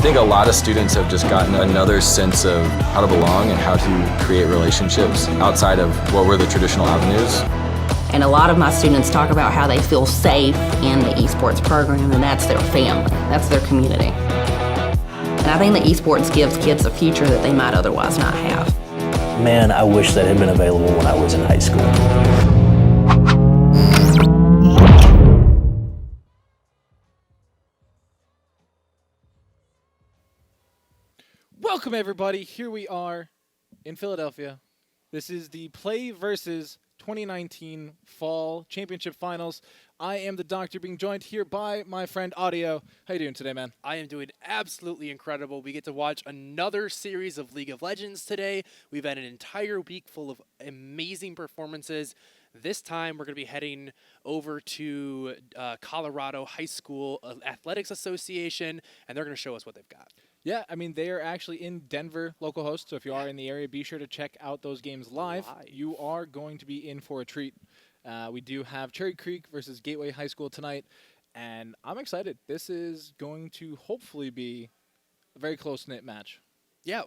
think a lot of students have just gotten another sense of how to belong and how to create relationships outside of what were the traditional avenues. And a lot of my students talk about how they feel safe in the esports program, and that's their family, that's their community. And I think that esports gives kids a future that they might otherwise not have. Man, I wish that had been available when I was in high school. Welcome, everybody. Here we are in Philadelphia. This is the PlayVS 2019 Fall Championship Finals. I am the Doctor, being joined here by my friend Audio. How you doing today, man? I am doing absolutely incredible. We get to watch another series of League of Legends today. We've had an entire week full of amazing performances. This time, we're going to be heading over to Colorado High School Athletics Association, and they're going to show us what they've got. Yeah, I mean, they are actually in Denver, local host, so if you are in the area, be sure to check out those games live. You are going to be in for a treat. We do have Cherry Creek versus Gateway High School tonight, and I'm excited. This is going to hopefully be a very close-knit match. Yeah,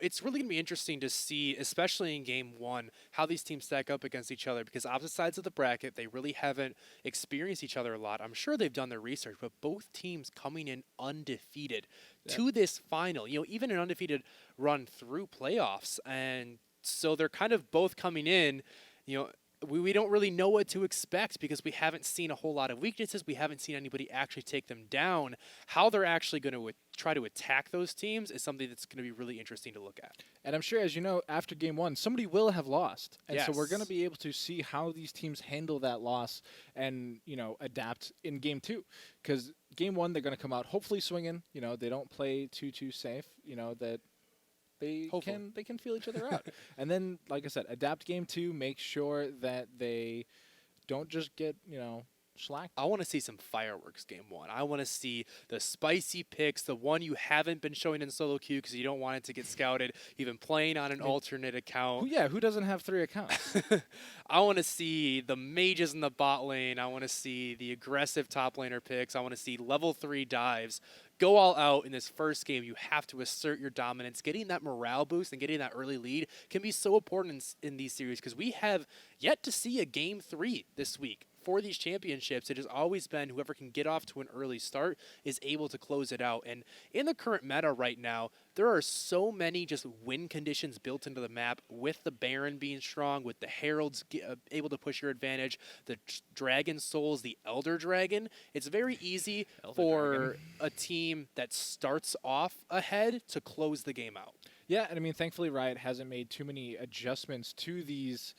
it's really going to be interesting to see, especially in Game 1, how these teams stack up against each other, because opposite sides of the bracket, they really haven't experienced each other a lot. I'm sure they've done their research, but both teams coming in undefeated to this final, even an undefeated run through playoffs. And so they're kind of both coming in, we don't really know what to expect because we haven't seen a whole lot of weaknesses. We haven't seen anybody actually take them down. How they're actually going to try to attack those teams is something that's going to be really interesting to look at. And I'm sure, as you know, after Game 1, somebody will have lost. And Yes. so we're going to be able to see how these teams handle that loss and, adapt in Game 2. Because Game 1, they're going to come out hopefully swinging. They don't play too safe, that they can feel each other out. And then, like I said, adapt Game 2, make sure that they don't just get, slacked. I want to see some fireworks Game 1. I want to see the spicy picks, the one you haven't been showing in solo queue because you don't want it to get scouted, even playing on an alternate account. Who doesn't have 3 accounts? I want to see the mages in the bot lane. I want to see the aggressive top laner picks. I want to see level 3 dives. Go all out in this first game. You have to assert your dominance. Getting that morale boost and getting that early lead can be so important in these series because we have yet to see a Game 3 this week. For these championships, it has always been whoever can get off to an early start is able to close it out. And in the current meta right now, there are so many just win conditions built into the map with the Baron being strong, with the Heralds able to push your advantage, the Dragon Souls, the Elder Dragon. It's very easy for a team that starts off ahead to close the game out. Yeah, and I mean, thankfully Riot hasn't made too many adjustments to these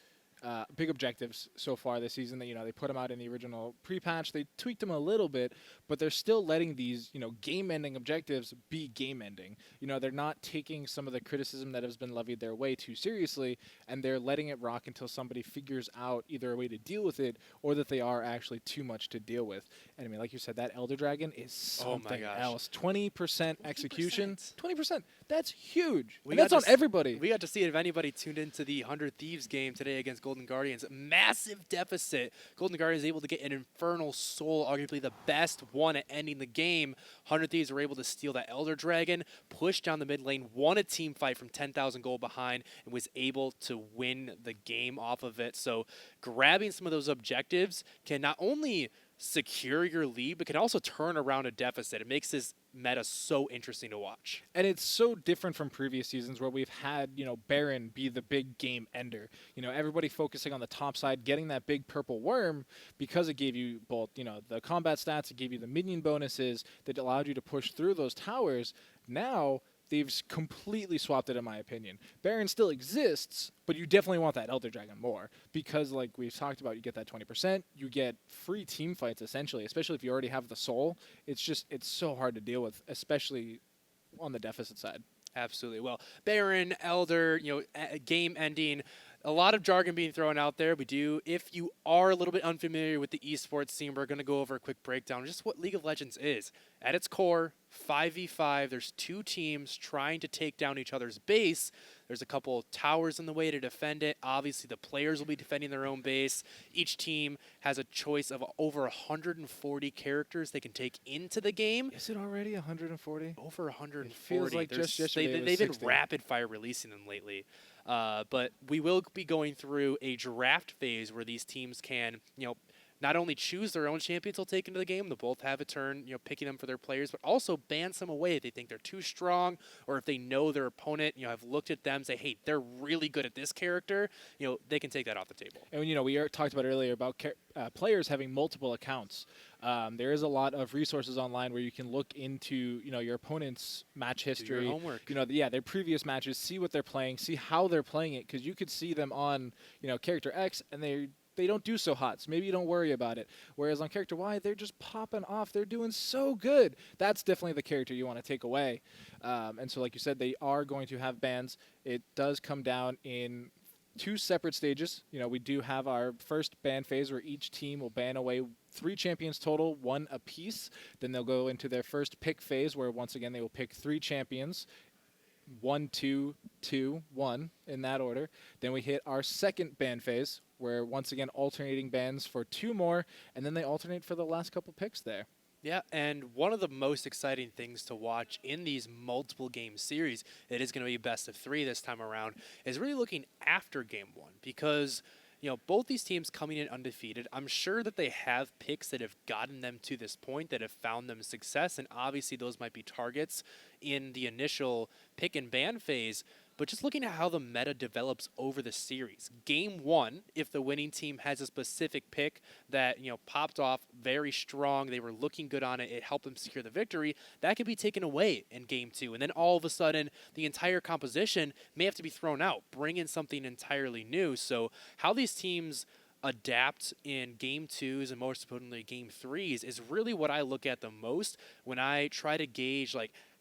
big objectives so far this season. That they put them out in the original pre-patch. They tweaked them a little bit, but they're still letting these game-ending objectives be game-ending. They're not taking some of the criticism that has been levied their way too seriously, and they're letting it rock until somebody figures out either a way to deal with it or that they are actually too much to deal with. And I mean, like you said, that Elder Dragon is something else. 20% execution. 20%. That's huge. And that's on everybody. We got to see it if anybody tuned into the 100 Thieves game today against Golden Guardians. Massive deficit. Golden Guardians able to get an Infernal Soul, arguably the best one at ending the game. 100 Thieves were able to steal that Elder Dragon, push down the mid lane, won a team fight from 10,000 gold behind, and was able to win the game off of it. So grabbing some of those objectives can not only secure your lead, but can also turn around a deficit. It makes this meta so interesting to watch. And it's so different from previous seasons where we've had, Baron be the big game ender. Everybody focusing on the top side, getting that big purple worm because it gave you both, the combat stats, it gave you the minion bonuses that allowed you to push through those towers. Now, they've completely swapped it, in my opinion. Baron still exists, but you definitely want that Elder Dragon more because, like we've talked about, you get that 20%. You get free team fights, essentially, especially if you already have the soul. It's so hard to deal with, especially on the deficit side. Absolutely. Well, Baron, Elder, game ending. a lot of jargon being thrown out there. If you are a little bit unfamiliar with the esports scene, we're going to go over a quick breakdown of just what League of Legends is. At its core, 5v5, there's two teams trying to take down each other's base. There's a couple of towers in the way to defend it. Obviously, the players will be defending their own base. Each team has a choice of over 140 characters they can take into the game. Is it already 140? Over 140. It feels like just yesterday They've been 60. rapid fire releasing them lately. But we will be going through a draft phase where these teams can, not only choose their own champions they'll take into the game, they'll both have a turn, picking them for their players, but also ban some away if they think they're too strong, or if they know their opponent, have looked at them, say, hey, they're really good at this character, they can take that off the table. And we talked about earlier about players having multiple accounts. There is a lot of resources online where you can look into, your opponent's match history. Do your homework. Their previous matches, see what they're playing, see how they're playing it, because you could see them on, character X, and they don't do so hot, so maybe you don't worry about it. Whereas on character Y, they're just popping off. They're doing so good. That's definitely the character you want to take away. And so like you said, they are going to have bans. It does come down in 2 separate stages. We do have our first ban phase where each team will ban away 3 champions total, 1 apiece. Then they'll go into their first pick phase where once again they will pick 3 champions. 1, 2, 2, 1 in that order. Then we hit our second ban phase where once again alternating bans for 2 more, and then they alternate for the last couple picks there. Yeah, and one of the most exciting things to watch in these multiple game series, it is going to be best of 3 this time around, is really looking after game 1, because both these teams coming in undefeated, I'm sure that they have picks that have gotten them to this point, that have found them success, and obviously those might be targets in the initial pick and ban phase. But just looking at how the meta develops over the series. Game 1, if the winning team has a specific pick that, popped off very strong, they were looking good on it, it helped them secure the victory, that could be taken away in Game 2. And then all of a sudden, the entire composition may have to be thrown out, bring in something entirely new. So how these teams adapt in Game 2s and most importantly Game 3s is really what I look at the most when I try to gauge,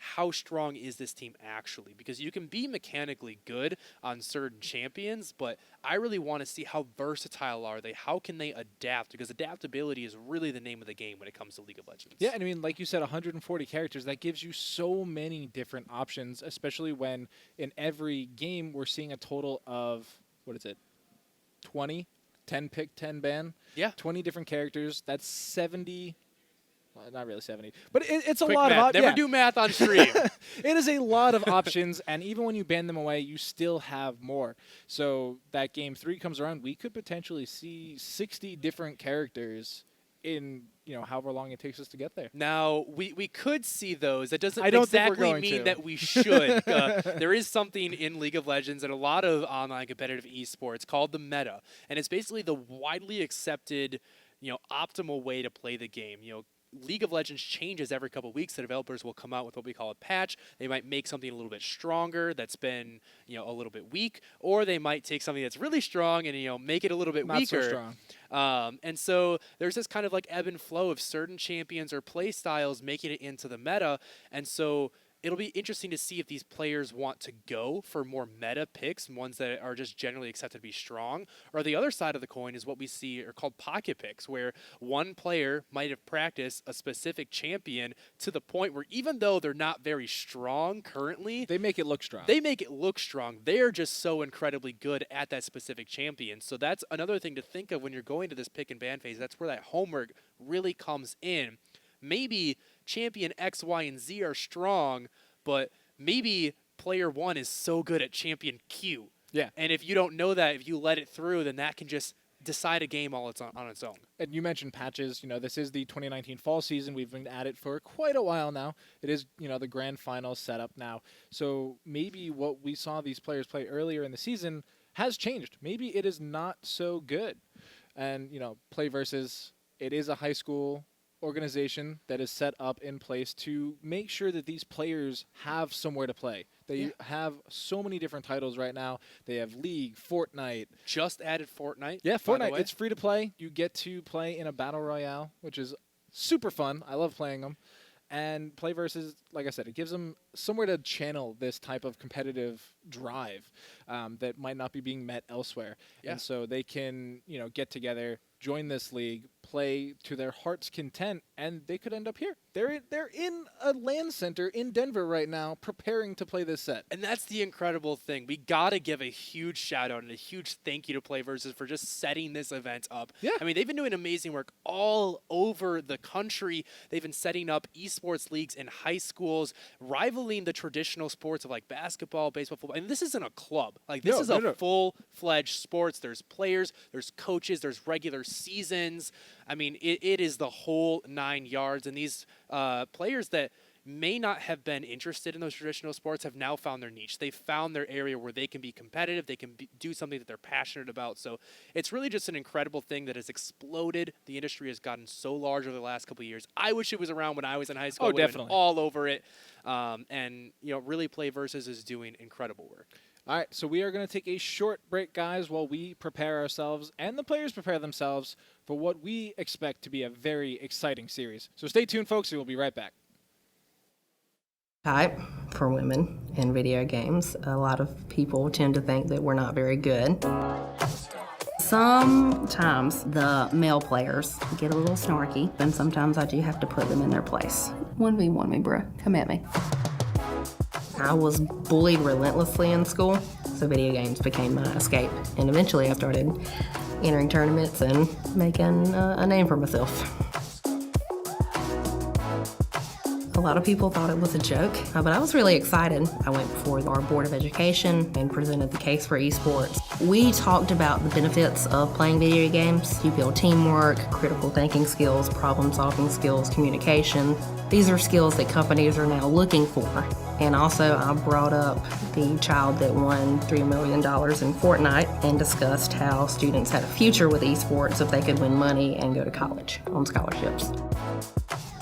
how strong is this team actually? Because you can be mechanically good on certain champions, but I really want to see how versatile are they? How can they adapt? Because adaptability is really the name of the game when it comes to League of Legends. Yeah, and like you said, 140 characters, that gives you so many different options, especially when in every game we're seeing a total of, 20? 10 pick, 10 ban? Yeah. 20 different characters. That's 70. Well, not really 70, but it's a Quick lot math. of options. Never do math on stream. It is a lot of options, and even when you ban them away, you still have more. So that Game 3 comes around, we could potentially see 60 different characters in however long it takes us to get there. Now, we could see those. That doesn't I don't think we're exactly going mean to. that we should. There is something in League of Legends and a lot of online competitive esports called the meta, and it's basically the widely accepted, optimal way to play the game. League of Legends changes every couple of weeks. The developers will come out with what we call a patch. They might make something a little bit stronger that's been, a little bit weak, or they might take something that's really strong and, make it a little bit Not weaker. so strong. And so there's this kind of ebb and flow of certain champions or play styles making it into the meta. And so it'll be interesting to see if these players want to go for more meta picks, ones that are just generally accepted to be strong. Or the other side of the coin is what we see are called pocket picks, where one player might have practiced a specific champion to the point where even though they're not very strong currently, They make it look strong. they make it look strong. They're just so incredibly good at that specific champion. So that's another thing to think of when you're going to this pick and ban phase. That's where that homework really comes in. Maybe champion X, Y, and Z are strong, but maybe player 1 is so good at champion Q. Yeah. And if you don't know that, if you let it through, then that can just decide a game all on its own. And you mentioned patches. This is the 2019 fall season. We've been at it for quite a while now. It is, the grand final setup now. So maybe what we saw these players play earlier in the season has changed. Maybe it is not so good. And, play versus, it is a high school organization that is set up in place to make sure that these players have somewhere to play. They have so many different titles right now. They have League, Fortnite. Just added Fortnite. Yeah, by the Fortnite. way. It's free to play. You get to play in a battle royale, which is super fun. I love playing them. And PlayVS, like I said, it gives them somewhere to channel this type of competitive drive that might not be being met elsewhere. Yeah. And so they can, get together, join this league, play to their heart's content, and they could end up here. They're in a LAN center in Denver right now, preparing to play this set. And that's the incredible thing. We got to give a huge shout out and a huge thank you to PlayVS for just setting this event up. Yeah. I mean, they've been doing amazing work all over the country. They've been setting up esports leagues in high schools, rivaling the traditional sports of like basketball, baseball, football. And this isn't a club. Like, this is a full-fledged sports. There's players, there's coaches, there's regular seasons. I mean, it is the whole 9 yards. And these players that may not have been interested in those traditional sports have now found their niche. They've found their area where they can be competitive, they can do something that they're passionate about. So it's really just an incredible thing that has exploded. The industry has gotten so large over the last couple of years. I wish it was around when I was in high school. Oh, I would've been definitely. all over it. And, really PlayVS is doing incredible work. All right, so we are going to take a short break, guys, while we prepare ourselves and the players prepare themselves for what we expect to be a very exciting series. So stay tuned, folks. We will be right back. Type for women in video games. A lot of people tend to think that we're not very good. Sometimes the male players get a little snarky, and sometimes I do have to put them in their place. 1v1 me, bruh. Come at me. I was bullied relentlessly in school, so video games became my escape. And eventually I started entering tournaments and making a name for myself. A lot of people thought it was a joke, but I was really excited. I went before our Board of Education and presented the case for esports. We talked about the benefits of playing video games. You build teamwork, critical thinking skills, problem-solving skills, communication. These are skills that companies are now looking for. And also, I brought up the child that won $3 million in Fortnite and discussed how students had a future with esports if they could win money and go to college on scholarships.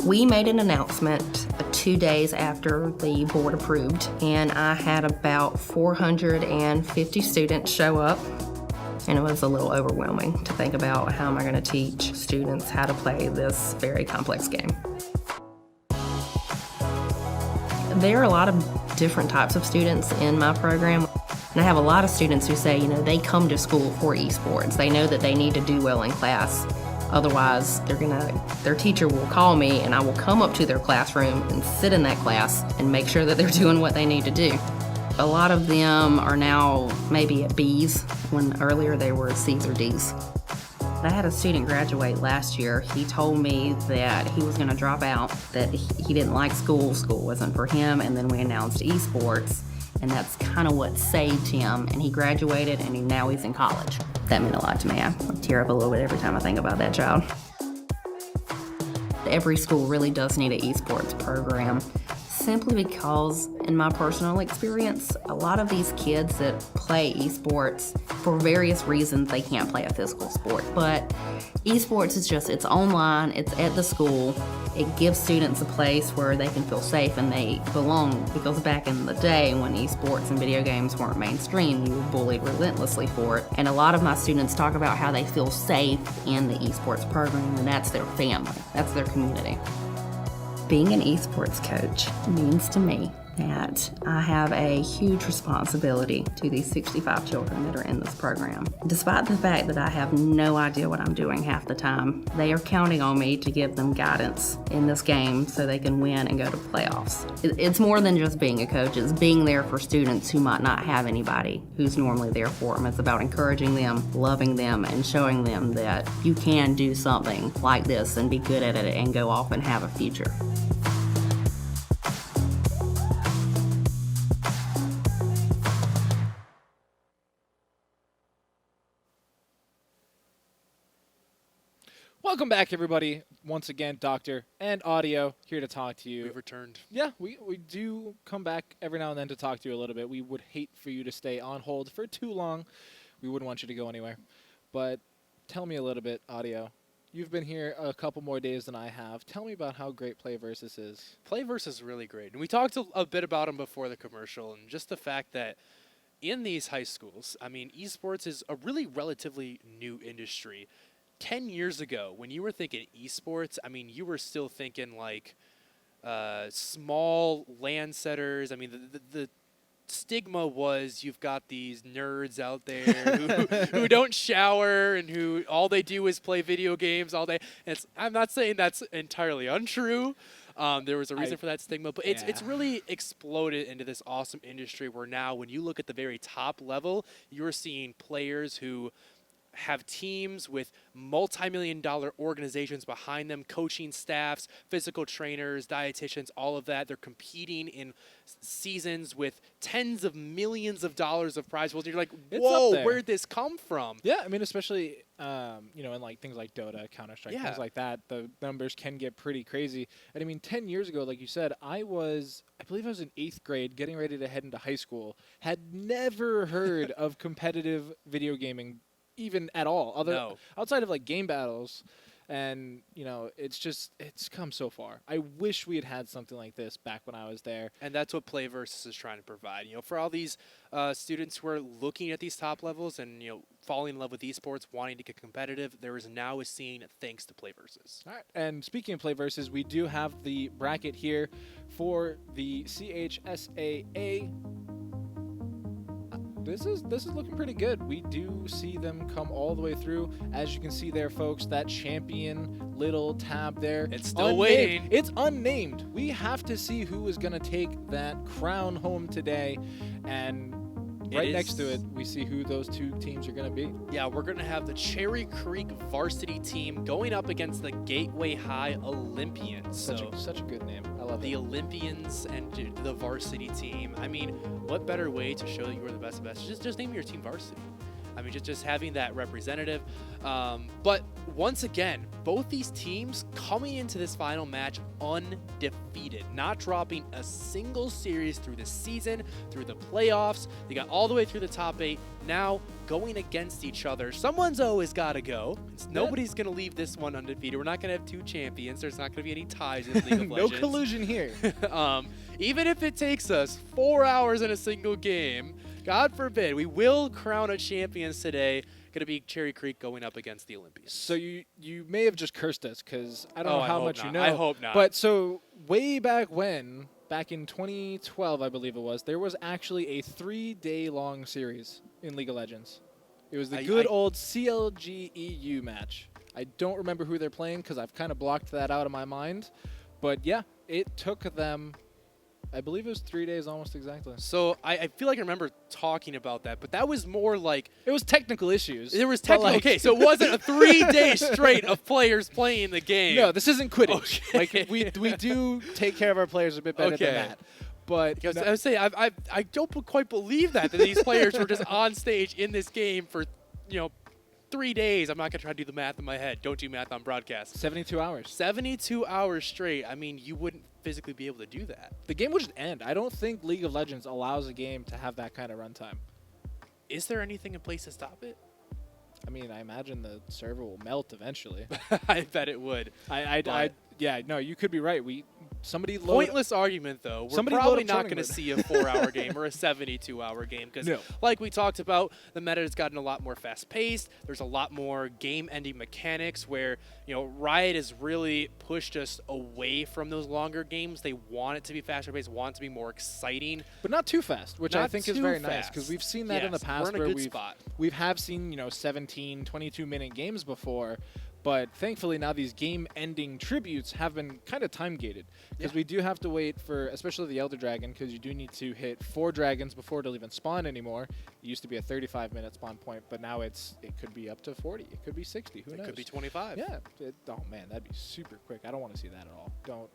We made an announcement 2 days after the board approved, and I had about 450 students show up, and it was a little overwhelming to think about how am I going to teach students how to play this very complex game. There are a lot of different types of students in my program, and I have a lot of students who say, they come to school for esports. They know that they need to do well in class. Otherwise, their teacher will call me and I will come up to their classroom and sit in that class and make sure that they're doing what they need to do. A lot of them are now maybe at B's when earlier they were C's or D's. I had a student graduate last year. He told me that he was going to drop out, that he didn't like school wasn't for him, and then we announced esports, and that's kind of what saved him, and he graduated and now he's in college. That meant a lot to me. I tear up a little bit every time I think about that child. Every school really does need an esports program, simply because, in my personal experience, a lot of these kids that play esports, for various reasons, they can't play a physical sport. But esports is it's online, it's at the school, it gives students a place where they can feel safe and they belong. Because back in the day when esports and video games weren't mainstream, you were bullied relentlessly for it. And a lot of my students talk about how they feel safe in the esports program, and that's their family, that's their community. Being an esports coach means to me that I have a huge responsibility to these 65 children that are in this program. Despite the fact that I have no idea what I'm doing half the time, they are counting on me to give them guidance in this game so they can win and go to playoffs. It's more than just being a coach, it's being there for students who might not have anybody who's normally there for them. It's about encouraging them, loving them, and showing them that you can do something like this and be good at it and go off and have a future. Welcome back, everybody. Once again, Doctor and Audio here to talk to you. We've returned. Yeah, we do come back every now and then to talk to you a little bit. We would hate for you to stay on hold for too long. We wouldn't want you to go anywhere. But tell me a little bit, Audio. You've been here a couple more days than I have. Tell me about how great PlayVS is. PlayVS is really great. And we talked a bit about him before the commercial, and just the fact that in these high schools, I mean, esports is a really relatively new industry. 10 years ago, when you were thinking esports, I mean, you were still thinking like small land setters. I mean, the stigma was you've got these nerds out there who don't shower and who all they do is play video games all day. And I'm not saying that's entirely untrue. There was a reason for that stigma, but it's really exploded into this awesome industry where now when you look at the very top level, you're seeing players who have teams with multi-million-dollar organizations behind them, coaching staffs, physical trainers, dietitians, all of that. They're competing in seasons with tens of millions of dollars of prize pools. You're like, whoa, where'd this come from? Yeah, I mean, especially in like things like Dota, Counter-Strike, things like that, the numbers can get pretty crazy. And I mean, 10 years ago, like you said, I believe I was in 8th grade, getting ready to head into high school, had never heard of competitive video gaming even at all, outside of like game battles. And it's come so far. I wish we had something like this back when I was there. And that's what PlayVS is trying to provide. For all these students who are looking at these top levels and falling in love with esports, wanting to get competitive, there is now a scene thanks to PlayVS. All right. And speaking of PlayVS, we do have the bracket here for the CHSAA. This is looking pretty good. We do see them come all the way through. As you can see there, folks, that champion little tab there. It's still waiting. It's unnamed. We have to see who is going to take that crown home today. And right next to it, we see who those two teams are going to be. Yeah, we're going to have the Cherry Creek varsity team going up against the Gateway High Olympians. Such a good name. I love it. The Olympians and the varsity team. I mean, what better way to show that you are the best of best? Just name your team varsity. I mean, just having that representative. But once again, both these teams coming into this final match undefeated, not dropping a single series through the season, through the playoffs. They got all the way through the top 8. Now going against each other. Someone's always got to go. Nobody's going to leave this one undefeated. We're not going to have 2 champions. There's not going to be any ties in League of No Legends. collusion here. Even if it takes us 4 hours in a single game, God forbid, we will crown a champions today. Going to be Cherry Creek going up against the Olympians. So you may have just cursed us because I don't know how much you know. I hope not. But so way back when, back in 2012, I believe it was, there was actually a 3-day-long series in League of Legends. It was the good old CLG-EU match. I don't remember who they're playing because I've kind of blocked that out of my mind. But yeah, it took them, I believe it was 3 days almost exactly. So I feel like I remember talking about that, but that was more like... It was technical issues. There was technical... Okay, so it wasn't a 3 day straight of players playing the game. No, this isn't Quidditch. Okay. Like, we do take care of our players a bit better than that. But I would say I don't quite believe that these players were just on stage in this game for 3 days. I'm not going to try to do the math in my head. Don't do math on broadcast. 72 hours. 72 hours straight. I mean, you wouldn't physically be able to do that. The game would just end. I don't think League of Legends allows a game to have that kind of runtime. Is there anything in place to stop it? I mean, I imagine the server will melt eventually. I bet it would. Yeah, no, you could be right. Pointless argument, though. We're probably not going to see a 4-hour game or a 72-hour game because, like we talked about, the meta has gotten a lot more fast-paced. There's a lot more game-ending mechanics where, Riot has really pushed us away from those longer games. They want it to be faster-paced, want it to be more exciting. But not too fast, which I think is very nice because we've seen that in the past where we have seen, 17, 22-minute games before. But thankfully now these game-ending tributes have been kind of time-gated because we do have to wait for, especially the Elder Dragon, because you do need to hit 4 dragons before it'll even spawn anymore. It used to be a 35-minute spawn point, but now it could be up to 40. It could be 60. Who knows? It could be 25. Yeah. Oh man, that'd be super quick. I don't want to see that at all. Don't.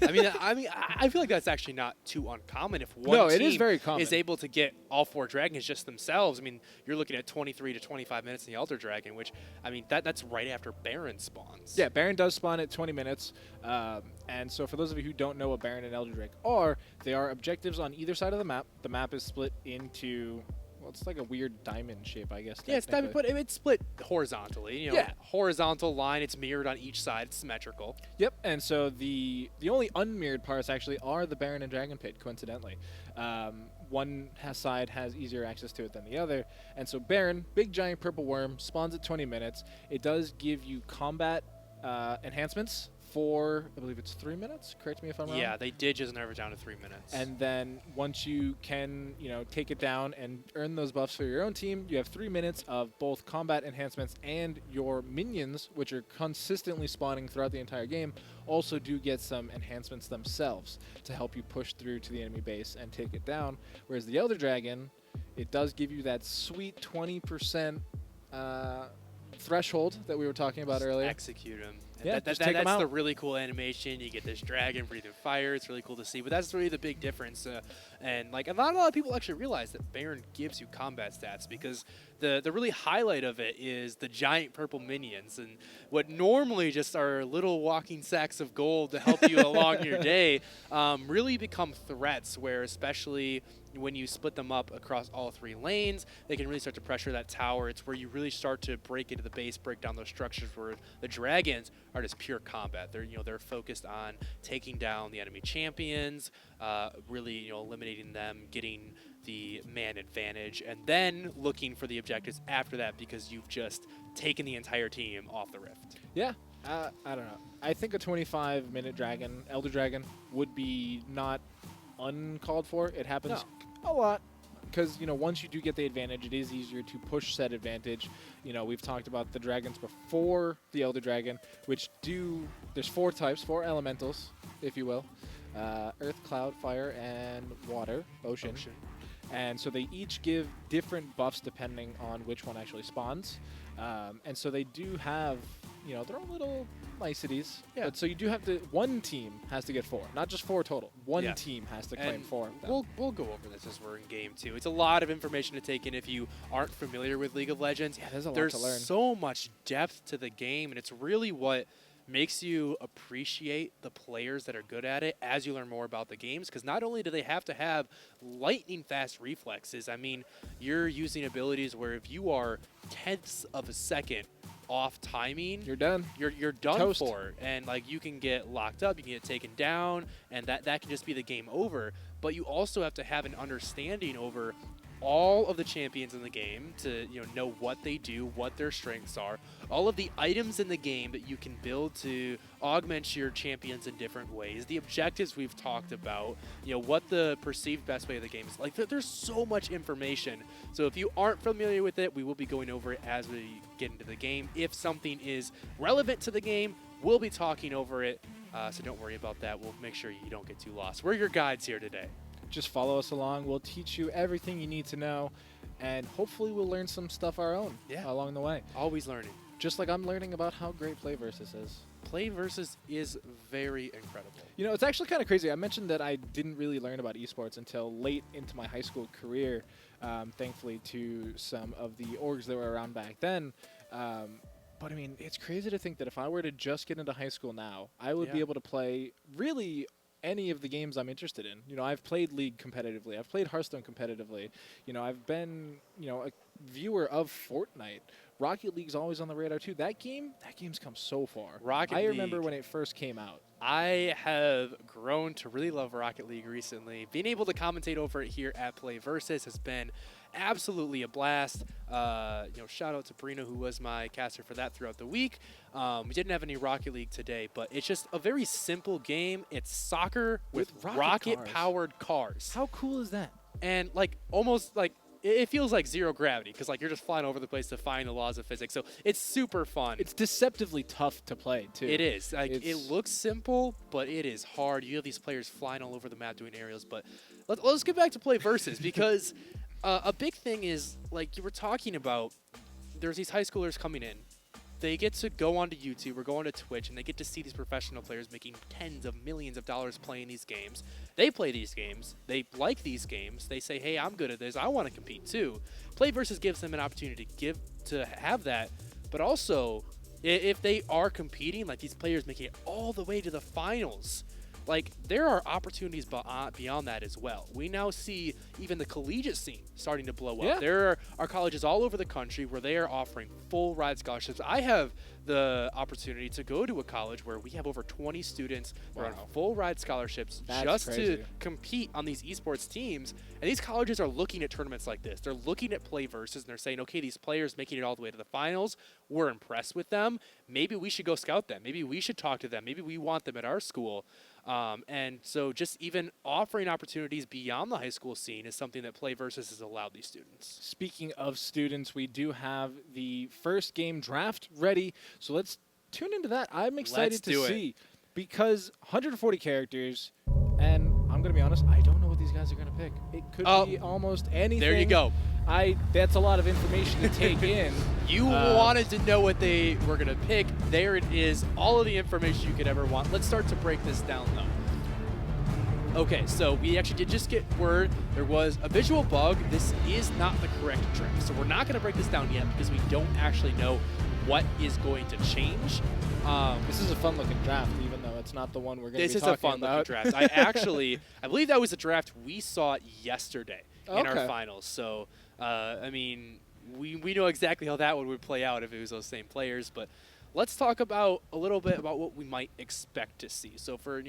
I feel like that's actually not too uncommon. If one it team is very common. is able to get all 4 dragons just themselves, I mean, you're looking at 23 to 25 minutes in the Elder Dragon, which, I mean, that's right after Baron spawns. Yeah, Baron does spawn at 20 minutes. And so for those of you who don't know what Baron and Elder Drake are, they are objectives on either side of the map. The map is split into... Well, it's like a weird diamond shape, I guess. Yeah, it's diamond, but it's split horizontally. Horizontal line. It's mirrored on each side. It's symmetrical. Yep. And so the only unmirrored parts actually are the Baron and Dragon Pit, coincidentally. One side has easier access to it than the other. And so Baron, big giant purple worm, spawns at 20 minutes. It does give you combat enhancements for, I believe it's 3 minutes. Correct me if I'm wrong. Yeah, they did just nerf it down to 3 minutes. And then once you can, take it down and earn those buffs for your own team, you have 3 minutes of both combat enhancements, and your minions, which are consistently spawning throughout the entire game, also do get some enhancements themselves to help you push through to the enemy base and take it down. Whereas the Elder Dragon, it does give you that sweet 20% threshold that we were talking about earlier. Execute him. Yeah, That's the really cool animation. You get this dragon breathing fire. It's really cool to see. But that's really the big difference. And like not a lot of people actually realize that Baron gives you combat stats, because the really highlight of it is the giant purple minions, and what normally just are little walking sacks of gold to help you along your day really become threats, where especially when you split them up across all 3 lanes, they can really start to pressure that tower. It's where you really start to break into the base, break down those structures, where the dragons are just pure combat. They're focused on taking down the enemy champions, really eliminating them, getting the man advantage, and then looking for the objectives after that, because you've just taken the entire team off the rift. Yeah, I don't know. I think a 25-minute dragon, Elder Dragon, would be not uncalled for. It happens a lot, because once you do get the advantage, it is easier to push said advantage. We've talked about the dragons before the Elder Dragon, which there's 4 types, 4 elementals, if you will: earth, cloud, fire, and water, ocean. And so they each give different buffs depending on which one actually spawns. And so they do have, their own little niceties. Yeah. But so you do have to, one team has to get 4, not just 4 total. One team has to claim 4 of them. We'll go over this as we're in game 2. It's a lot of information to take in if you aren't familiar with League of Legends. Yeah, there's a lot to learn. There's so much depth to the game, and it's really what makes you appreciate the players that are good at it as you learn more about the games, because not only do they have to have lightning fast reflexes, I mean, you're using abilities where if you are tenths of a second off timing, You're done. You're done Toast. for. And like, you can get locked up, you can get taken down, and that can just be the game over. But you also have to have an understanding over all of the champions in the game to know what they do, what their strengths are, all of the items in the game that you can build to augment your champions in different ways, the objectives we've talked about, what the perceived best way of the game is. Like, there's so much information. So if you aren't familiar with it, we will be going over it as we get into the game. If something is relevant to the game, we'll be talking over it. So don't worry about that. We'll make sure you don't get too lost. We're your guides here today. Just follow us along. We'll teach you everything you need to know, and hopefully we'll learn some stuff our own along the way. Always learning. Just like I'm learning about how great PlayVS is. PlayVS is very incredible. It's actually kind of crazy. I mentioned that I didn't really learn about esports until late into my high school career, thankfully to some of the orgs that were around back then. But I mean, it's crazy to think that if I were to just get into high school now, I would be able to play really any of the games I'm interested in. I've played League competitively. I've played Hearthstone competitively. I've been, a viewer of Fortnite. Rocket League's always on the radar too. That game's come so far. I remember when it first came out. I have grown to really love Rocket League recently. Being able to commentate over it here at PlayVS has been absolutely a blast. Shout out to Brino, who was my caster for that throughout the week. We didn't have any Rocket League today, but it's just a very simple game. It's soccer with rocket-powered cars. How cool is that? And almost it feels like zero gravity, because you're just flying over the place to find the laws of physics. So it's super fun. It's deceptively tough to play too. It is. It looks simple, but it is hard. You have these players flying all over the map doing aerials. But let's get back to PlayVS, because a big thing is, like you were talking about, there's these high schoolers coming in. They get to go onto YouTube or go onto Twitch, and they get to see these professional players making tens of millions of dollars playing these games. They play these games. They like these games. They say, hey, I'm good at this. I want to compete too. PlayVS gives them an opportunity to have that. But also, if they are competing, like these players making it all the way to the finals, there are opportunities beyond that as well. We now see even the collegiate scene starting to blow up. Yeah. There are colleges all over the country where they are offering full ride scholarships. I have the opportunity to go to a college where we have over 20 students that are on full ride scholarships to compete on these esports teams. And these colleges are looking at tournaments like this. They're looking at PlayVS and they're saying, okay, these players making it all the way to the finals, we're impressed with them, maybe we should go scout them. Maybe we should talk to them. Maybe we want them at our school. And so just even offering opportunities beyond the high school scene is something that PlayVS has allowed these students. Speaking of students, we do have the first game draft ready, so let's tune into that. I'm excited to see, because 140 characters, and I'm going to be honest, I don't know what these guys are going to pick. It could be almost anything. There you go. That's a lot of information to take in. You wanted to know what they were going to pick. There it is. All of the information you could ever want. Let's start to break this down, though. Okay, so we actually did just get word there was a visual bug. This is not the correct draft. So we're not going to break this down yet because we don't actually know what is going to change. This is a fun-looking draft, even though it's not the one we're going to be talking about. This is a fun-looking draft. I believe that was a draft we saw yesterday in our finals. So, I mean, we know exactly how that one would play out if it was those same players. But let's talk about a little bit about what we might expect to see. So for,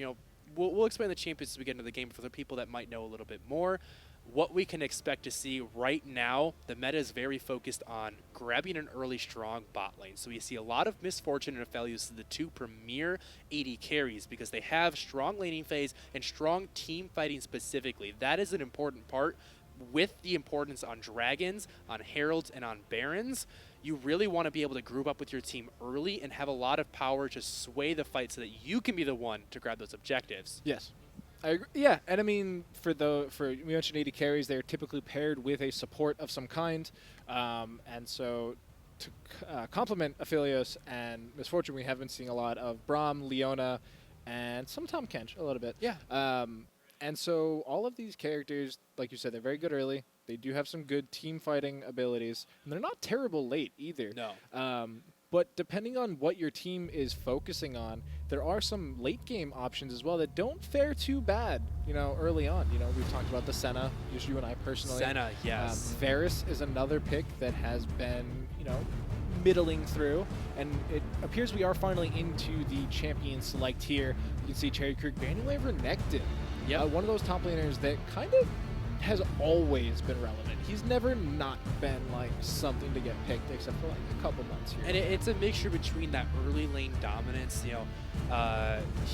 we'll explain the champions as we get into the game. For the people that might know a little bit more, what we can expect to see right now, the meta is very focused on grabbing an early strong bot lane. So we see a lot of Misfortune and Aphelios, the two premier AD carries, because they have strong laning phase and strong team fighting specifically. That is an important part. With the importance on Dragons, on Heralds, and on Barons, you really want to be able to group up with your team early and have a lot of power to sway the fight so that you can be the one to grab those objectives. Yes. I agree. Yeah, and I mean, we mentioned AD carries, they're typically paired with a support of some kind, and so to complement Aphelios and Misfortune, we have been seeing a lot of Braum, Leona, and some Tahm Kench a little bit. Yeah. And so all of these characters, like you said, they're very good early. They do have some good team fighting abilities, and they're not terrible late either. No. But depending on what your team is focusing on, there are some late game options as well that don't fare too bad, early on. We've talked about the Senna, just you and I personally. Senna, yes. Varus is another pick that has been, middling through, and it appears we are finally into the champion select here. You can see Cherry Creek banning away Renekton. Yeah. One of those top laners that kind of has always been relevant. He's never not been like something to get picked except for like a couple months here. And it's a mixture between that early lane dominance.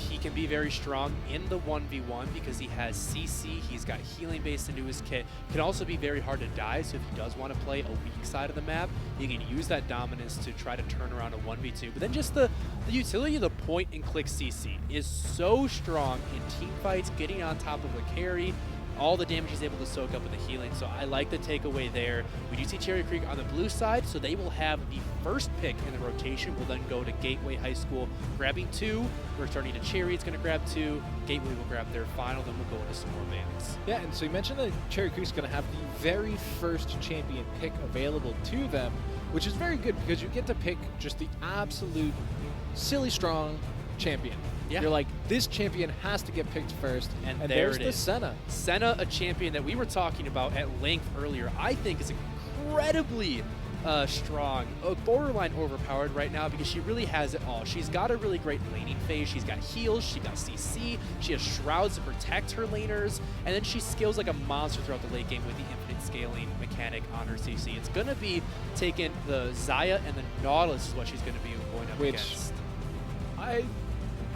He can be very strong in the 1v1 because he has CC. He's got healing based into his kit. Can also be very hard to die. So if he does want to play a weak side of the map, he can use that dominance to try to turn around a 1v2. But then just the utility of the point and click CC is so strong in team fights, getting on top of a carry. All the damage he's able to soak up with the healing, so I like the takeaway there. We do see Cherry Creek on the blue side, so they will have the first pick in the rotation. Will then go to Gateway High School, grabbing 2. Returning to Cherry, it's going to grab 2. Gateway will grab their final, then we'll go into some more Bandits. Yeah, and so you mentioned that Cherry Creek's going to have the very first champion pick available to them, which is very good because you get to pick just the absolute silly strong champion. Yeah. You're like, this champion has to get picked first, and there's the Senna. Senna, a champion that we were talking about at length earlier, I think is incredibly strong, borderline overpowered right now because she really has it all. She's got a really great laning phase. She's got heals, she's got CC, she has shrouds to protect her laners, and then she scales like a monster throughout the late game with the infinite scaling mechanic on her CC. It's going to be taking the Xayah and the Nautilus is what she's going to be going up against.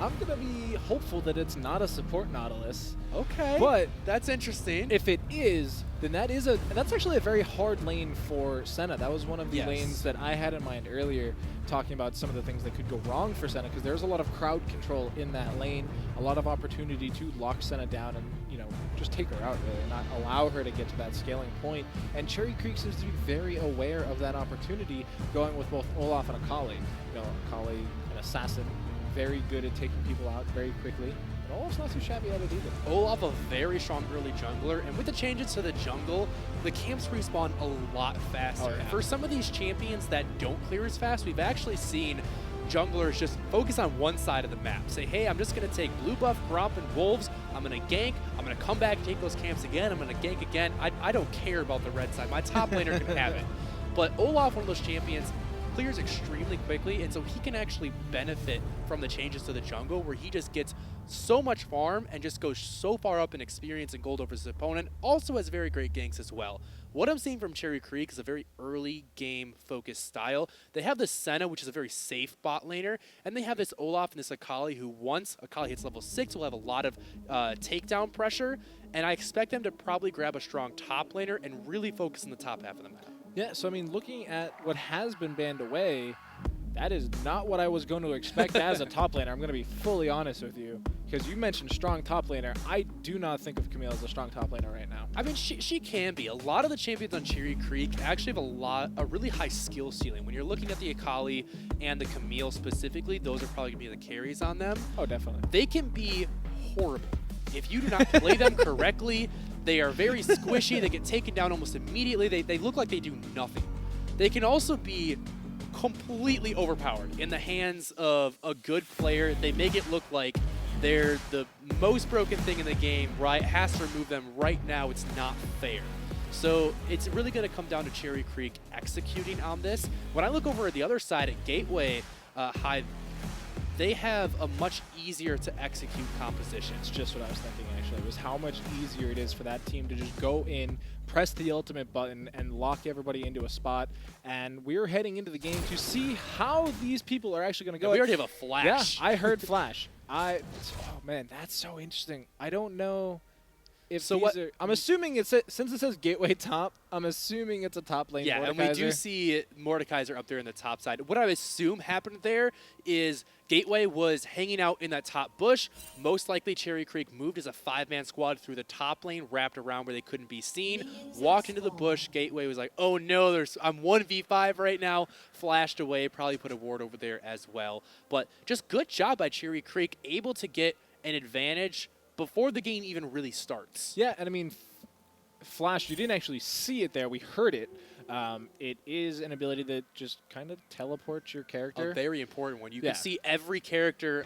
I'm going to be hopeful that it's not a support Nautilus. Okay. But that's interesting. If it is, then that's actually a very hard lane for Senna. That was one of the lanes that I had in mind earlier, talking about some of the things that could go wrong for Senna, because there's a lot of crowd control in that lane, a lot of opportunity to lock Senna down and, just take her out, really, and not allow her to get to that scaling point. And Cherry Creek seems to be very aware of that opportunity, going with both Olaf and Akali. Akali, an assassin, very good at taking people out very quickly. And Olaf's not too shabby at it either. Olaf, a very strong early jungler, and with the changes to the jungle, the camps respawn a lot faster. Oh, yeah. For some of these champions that don't clear as fast, we've actually seen junglers just focus on one side of the map. Say, hey, I'm just going to take blue buff, Gromp, and Wolves. I'm going to gank. I'm going to come back and take those camps again. I'm going to gank again. I don't care about the red side. My top laner can have it. But Olaf, one of those champions, clears extremely quickly, and so he can actually benefit from the changes to the jungle where he just gets so much farm and just goes so far up in experience and gold over his opponent. Also has very great ganks as well. What I'm seeing from Cherry Creek is a very early game focused style. They have this Senna, which is a very safe bot laner, and they have this Olaf and this Akali, who once Akali hits level 6 will have a lot of takedown pressure, and I expect them to probably grab a strong top laner and really focus on the top half of the map. Yeah, so I mean, looking at what has been banned away, that is not what I was going to expect as a top laner. I'm going to be fully honest with you. Because you mentioned strong top laner. I do not think of Camille as a strong top laner right now. I mean, she can be. A lot of the champions on Cherry Creek actually have a really high skill ceiling. When you're looking at the Akali and the Camille specifically, those are probably going to be the carries on them. Oh, definitely. They can be horrible. If you do not play them correctly, they are very squishy. They get taken down almost immediately. They look like they do nothing. They can also be completely overpowered in the hands of a good player. They make it look like they're the most broken thing in the game, right? Has to remove them right now. It's not fair. So it's really going to come down to Cherry Creek executing on this. When I look over at the other side at Gateway Hive, they have a much easier to execute composition. It's just what I was thinking, actually. It was how much easier it is for that team to just go in, press the ultimate button, and lock everybody into a spot. And we're heading into the game to see how these people are actually going to go. We already have a flash. Yeah, I heard flash. Oh man, that's so interesting. I don't know if so these what are, I'm assuming it's since it says Gateway top, I'm assuming it's a top lane. Yeah, and we do see Mordekaiser up there in the top side. What I assume happened there is Gateway was hanging out in that top bush. Most likely Cherry Creek moved as a 5-man squad through the top lane, wrapped around where they couldn't be seen, walked into the bush. Gateway was like, oh no, I'm 1v5 right now. Flashed away, probably put a ward over there as well. But just good job by Cherry Creek, able to get an advantage before the game even really starts. Yeah, and I mean, Flash, you didn't actually see it there. We heard it. It is an ability that just kind of teleports your character. A very important one. You can see every character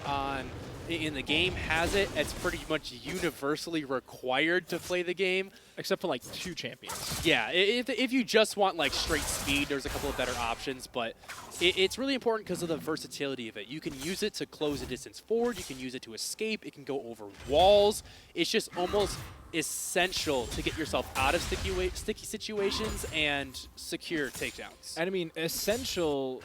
in the game has it. It's pretty much universally required to play the game. Except for like 2 champions. Yeah, if you just want like straight speed, there's a couple of better options, but it's really important because of the versatility of it. You can use it to close a distance forward, you can use it to escape, it can go over walls. It's just almost essential to get yourself out of sticky situations and secure takedowns. And I mean, essential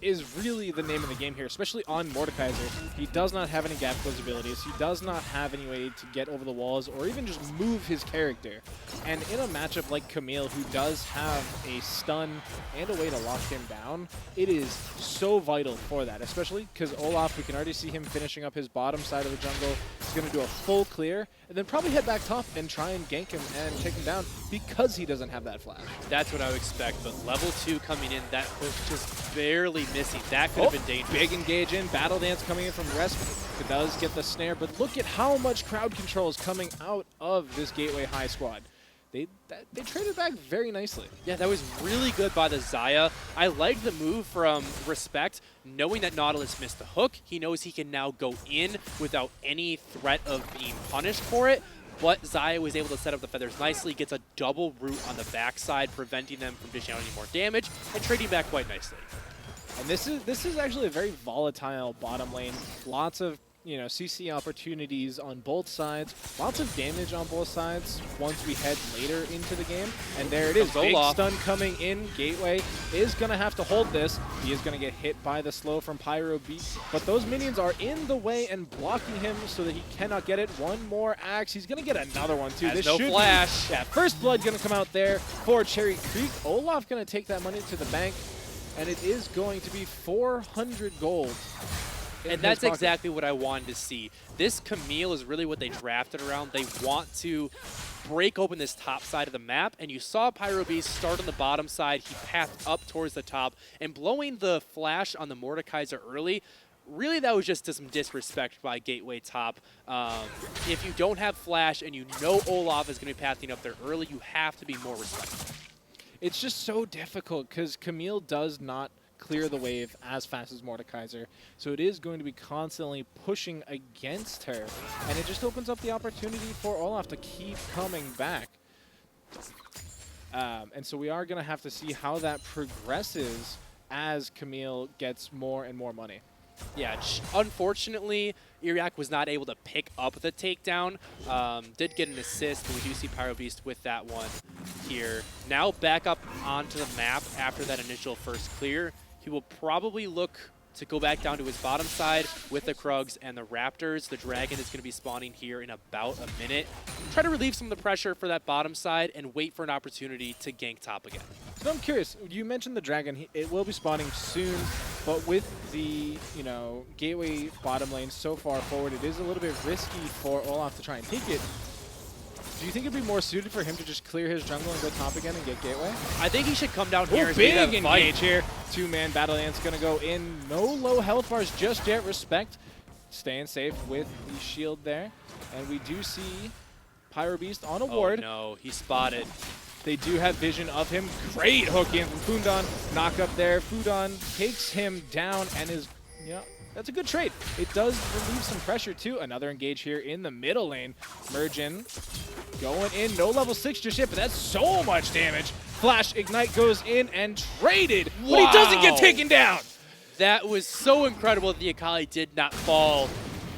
is really the name of the game here, especially on Mordekaiser. He does not have any gap close abilities. He does not have any way to get over the walls or even just move his character. And in a matchup like Camille, who does have a stun and a way to lock him down, it is so vital for that, especially because Olaf, we can already see him finishing up his bottom side of the jungle. He's going to do a full clear and then probably head back top and try and gank him and take him down because he doesn't have that flash. That's what I would expect, but level 2 coming in, that was just barely missing. That could have been dangerous. Big engage in, Battle Dance coming in from Resp. It does get the snare, but look at how much crowd control is coming out of this Gateway High squad. They traded back very nicely. Yeah, that was really good by the Xayah. I liked the move from Respect, knowing that Nautilus missed the hook. He knows he can now go in without any threat of being punished for it. But Xayah was able to set up the feathers nicely, gets a double root on the backside, preventing them from dishing out any more damage, and trading back quite nicely. And this is actually a very volatile bottom lane. Lots of CC opportunities on both sides. Lots of damage on both sides once we head later into the game. And there it is. Big stun coming in. Gateway is going to have to hold this. He is going to get hit by the slow from Pyro Beat. But those minions are in the way and blocking him so that he cannot get it. One more axe. He's going to get another one too. This no flash. Yeah, first blood going to come out there for Cherry Creek. Olaf going to take that money to the bank. And it is going to be 400 gold. And that's exactly what I wanted to see. This Camille is really what they drafted around. They want to break open this top side of the map, and you saw Pyro Beast start on the bottom side. He pathed up towards the top, and blowing the flash on the Mordekaiser early, really that was just some disrespect by Gateway top. If you don't have flash and you know Olaf is going to be pathing up there early, you have to be more respectful. It's just so difficult because Camille does not clear the wave as fast as Mordekaiser, so it is going to be constantly pushing against her, and it just opens up the opportunity for Olaf to keep coming back. And so we are going to have to see how that progresses as Camille gets more and more money. Yeah, unfortunately, Iriak was not able to pick up the takedown. Did get an assist, but we do see Pyro Beast with that one here. Now back up onto the map after that initial first clear. He will probably look to go back down to his bottom side with the Krugs and the Raptors. The Dragon is going to be spawning here in about a minute. Try to relieve some of the pressure for that bottom side and wait for an opportunity to gank top again. So I'm curious, you mentioned the Dragon. It will be spawning soon, but with the, gateway bottom lane so far forward, it is a little bit risky for Olaf to try and take it. Do you think it'd be more suited for him to just clear his jungle and go top again and get gateway? I think he should come down here and big get a fight. engage here. Two-man battle ant's going to go in. No low health bars just yet. Respect. Staying safe with the shield there. And we do see Pyro Beast on a ward. Oh no, he spotted. They do have vision of him. Great hook in from Fundon. Knock up there. Fundon takes him down and is, that's a good trade. It does relieve some pressure too. Another engage here in the middle lane. Mergin going in. No level 6 just yet, but that's so much damage. Flash Ignite goes in and traded, but he doesn't get taken down. That was so incredible that the Akali did not fall.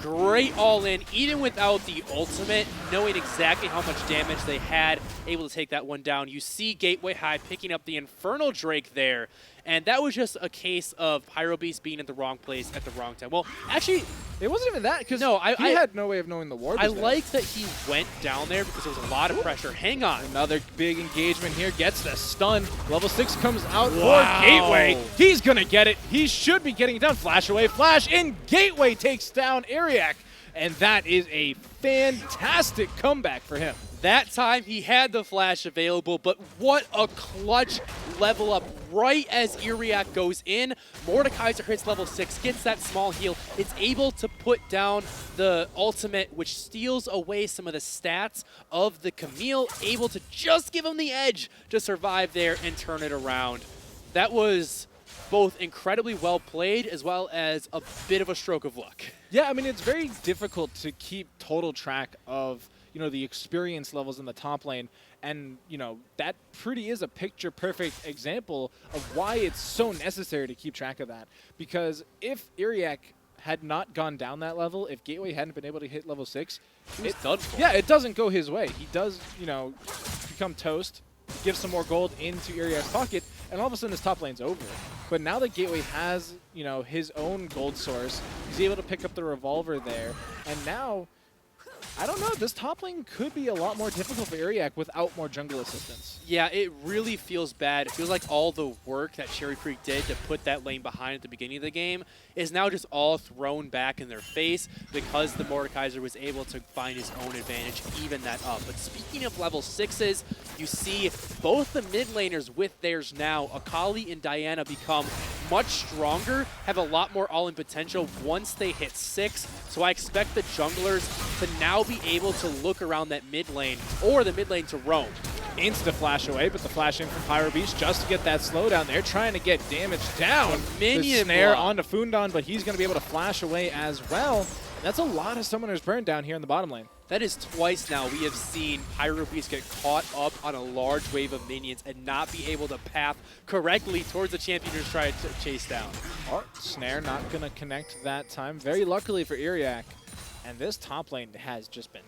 Great all-in, even without the ultimate, knowing exactly how much damage they had, able to take that one down. You see Gateway High picking up the Infernal Drake there, and that was just a case of Pyro Beast being at the wrong place at the wrong time. Well, actually, it wasn't even that, because he had no way of knowing the ward was there. like that he went down there because there was a lot of pressure. Hang on. Another big engagement here, gets the stun. Level 6 comes out for Gateway. He's going to get it. He should be getting it down. Flash away, flash in. Gateway takes down Iriak, and that is a fantastic comeback for him. That time he had the flash available, but what a clutch level up right as Iriak goes in. Mordekaiser hits level 6, gets that small heal. It's able to put down the ultimate, which steals away some of the stats of the Camille, able to just give him the edge to survive there and turn it around. That was both incredibly well played as well as a bit of a stroke of luck. Yeah, I mean, it's very difficult to keep total track of the experience levels in the top lane. And, that pretty is a picture-perfect example of why it's so necessary to keep track of that. Because if Iriak had not gone down that level, if Gateway hadn't been able to hit level 6, it's done for. Yeah, it doesn't go his way. He does, become toast, give some more gold into Iriak's pocket, and all of a sudden his top lane's over. But now that Gateway has, his own gold source, he's able to pick up the revolver there, and now, I don't know, this top lane could be a lot more difficult for Iriak without more jungle assistance. Yeah, it really feels bad. It feels like all the work that Cherry Creek did to put that lane behind at the beginning of the game is now just all thrown back in their face because the Mordekaiser was able to find his own advantage, even that up. But speaking of level 6s, you see both the mid laners with theirs now, Akali and Diana, become much stronger, have a lot more all-in potential once they hit 6. So I expect the junglers to now be able to look around that mid lane, or the mid lane to roam. Insta-flash away, but the flash in from Pyro Beast just to get that slowdown there, trying to get damage down. Minion the snare block onto Fundon, but he's going to be able to flash away as well. That's a lot of summoners burned down here in the bottom lane. That is twice now we have seen Pyro Beast get caught up on a large wave of minions and not be able to path correctly towards the champion who's trying to chase down. Oh, snare not going to connect that time. Very luckily for Iriak. And this top lane has just been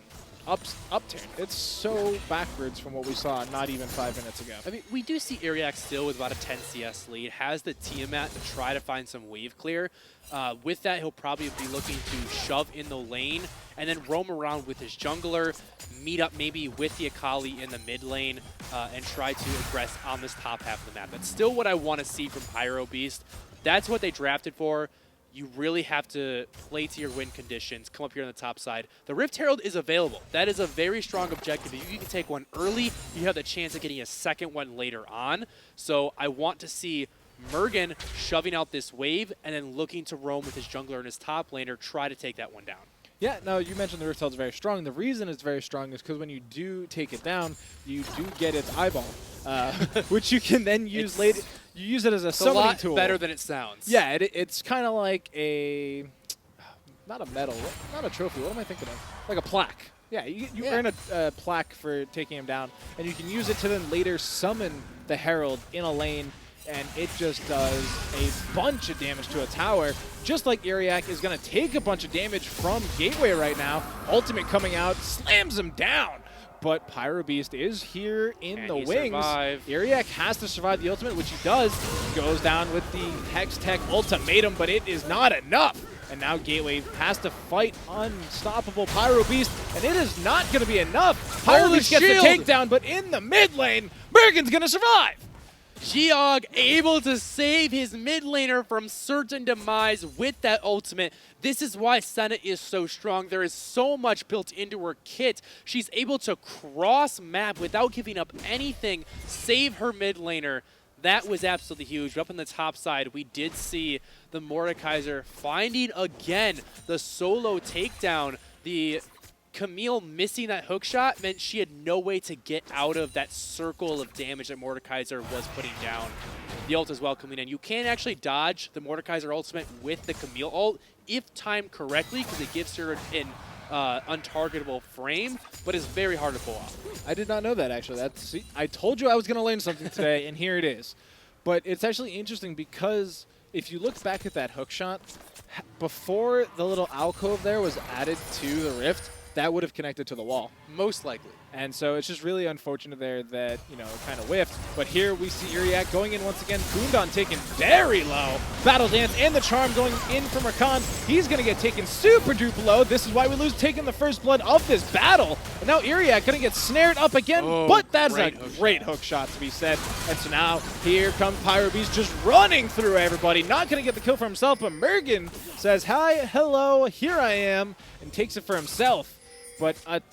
upturned. It's so backwards from what we saw not even 5 minutes ago. I mean, we do see Iriak still with about a 10 CS lead, has the Tiamat to try to find some wave clear. With that, he'll probably be looking to shove in the lane and then roam around with his jungler, meet up maybe with the Akali in the mid lane, and try to aggress on this top half of the map. That's still what I want to see from Pyro Beast. That's what they drafted for. You really have to play to your win conditions, come up here on the top side. The Rift Herald is available. That is a very strong objective. If you can take one early, you have the chance of getting a second one later on. So I want to see Mergen shoving out this wave and then looking to roam with his jungler and his top laner, try to take that one down. Yeah, no, you mentioned the Rift Herald is very strong. The reason it's very strong is because when you do take it down, you do get its eyeball, which you can then use later. You use it as a summoning tool. Better than it sounds. Yeah, it's kind of like a, not a medal, not a trophy. What am I thinking of? Like a plaque. Yeah, you earn a plaque for taking him down, and you can use it to then later summon the Herald in a lane and it just does a bunch of damage to a tower. Just like Iriak is going to take a bunch of damage from Gateway right now. Ultimate coming out, slams him down. But Pyro Beast is here in the wings. Survive? Iriak has to survive the ultimate, which he does. Goes down with the Hex Tech ultimatum, but it is not enough. And now Gateway has to fight unstoppable Pyro Beast, and it is not going to be enough. Pyro the Beast gets the shield. takedown, but in the mid lane, Bergen's going to survive. Geog able to save his mid laner from certain demise with that ultimate. This is why Senna is so strong. There is so much built into her kit. She's able to cross map without giving up anything, save her mid laner. That was absolutely huge. Up on the top side, we did see the Mordekaiser finding again the solo takedown. The Camille missing that hook shot meant she had no way to get out of that circle of damage that Mordekaiser was putting down. The ult as well coming in. You can actually dodge the Mordekaiser ultimate with the Camille ult if timed correctly, because it gives her an untargetable frame, but it's very hard to pull off. I did not know that, actually. See, I told you I was going to learn something today, and here it is. But it's actually interesting because if you look back at that hook shot, before the little alcove there was added to the rift, that would have connected to the wall. Most likely. And so it's just really unfortunate there that, you know, it kind of whiffed. But here we see Iriak going in once again. Kundan taken very low. Battle Dance and the Charm going in from Rakan. He's going to get taken super duper low. This is why we lose taking the first blood of this battle. And now Iriak going to get snared up again. Oh, but that's a great great hook shot to be said. And so now here comes Pyro Beast just running through everybody. Not going to get the kill for himself, but Mergen says, hi, hello, here I am, and takes it for himself. But what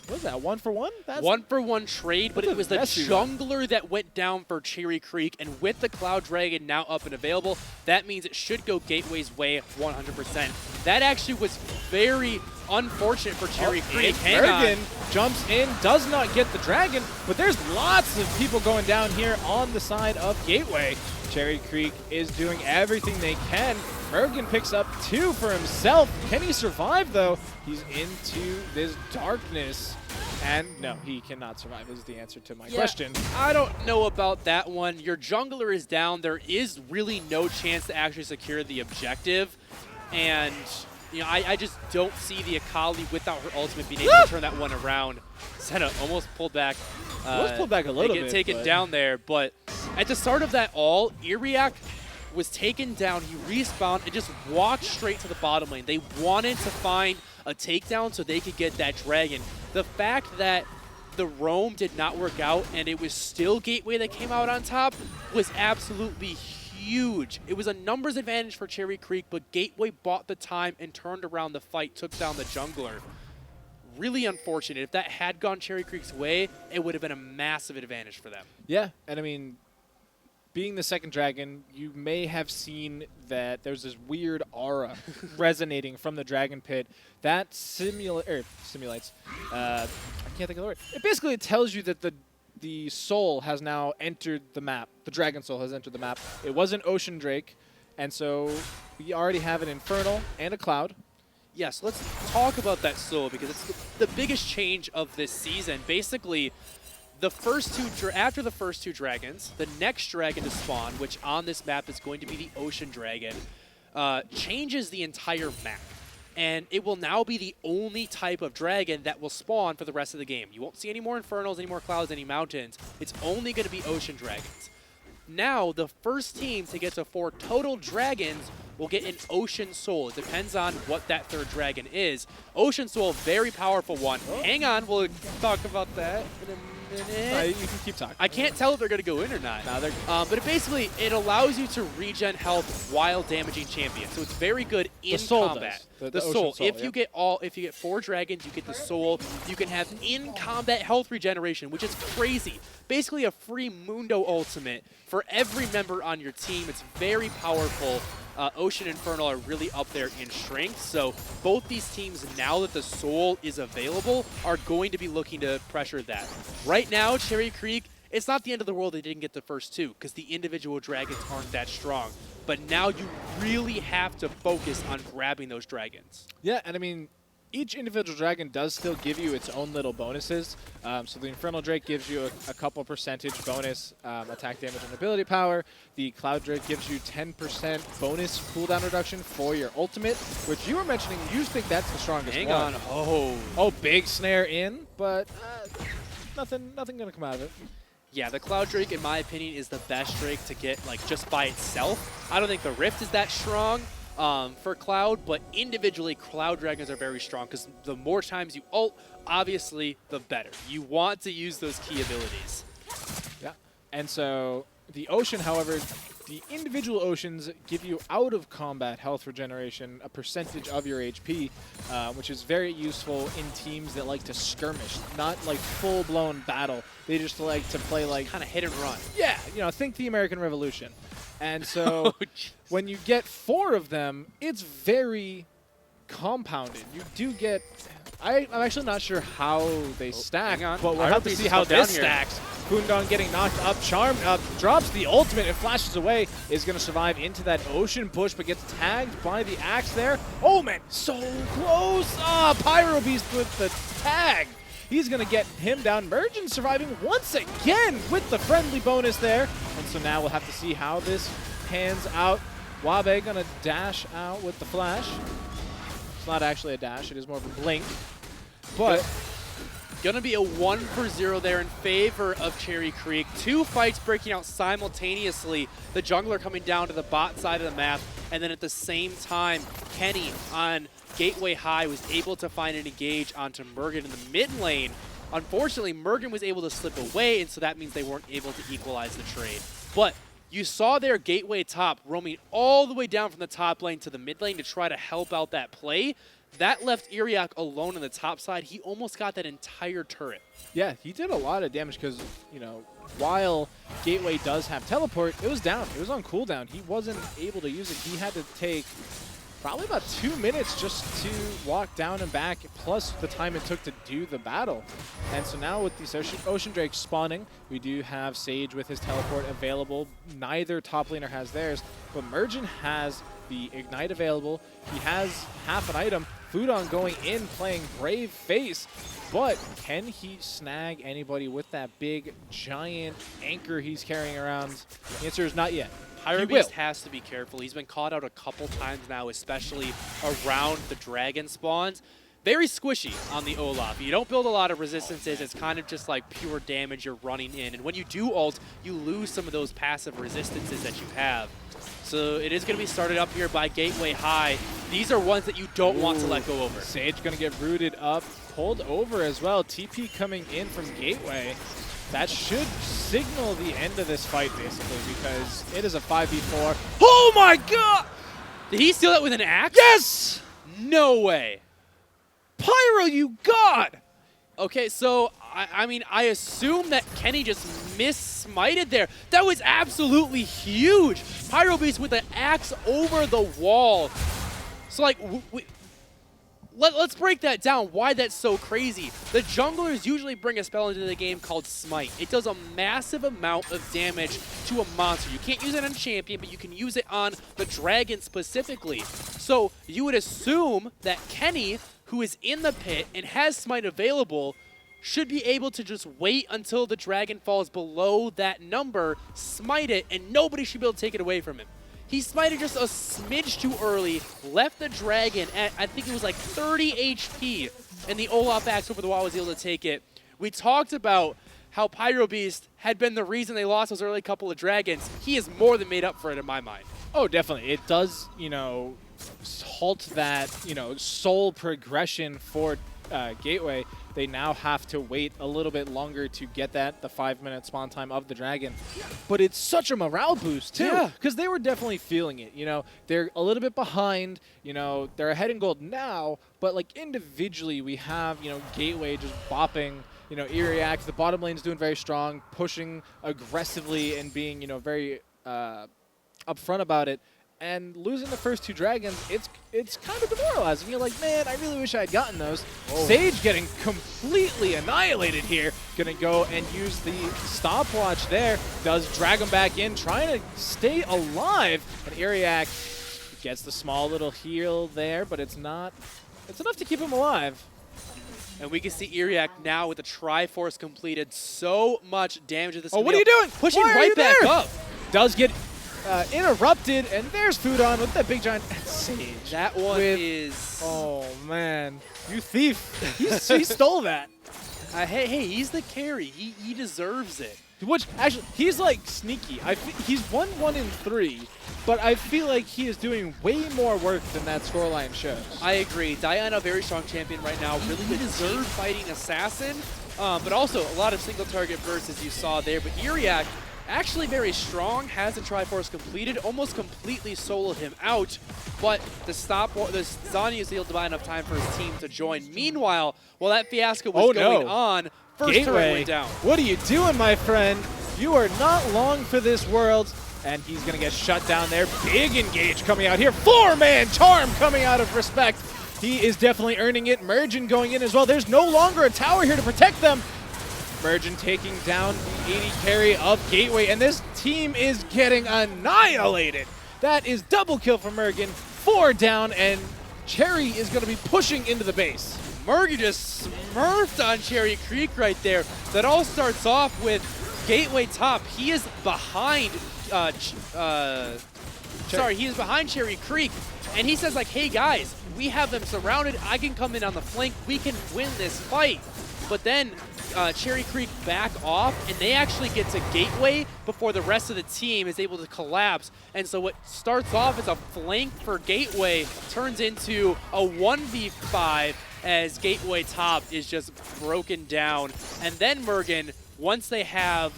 was that, 1-for-1? That's 1-for-1 trade, but That's it was the a messy one. jungler that went down for Cherry Creek, and with the Cloud Dragon now up and available, that means it should go Gateway's way 100%. That actually was very unfortunate for Cherry Creek. Hang on. Mergen jumps in, does not get the dragon, but there's lots of people going down here on the side of Gateway. Cherry Creek is doing everything they can. Mergen picks up 2 for himself. Can he survive, though? He's into this darkness. And no, he cannot survive is the answer to my question. I don't know about that one. Your jungler is down. There is really no chance to actually secure the objective. And you know, I just don't see the Akali without her ultimate being able to turn that one around. Senna almost pulled back. Almost pulled back a little bit. Taken down there, but at the start of that all, Iriak was taken down. He respawned and just walked straight to the bottom lane. They wanted to find a takedown so they could get that dragon. The fact that the roam did not work out and it was still Gateway that came out on top was absolutely huge. It was a numbers advantage for Cherry Creek, but Gateway bought the time and turned around the fight, took down the jungler. Really unfortunate. If that had gone Cherry Creek's way, it would have been a massive advantage for them. Yeah, and I mean, being the second dragon, you may have seen that there's this weird aura resonating from the dragon pit that simulates. I can't think of the word. It basically tells you that the soul has now entered the map. The dragon soul has entered the map. It was an ocean drake, and so we already have an infernal and a cloud. Yes, let's talk about that soul because it's the biggest change of this season. Basically, after the first 2 dragons, the next dragon to spawn, which on this map is going to be the ocean dragon, changes the entire map. And it will now be the only type of dragon that will spawn for the rest of the game. You won't see any more infernals, any more clouds, any mountains. It's only going to be ocean dragons. Now, the first team to get to 4 total dragons will get an Ocean Soul. It depends on what that third dragon is. Ocean Soul, very powerful one. Oh. Hang on, we'll talk about that in a minute. You can keep talking. I can't tell if they're going to go in or not. No, but basically, it allows you to regen health while damaging champions. So it's very good in combat. The soul. If you get 4 dragons, you get the soul. You can have in-combat health regeneration, which is crazy. Basically a free Mundo ultimate for every member on your team. It's very powerful. Ocean Infernal are really up there in strength. So both these teams, now that the soul is available, are going to be looking to pressure that. Right now, Cherry Creek, it's not the end of the world they didn't get the first 2 because the individual dragons aren't that strong. But now you really have to focus on grabbing those dragons. Yeah, and I mean, each individual dragon does still give you its own little bonuses. So the Infernal Drake gives you a couple percentage bonus attack damage and ability power. The Cloud Drake gives you 10% bonus cooldown reduction for your ultimate, which you were mentioning you think that's the strongest Hang one. on. Oh. Oh, big snare in, but nothing going to come out of it. Yeah, the Cloud Drake, in my opinion, is the best Drake to get like just by itself. I don't think the Rift is that strong for Cloud, but individually, Cloud Dragons are very strong because the more times you ult, obviously, the better. You want to use those key abilities. Yeah, and so the Ocean, however, the individual Oceans give you out of combat health regeneration, a percentage of your HP, which is very useful in teams that like to skirmish, not like full-blown battle. They just like to play like Kind of hit and run. yeah, think the American Revolution. And so when you get 4 of them, it's very compounded. You do get... I'm actually not sure how they stack, hang on. but we'll have to Pyrobeast see how is down this here. stacks. Kundong getting knocked up. Charmed up, drops the ultimate and flashes away. Is going to survive into that Ocean Bush, but gets tagged by the axe there. Oh, man, so close. Pyro Beast with the tag. He's going to get him down. Mergen surviving once again with the friendly bonus there. And so now we'll have to see how this pans out. Wabe going to dash out with the flash. It's not actually a dash. It is more of a blink. But Gonna be a 1-for-0 there in favor of Cherry Creek. 2 fights breaking out simultaneously. The jungler coming down to the bot side of the map, and then at the same time, Kenny on Gateway High was able to find an engage onto Mergen in the mid lane. Unfortunately, Mergen was able to slip away, and so that means they weren't able to equalize the trade. But you saw their Gateway top roaming all the way down from the top lane to the mid lane to try to help out that play. That left Iriak alone on the top side. He almost got that entire turret. yeah, he did a lot of damage because, while Gateway does have teleport, it was down. It was on cooldown. He wasn't able to use it. He had to take probably about 2 minutes just to walk down and back, plus the time it took to do the battle. And so now with these Ocean Drakes spawning, we do have Sage with his teleport available. Neither top laner has theirs, but Mergen has the Ignite available. He has half an item. Fudon going in, playing Brave Face, but can he snag anybody with that big, giant anchor he's carrying around? The answer is not yet. He will. Pyrobeast has to be careful. He's been caught out a couple times now, especially around the dragon spawns. Very squishy on the Olaf. You don't build a lot of resistances. It's kind of just like pure damage you're running in. And when you do ult, you lose some of those passive resistances that you have. So it is going to be started up here by Gateway High. These are ones that you don't want to let go over. Sage going to get rooted up, pulled over as well. TP coming in from Gateway. That should signal the end of this fight, basically, because it is a 5v4. Oh my god! Did he steal that with an axe? Yes! No way. Pyro, you god! Okay, so, I mean, I assume that Kenny just miss-smited there. That was absolutely huge. Pyro Beast with the axe over the wall. So, like, let's break that down, why that's so crazy. The junglers usually bring a spell into the game called Smite. It does a massive amount of damage to a monster. You can't use it on champion, but you can use it on the dragon specifically. So you would assume that Kenny, who is in the pit and has Smite available, should be able to just wait until the dragon falls below that number, smite it, and nobody should be able to take it away from him. He smited just a smidge too early, left the dragon at, I think it was like 30 HP, and the Olaf axe over the wall was able to take it. We talked about how Pyro Beast had been the reason they lost those early couple of dragons. He has more than made up for it in my mind. Oh, definitely. It does, halt that, soul progression for Gateway. They now have to wait a little bit longer to get the 5-minute spawn time of the dragon. But it's such a morale boost, too. Yeah. Because they were definitely feeling it. They're a little bit behind. They're ahead in gold now. But, like, individually, we have, Gateway just bopping. Iriak, the bottom lane's doing very strong, pushing aggressively and being, very upfront about it. And losing the first 2 dragons, it's kind of demoralizing. You're like, man, I really wish I had gotten those. Whoa. Sage getting completely annihilated here. Gonna go and use the stopwatch there. Does drag him back in, trying to stay alive. And Iriak gets the small little heal there, but it's not It's enough to keep him alive. And we can see Iriak now with the Triforce completed. So much damage to this. Oh, what are you doing? Pushing Why are right you back there? up. Does get interrupted, and there's Foodon with that big giant Sage. That one with- is. Oh, man. You thief. He stole that. Hey, he's the carry. He deserves it. Which, actually, he's like sneaky. He's won 1 in 3, but I feel like he is doing way more work than that scoreline shows. I agree. Diana, very strong champion right now. Really good team fighting assassin, but also a lot of single target bursts as you saw there. But Iriak, actually very strong, has the Triforce completed, almost completely soloed him out. But the Zanya is able to buy enough time for his team to join. Meanwhile, while that fiasco was going on, first turret went down. What are you doing, my friend? You are not long for this world. And he's going to get shut down there. Big engage coming out here. 4-man charm coming out of Respect. He is definitely earning it. Mergen going in as well. There's no longer a tower here to protect them. Mergen taking down the 80 carry of Gateway. And this team is getting annihilated. That is double kill for Mergen. 4 down, and Cherry is going to be pushing into the base. Mergen just smurfed on Cherry Creek right there. That all starts off with Gateway top. He is behind he is behind Cherry Creek, and he says like, hey guys, we have them surrounded. I can come in on the flank. We can win this fight. But then Cherry Creek back off, and they actually get to Gateway before the rest of the team is able to collapse. And so what starts off as a flank for Gateway turns into a 1v5 as Gateway top is just broken down. And then Mergen, once they have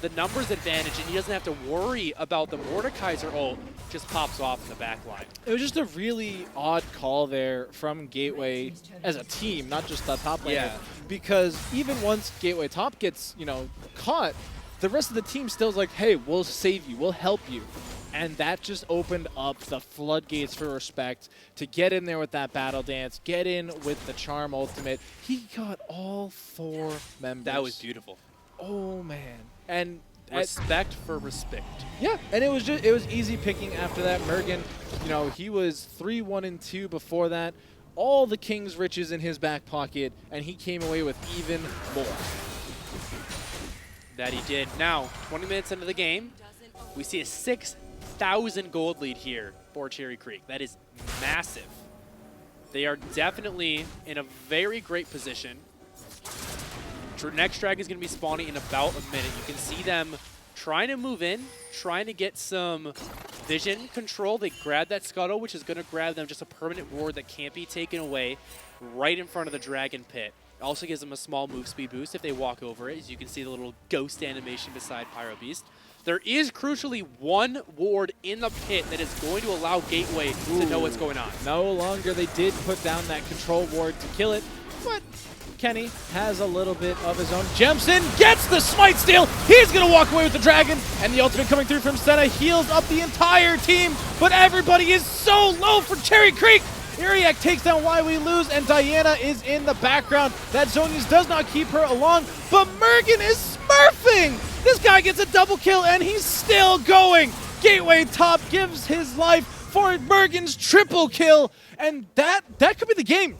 the numbers advantage and he doesn't have to worry about the Mordekaiser ult, just pops off in the back line. It was just a really odd call there from Gateway as a team, not just the top laner. Yeah. Because even once Gateway top gets, caught, the rest of the team still's like, hey, we'll save you, we'll help you. And that just opened up the floodgates for Respect to get in there with that battle dance, get in with the charm ultimate. He got all 4 members. That was beautiful. Oh, man. And Respect for respect. yeah, and it was easy picking after that. Mergen, he was 3-1-2 before that. All the king's riches in his back pocket, and he came away with even more. That he did. Now, 20 minutes into the game, we see a 6,000 gold lead here for Cherry Creek. That is massive. They are definitely in a very great position. Next dragon is going to be spawning in about a minute. You can see them trying to move in, trying to get some vision control. They grab that scuttle, which is going to grab them just a permanent ward that can't be taken away right in front of the dragon pit. It also gives them a small move speed boost if they walk over it. As you can see the little ghost animation beside Pyro Beast. There is crucially one ward in the pit that is going to allow Gateway to know what's going on. No longer. They did put down that control ward to kill it, but Kenny has a little bit of his own. Jemson gets the smite steal. He's going to walk away with the dragon, and the ultimate coming through from Senna heals up the entire team, but everybody is so low for Cherry Creek. Iriak takes down Why We Lose, and Diana is in the background. That Zonius does not keep her along, but Mergen is smurfing. This guy gets a double kill, and he's still going. Gateway top gives his life for Mergen's triple kill, and that could be the game.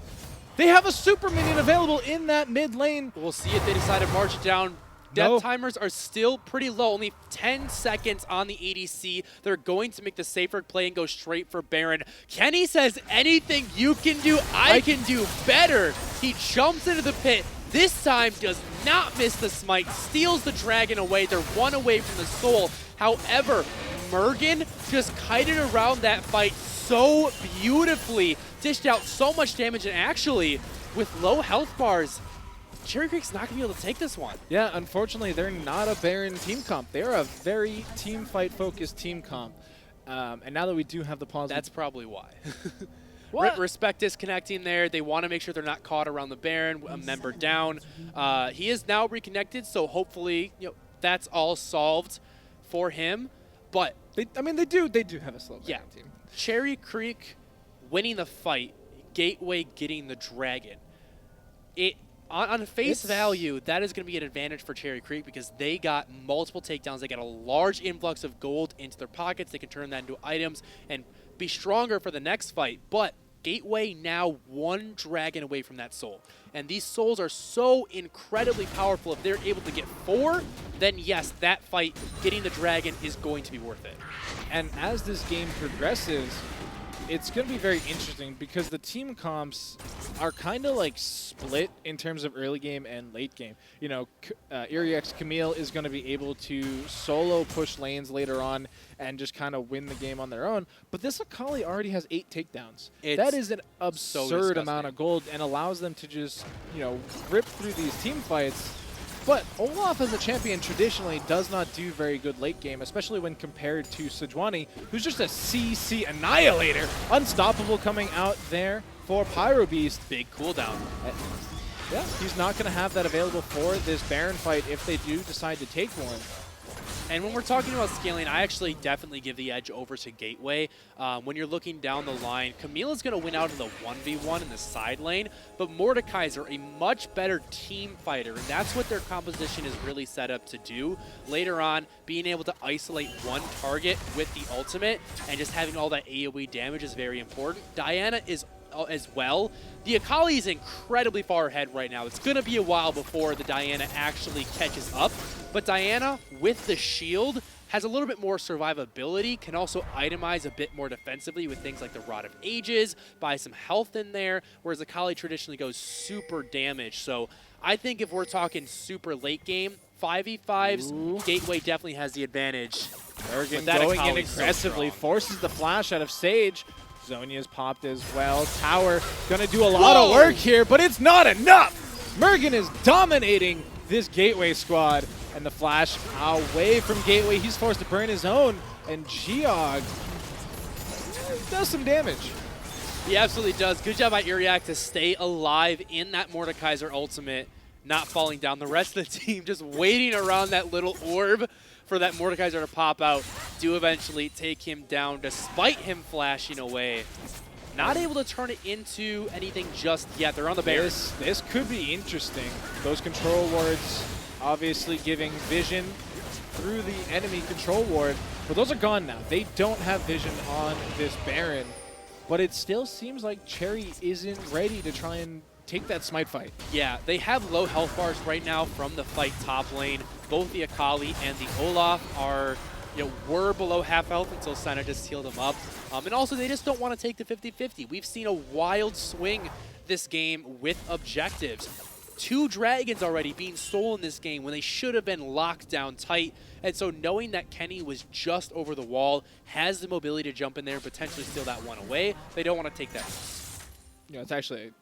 They have a super minion available in that mid lane. We'll see if they decide to march it down. Death timers are still pretty low, only 10 seconds on the ADC. They're going to make the safer play and go straight for Baron. Kenny says, anything you can do, I can do better. He jumps into the pit. This time does not miss the smite, steals the dragon away. They're 1 away from the soul. However, Mergen just kited around that fight so beautifully, dished out so much damage, and actually, with low health bars, Cherry Creek's not going to be able to take this one. Yeah, unfortunately, they're not a Baron team comp. They're a very team fight focused team comp. And now that we do have the pause, That's probably why. What? Respect disconnecting there. They want to make sure they're not caught around the Baron, a member down. He is now reconnected, so hopefully that's all solved for him. But they do have a slow Baron team. Cherry Creek winning the fight, Gateway getting the dragon. On face value, that is going to be an advantage for Cherry Creek because they got multiple takedowns. They got a large influx of gold into their pockets. They can turn that into items and be stronger for the next fight. But Gateway now one dragon away from that soul. And these souls are so incredibly powerful. If they're able to get 4, then yes, that fight, getting the dragon, is going to be worth it. And as this game progresses, it's going to be very interesting because the team comps are kind of like split in terms of early game and late game. You know, Iriax Camille is going to be able to solo push lanes later on and just kind of win the game on their own. But this Akali already has 8 takedowns. That is an absurd amount of gold and allows them to just, you know, rip through these team fights. But Olaf as a champion traditionally does not do very good late game, especially when compared to Sejuani, who's just a CC annihilator. Unstoppable coming out there for Pyro Beast. Big cooldown. Yeah, he's not going to have that available for this Baron fight if they do decide to take one. And when we're talking about scaling, I actually definitely give the edge over to Gateway. When you're looking down the line, Camille is going to win out in the 1v1 in the side lane, but Mordekaiser, a much better team fighter, and that's what their composition is really set up to do. Later on, being able to isolate one target with the ultimate and just having all that AoE damage is very important. Diana is as well. The Akali is incredibly far ahead right now. It's going to be a while before the Diana actually catches up, but Diana, with the shield, has a little bit more survivability, can also itemize a bit more defensively with things like the Rod of Ages, buy some health in there, whereas Akali traditionally goes super damage. So I think if we're talking super late game, 5v5s, Gateway definitely has the advantage. Mergen going in aggressively, forces the flash out of Sage. Zhonya's popped as well. Tower gonna do a lot of work here, but it's not enough! Mergen is dominating this Gateway squad, and the flash away from Gateway. He's forced to burn his own, and Geog does some damage. He absolutely does. Good job by Iriak to stay alive in that Mordekaiser ultimate, not falling down. The rest of the team just waiting around that little orb for that Mordekaiser to pop out, do eventually take him down despite him flashing away. Not able to turn it into anything just yet. They're on the Baron. This could be interesting. Those control wards obviously giving vision through the enemy control ward, but those are gone now. They don't have vision on this Baron, but it still seems like Cherry isn't ready to try and take that smite fight. Yeah, they have low health bars right now from the fight top lane. Both the Akali and the Olaf are, were below half health until Senna just healed them up. And also, they just don't want to take the 50-50. We've seen a wild swing this game with objectives. 2 dragons already being stolen this game when they should have been locked down tight. And so knowing that Kenny was just over the wall, has the mobility to jump in there and potentially steal that one away, they don't want to take that risk. It's actually,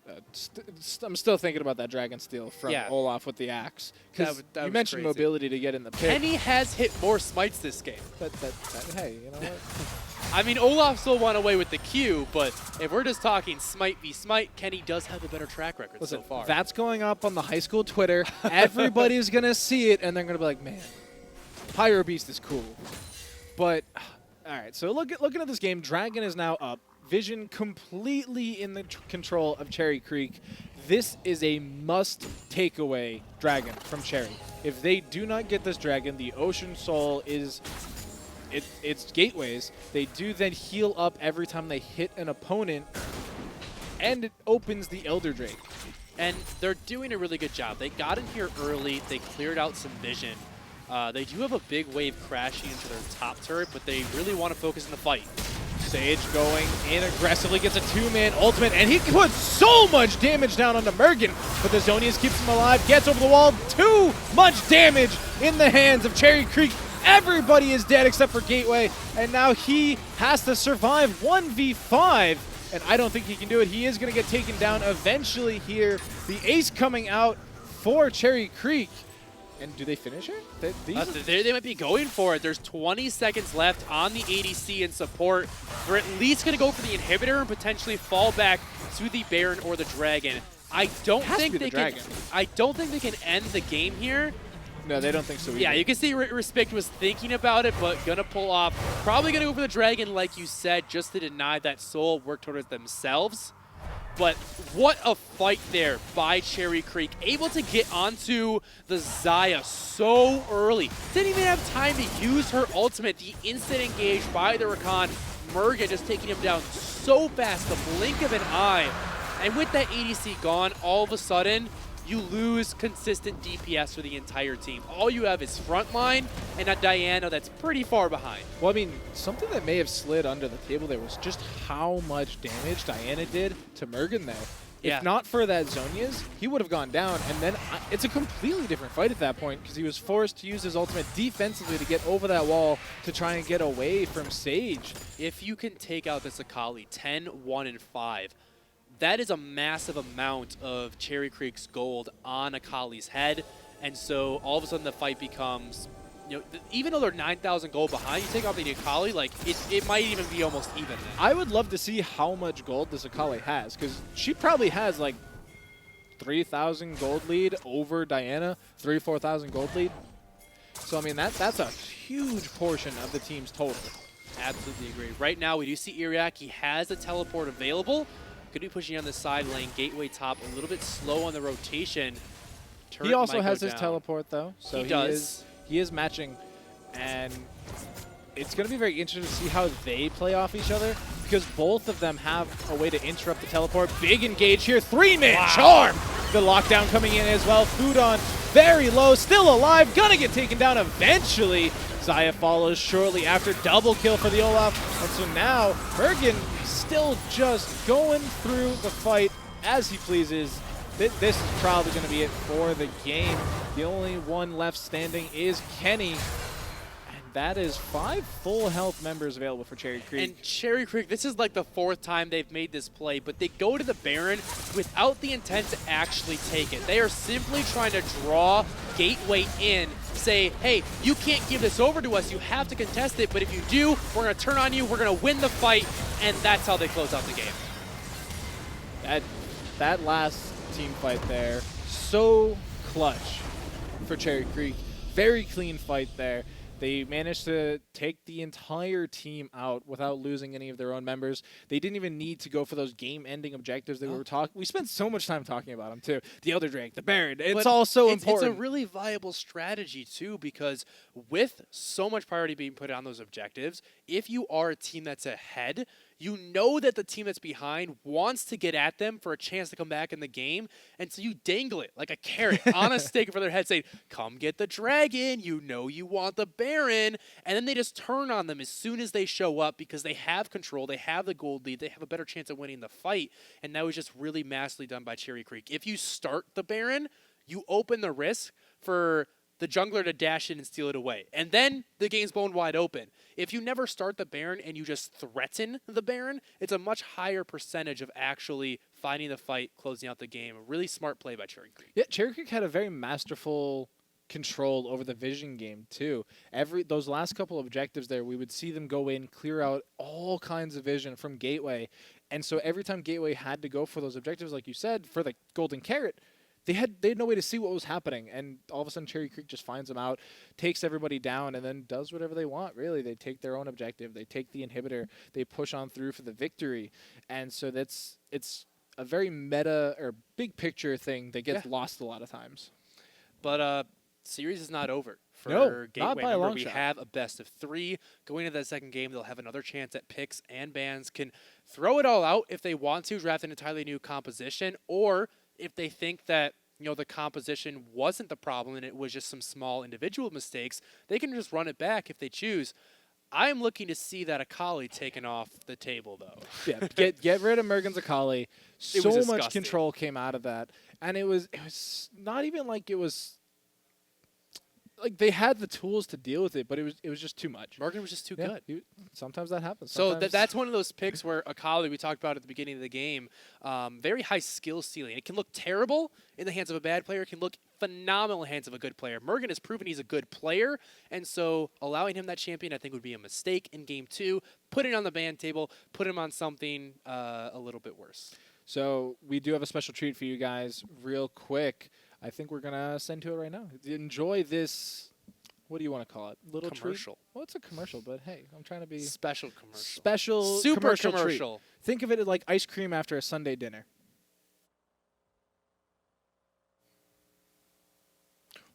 I'm still thinking about that dragon steal from Olaf with the axe. Because you mentioned crazy mobility to get in the pit. Kenny has hit more smites this game. Hey, you know what? I mean, Olaf still won away with the Q, but if we're just talking smite v smite, Kenny does have a better track record so far. That's going up on the high school Twitter. Everybody's going to see it, and they're going to be like, man, Pyro Beast is cool. But, all right, so looking at this game, Dragon is now up. Vision completely in the control of Cherry Creek. This is a must-take-away Dragon from Cherry. If they do not get this Dragon, the Ocean Soul is it's Gateways. They do then heal up every time they hit an opponent, and it opens the Elder Drake. And they're doing a really good job. They got in here early. They cleared out some vision. They do have a big wave crashing into their top turret, but they really want to focus on the fight. Sage going in aggressively, gets a 2-man ultimate, and he puts so much damage down onto Mergen, but the Zhonias keeps him alive, gets over the wall, too much damage in the hands of Cherry Creek. Everybody is dead except for Gateway, and now he has to survive 1v5, and I don't think he can do it. He is going to get taken down eventually here. The ace coming out for Cherry Creek. And do they finish it? They might be going for it. There's 20 seconds left on the ADC in support. They're at least going to go for the inhibitor and potentially fall back to the Baron or the Dragon. I don't think they can end the game here. No, they don't think so either. Yeah, you can see Respect was thinking about it, but gonna pull off. Probably gonna go for the Dragon, like you said, just to deny that Soul work towards themselves. But what a fight there by Cherry Creek. Able to get onto the Xayah so early. Didn't even have time to use her ultimate. The instant engage by the Rakan Mergen just taking him down so fast, the blink of an eye. And with that ADC gone, all of a sudden, you lose consistent DPS for the entire team. All you have is frontline and a Diana that's pretty far behind. Well, I mean, something that may have slid under the table there was just how much damage Diana did to Mergen there. Yeah. If not for that Zhonya's, he would have gone down, and then it's a completely different fight at that point because he was forced to use his ultimate defensively to get over that wall to try and get away from Sage. If you can take out this Akali 10, 1, and 5, that is a massive amount of Cherry Creek's gold on Akali's head. And so all of a sudden the fight becomes, even though they're 9,000 gold behind, you take off the Akali, like it might even be almost even then. I would love to see how much gold this Akali has because she probably has like 3,000 gold lead over Diana, 4,000 gold lead. So I mean that's a huge portion of the team's total. Absolutely agree. Right now we do see Iriak. He has a teleport available. Could be pushing on the side lane, gateway top, a little bit slow on the rotation. He also might go has his down. teleport though, so He does. He is matching, and it's going to be very interesting to see how they play off each other because both of them have a way to interrupt the teleport. Big engage here, 3-man charm. The lockdown coming in as well. Foodon very low, still alive, gonna get taken down eventually. Xayah follows shortly after, double kill for the Olaf, and so now Mergen still just going through the fight as he pleases. This is probably going to be it for the game. The only one left standing is Kenny. And that is 5 full health members available for Cherry Creek. And Cherry Creek, this is like the 4th time they've made this play, but they go to the Baron without the intent to actually take it. They are simply trying to draw gateway in, say, hey, you can't give this over to us, you have to contest it, but if you do, we're going to turn on you, we're going to win the fight, and that's how they close out the game. That last team fight there, so clutch for Cherry Creek. Very clean fight there. They managed to take the entire team out without losing any of their own members. They didn't even need to go for those game-ending objectives that we were talking. We spent so much time talking about them too. The Elder Drake, the Baron. It's all so important. It's a really viable strategy too, because with so much priority being put on those objectives, if you are a team that's ahead, you know that the team that's behind wants to get at them for a chance to come back in the game, and so you dangle it like a carrot on a stake for their head saying, come get the dragon, you know you want the Baron, and then they just turn on them as soon as they show up because they have control, they have the gold lead, they have a better chance of winning the fight, and that was just really massively done by Cherry Creek. If you start the Baron, you open the risk for the jungler to dash in and steal it away. And then the game's blown wide open. If you never start the Baron and you just threaten the Baron, it's a much higher percentage of actually finding the fight, closing out the game. A really smart play by Cherry Creek. Yeah, Cherry Creek had a very masterful control over the vision game too. Those last couple of objectives there, we would see them go in, clear out all kinds of vision from Gateway. And so every time Gateway had to go for those objectives, like you said, for the golden carrot, they had no way to see what was happening, and all of a sudden Cherry Creek just finds them out, takes everybody down, and then does whatever they want, really. They take their own objective, they take the inhibitor, they push on through for the victory, and so it's a very meta or big picture thing that gets lost a lot of times. But series is not over for Gateway. Not by a long we shot. have a best of 3. Going into that second game, they'll have another chance at picks, and bans can throw it all out if they want to, draft an entirely new composition, or if they think that the composition wasn't the problem and it was just some small individual mistakes, they can just run it back if they choose. I'm looking to see that Akali taken off the table, though. Yeah, get rid of Mergen's Akali. So much disgusting. control came out of that, and it was not even like it was. Like they had the tools to deal with it, but it was just too much. Mergen was just too good. Sometimes that happens. So Sometimes that's one of those picks where Akali, we talked about at the beginning of the game, very high skill ceiling. It can look terrible in the hands of a bad player. It can look phenomenal in the hands of a good player. Mergen has proven he's a good player, and so allowing him that champion I think would be a mistake in Game 2. Put it on the ban table, put him on something a little bit worse. So we do have a special treat for you guys real quick. I think we're going to send to it right now. Enjoy this, what do you want to call it? Little Commercial. treat? Well, it's a commercial, but hey, I'm trying to be Special commercial. special Super commercial treat. commercial. Think of it like ice cream after a Sunday dinner.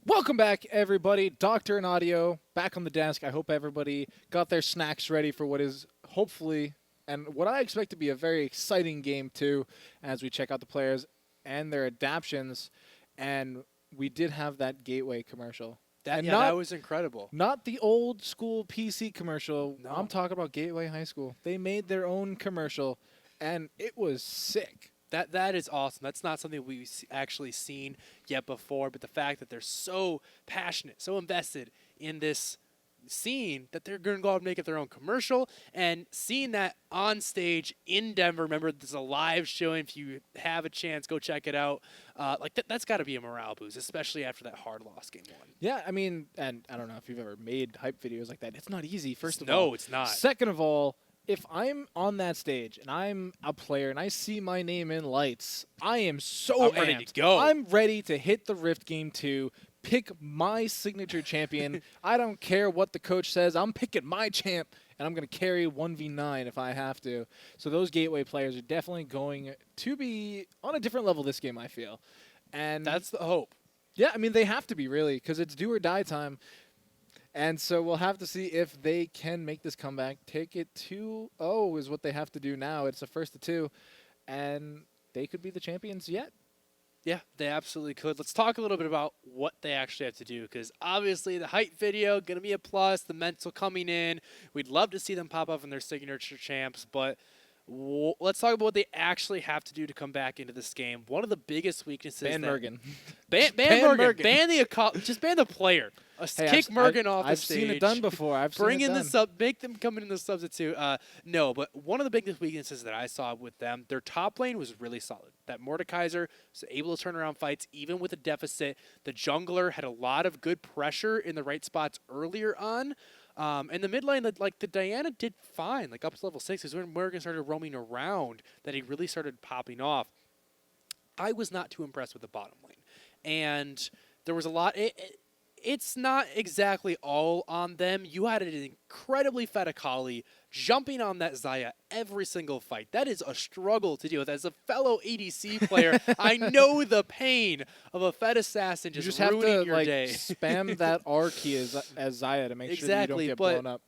Welcome back, everybody. Doctor and Audio back on the desk. I hope everybody got their snacks ready for what is hopefully, and what I expect to be a very exciting game too, as we check out the players and their adaptions. And we did have that Gateway commercial. And That was incredible. Not the old school PC commercial. No. I'm talking about Gateway High School. They made their own commercial, and it was sick. That is awesome. That's not something we've actually seen yet before, but the fact that they're so passionate, so invested in this scene that they're going to go out and make it their own commercial, and seeing that on stage in Denver. Remember, this is a live showing. If you have a chance, go check it out. That's got to be a morale boost, especially after that hard loss game 1. Yeah, I mean, and I don't know if you've ever made hype videos like that. It's not easy, first of all. No, it's not. Second of all, if I'm on that stage and I'm a player and I see my name in lights, I am so I'm ready to amped. go. I'm ready to hit the Rift game 2, pick my signature champion. I don't care what the coach says. I'm picking my champ, and I'm going to carry 1v9 if I have to. So those Gateway players are definitely going to be on a different level this game, I feel. And That's the hope. yeah, I mean, they have to be, really, because it's do or die time. And so we'll have to see if they can make this comeback. Take it 2-0 is what they have to do now. It's a first to 2, and they could be the champions yet. Yeah, they absolutely could. Let's talk a little bit about what they actually have to do, because obviously the height video going to be a plus, the mental coming in. We'd love to see them pop up in their signature champs, but let's talk about what they actually have to do to come back into this game. One of the biggest weaknesses. Ban Mergen. Ban Ban Mergen. Mergen. Just ban the player. Hey, Kick Mergen off the I've stage. seen it done before. Bring in the sub, make them come in the substitute. No, but one of the biggest weaknesses that I saw with them, their top lane was really solid. That Mordekaiser was able to turn around fights even with a deficit. The jungler had a lot of good pressure in the right spots earlier on. And the mid lane, the Diana did fine, like up to level 6, is when Morgan started roaming around that he really started popping off. I was not too impressed with the bottom lane. And there was a lot. It's not exactly all on them. You had an incredibly fed Akali jumping on that Xayah every single fight. That is a struggle to deal with. As a fellow ADC player, I know the pain of a fed assassin just ruining your day. Spam that R key as Xayah to make sure that you don't get blown up.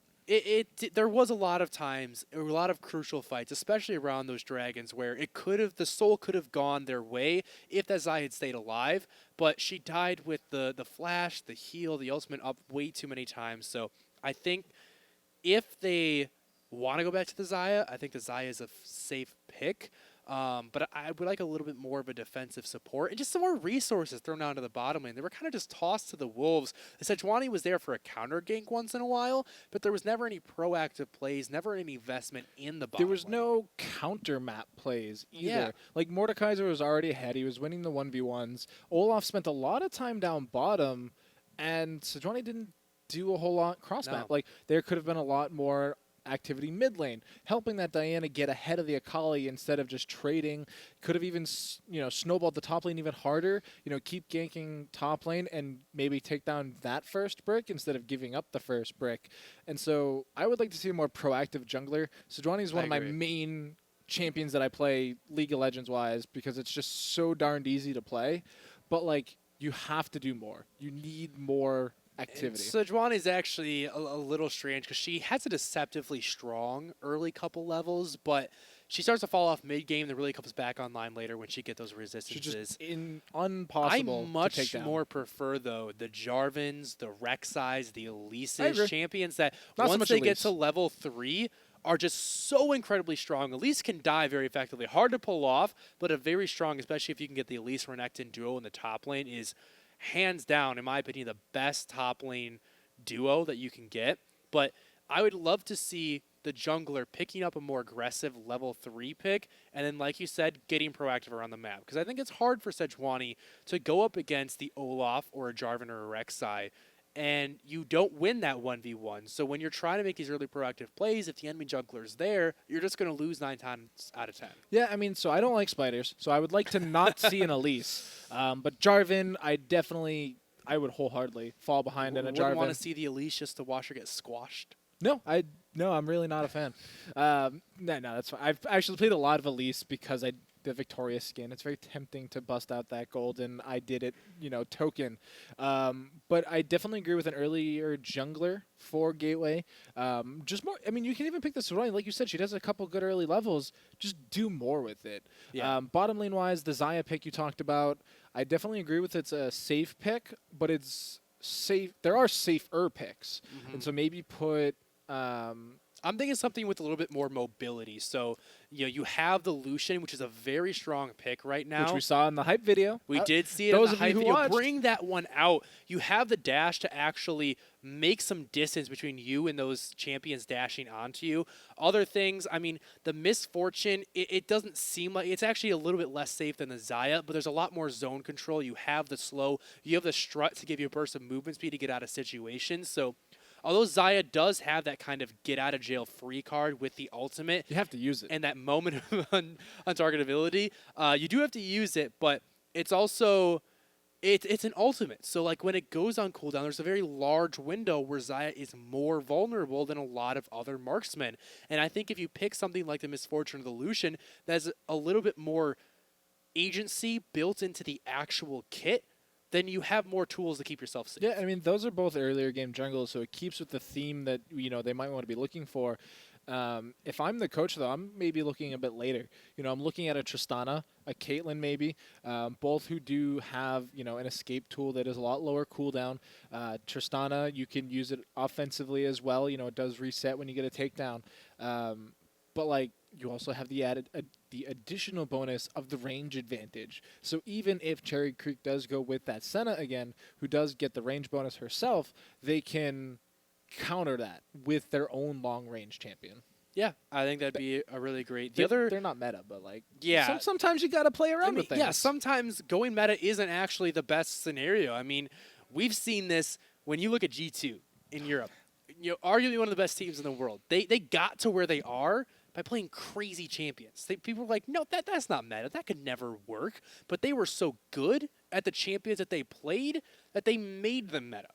There was a lot of times, a lot of crucial fights, especially around those dragons, where the soul could have gone their way if that Xayah had stayed alive. But she died with the flash, the heal, the ultimate up way too many times. So I think if they want to go back to the Xayah, I think the Xayah is a safe pick. But I would like a little bit more of a defensive support and just some more resources thrown onto the bottom lane. They were kind of just tossed to the wolves. The Sejuani was there for a counter gank once in a while, but there was never any proactive plays, never any investment in the bottom There was lane. no counter map plays either. Yeah. Like, Mordekaiser was already ahead. He was winning the 1v1s. Olaf spent a lot of time down bottom, and Sejuani didn't do a whole lot cross map. No. Like, there could have been a lot more activity mid lane, helping that Diana get ahead of the Akali instead of just trading. Could have even snowballed the top lane even harder. Keep ganking top lane and maybe take down that first brick instead of giving up the first brick. And so I would like to see a more proactive jungler. Sejuani is one of my main champions that I play League of Legends wise because it's just so darned easy to play. But you have to do more. You need more activity. Sejuani is actually a little strange because she has a deceptively strong early couple levels, but she starts to fall off mid-game and really comes back online later when she gets those resistances. She's just impossible I much to take down. more prefer, though, the Jarvans, the Rek'Sais, the Elises, champions that Not so once much they get Elise. to level 3 are just so incredibly strong. Elise can die very effectively. Hard to pull off, but a very strong, especially if you can get the Elise-Renekton duo in the top lane, is hands down, in my opinion, the best top lane duo that you can get. But I would love to see the jungler picking up a more aggressive level 3 pick, and then, like you said, getting proactive around the map. Because I think it's hard for Sejuani to go up against the Olaf or a Jarvan or a Rek'Sai, and you don't win that 1v1. So when you're trying to make these early proactive plays, if the enemy jungler's there, you're just going to lose 9 times out of 10. Yeah, I mean, so I don't like spiders, so I would like to not see an Elise. But Jarvan, I would wholeheartedly fall behind in a Wouldn't Jarvan. want to see the Elise just to watch her get squashed. No, I'm really not a fan. No, that's fine. I've actually played a lot of Elise because the Victoria skin. It's very tempting to bust out that golden I did it, token. But I definitely agree with an earlier jungler for Gateway. Just more. I mean, you can even pick the Soraya. Like you said, she does a couple good early levels. Just do more with it. Yeah. Bottom lane wise, the Xayah pick you talked about, I definitely agree with it's a safe pick, but it's safe. There are safer picks, and so maybe put. I'm thinking something with a little bit more mobility. So, you have the Lucian, which is a very strong pick right now. Which we saw in the hype video. We did see it those in the of you hype who video. watched. Bring that one out. You have the dash to actually make some distance between you and those champions dashing onto you. Other things, I mean, the Misfortune, it doesn't seem like it's actually a little bit less safe than the Xayah, but there's a lot more zone control. You have the slow, you have the strut to give you a burst of movement speed to get out of situations. So, although Xayah does have that kind of get out of jail free card with the ultimate, You have to use it. and that moment of untargetability, you do have to use it, but it's also it's an ultimate. So like when it goes on cooldown, there's a very large window where Xayah is more vulnerable than a lot of other marksmen. And I think if you pick something like the Misfortune or the Lucian that's a little bit more agency built into the actual kit, then you have more tools to keep yourself safe. Yeah, I mean, those are both earlier game jungles, so it keeps with the theme that, they might want to be looking for. If I'm the coach, though, I'm maybe looking a bit later. I'm looking at a Tristana, a Caitlyn maybe, both who do have, an escape tool that is a lot lower cooldown. Tristana, you can use it offensively as well. It does reset when you get a takedown. But, like, you also have the additional bonus of the range advantage. So even if Cherry Creek does go with that Senna again, who does get the range bonus herself, they can counter that with their own long-range champion. Yeah, I think that'd be a really great. They're not meta, but like Yeah. sometimes you got to play around with things. Yeah, sometimes going meta isn't actually the best scenario. I mean, we've seen this when you look at G2 in Europe. Arguably one of the best teams in the world. They got to where they are by playing crazy champions. People were like, no, that's not meta. That could never work. But they were so good at the champions that they played that they made them meta.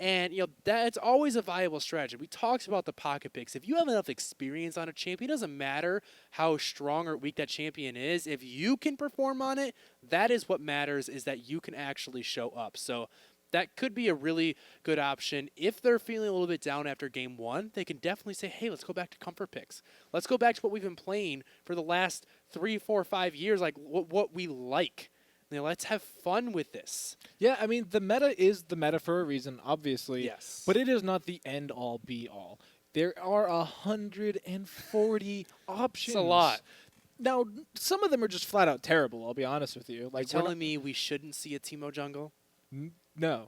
And, that's always a viable strategy. We talked about the pocket picks. If you have enough experience on a champion, it doesn't matter how strong or weak that champion is. If you can perform on it, that is what matters, is that you can actually show up. So that could be a really good option. If they're feeling a little bit down after game one, they can definitely say, hey, let's go back to comfort picks. Let's go back to what we've been playing for the last 3, 4, 5 years, like what we like. Let's have fun with this. Yeah, I mean, the meta is the meta for a reason, obviously. Yes. But it is not the end-all, be-all. There are 140 options. It's a lot. Now, some of them are just flat-out terrible, I'll be honest with you. Like, You're telling me we shouldn't see a Teemo jungle? No.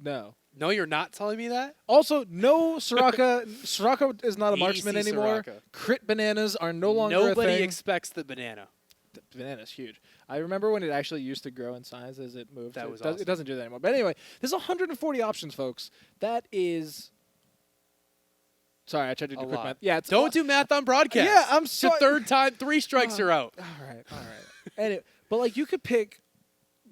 No, you're not telling me that? Also, no Soraka. Soraka is not a Easy marksman anymore. Soraka. Crit bananas are no longer a thing. Nobody expects the banana. The banana's huge. I remember when it actually used to grow in size as it moved. That was It awesome. doesn't do that anymore. But anyway, there's 140 options, folks. That is... Sorry, I tried to do A quick lot. math. Yeah, it's Don't do math on broadcast. Yeah, I'm It's the sorry. third time, 3 strikes, you're out. All right. Anyway, but like you could pick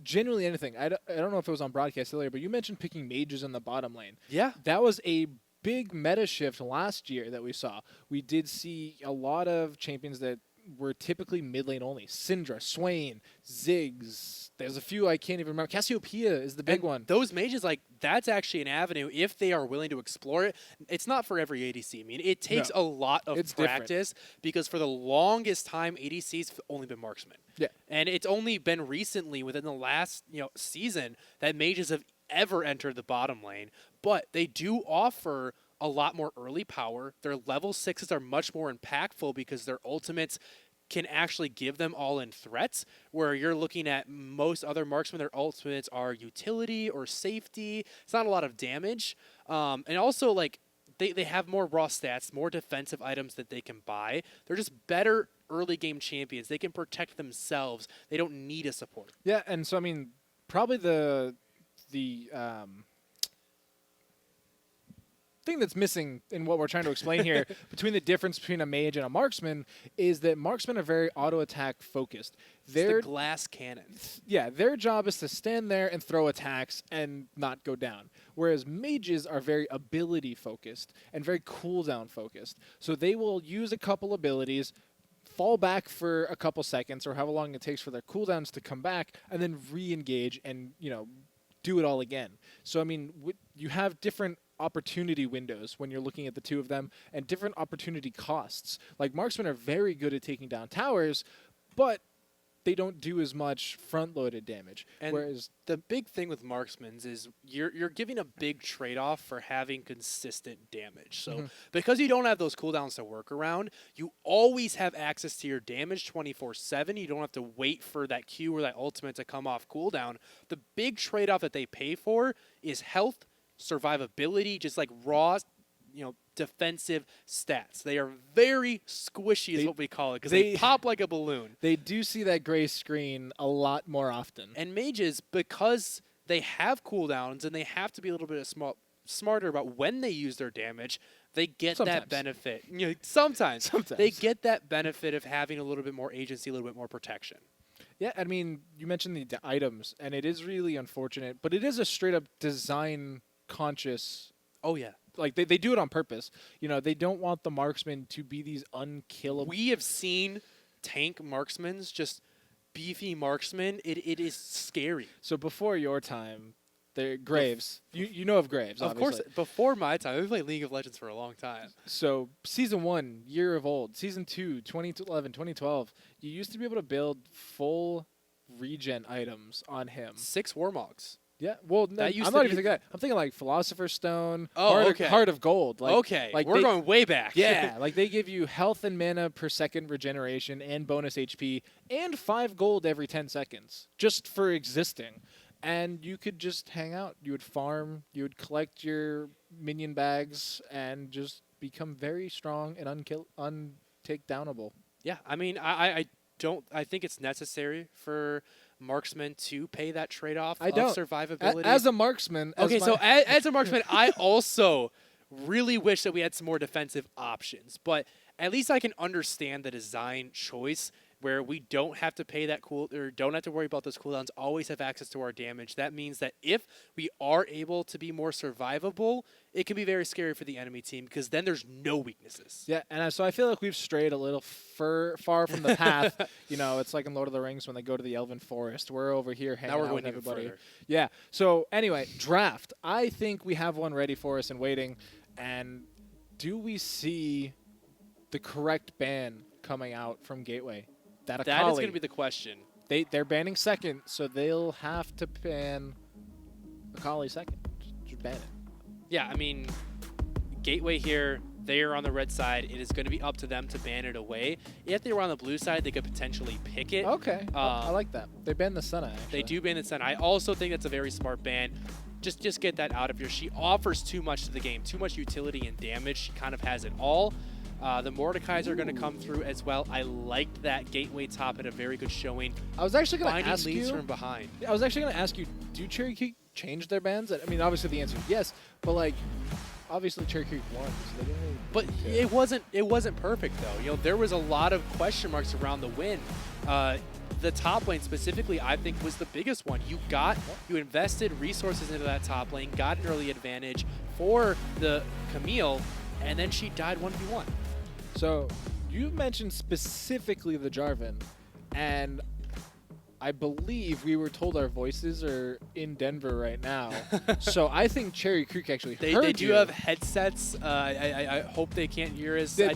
genuinely anything. I don't know if it was on broadcast earlier, but you mentioned picking mages in the bottom lane. Yeah. That was a big meta shift last year that we saw. We did see a lot of champions that were typically mid lane only. Syndra, Swain, Ziggs. There's a few I can't even remember. Cassiopeia is the big And one. Those mages, like, that's actually an avenue if they are willing to explore it. It's not for every ADC. I mean, it takes No. a lot of It's different. practice because for the longest time, ADCs have only been marksmen. Yeah. And it's only been recently, within the last season, that mages have ever entered the bottom lane. But they do offer a lot more early power. Their level 6s are much more impactful because their ultimates can actually give them all-in threats, where you're looking at most other marksmen, their ultimates are utility or safety. It's not a lot of damage. And also, like, they have more raw stats, more defensive items that they can buy. They're just better early game champions. They can protect themselves. They don't need a support. Yeah, and so I mean, probably the thing that's missing in what we're trying to explain here between the difference between a mage and a marksman is that marksmen are very auto attack focused. It's Their the glass cannon. their job is to stand there and throw attacks and not go down. Whereas mages are very ability focused and very cooldown focused. So they will use a couple abilities, fall back for a couple seconds or however long it takes for their cooldowns to come back, and then re-engage and, do it all again. So, I mean, you have different opportunity windows when you're looking at the two of them and different opportunity costs. Like, marksmen are very good at taking down towers, but they don't do as much front-loaded damage. And whereas the big thing with marksmen is you're giving a big trade-off for having consistent damage. So because you don't have those cooldowns to work around, you always have access to your damage 24/7. You don't have to wait for that Q or that ultimate to come off cooldown. The big trade-off that they pay for is health, survivability, just like raw, defensive stats. They are very squishy is what we call it, because they pop like a balloon. they do see that gray screen a lot more often. And mages, because they have cooldowns and they have to be a little bit smarter about when they use their damage, they get that benefit. Sometimes they get that benefit of having a little bit more agency, a little bit more protection. Yeah, I mean, you mentioned the items, and it is really unfortunate, but it is a straight-up design-conscious. Oh, yeah. Like, they do it on purpose. They don't want the marksmen to be these unkillable. We have seen tank marksmen, just beefy marksmen. It is scary. So before your time, Graves. You know of Graves, of obviously. course, before my time. We've played League of Legends for a long time. So Season 1, year of old. Season 2, 2011, 2012, you used to be able to build full regen items on him. 6 Warmogs. Yeah, well, I'm not even thinking that. I'm thinking like Philosopher's Stone, Heart of Gold. Like, we're going way back. Yeah, like they give you health and mana per second regeneration and bonus HP and 5 gold every 10 seconds just for existing. And you could just hang out. You would farm, you would collect your minion bags, and just become very strong and untakedownable. Yeah, I mean, I think it's necessary for marksmen to pay that trade-off of survivability. As a marksman. As a marksman, I also really wish that we had some more defensive options. But at least I can understand the design choice where we don't have to pay that don't have to worry about those cooldowns, always have access to our damage. That means that if we are able to be more survivable, it can be very scary for the enemy team because then there's no weaknesses. Yeah, and so I feel like we've strayed a little far from the path. It's like in Lord of the Rings when they go to the Elven Forest. We're over here hanging out with everybody. Further. Yeah, so anyway, draft. I think we have one ready for us and waiting. And do we see the correct ban coming out from Gateway? That is going to be the question. They're banning second, so they'll have to ban Akali second. Just ban it. Yeah, I mean, Gateway here, they are on the red side. It is going to be up to them to ban it away. If they were on the blue side, they could potentially pick it. Okay, I like that. They ban the Senna, actually. They do ban the Senna. I also think that's a very smart ban. Just get that out of here. She offers too much to the game, too much utility and damage. She kind of has it all. The Mordekais are going to come through as well. I liked that Gateway top had a very good showing. I was actually going to ask leads you from behind. I was actually going to ask you, do Cherry Creek change their bans? I mean, obviously the answer is yes, but like, obviously Cherry Creek won, so they didn't really. But it wasn't perfect though. There was a lot of question marks around the win. The top lane specifically, I think, was the biggest one. You invested resources into that top lane, got an early advantage for the Camille, and then she died 1v1. So you mentioned specifically the Jarvan, and I believe we were told our voices are in Denver right now. So I think Cherry Creek actually heard They you. do have headsets. I hope they can't hear us. No.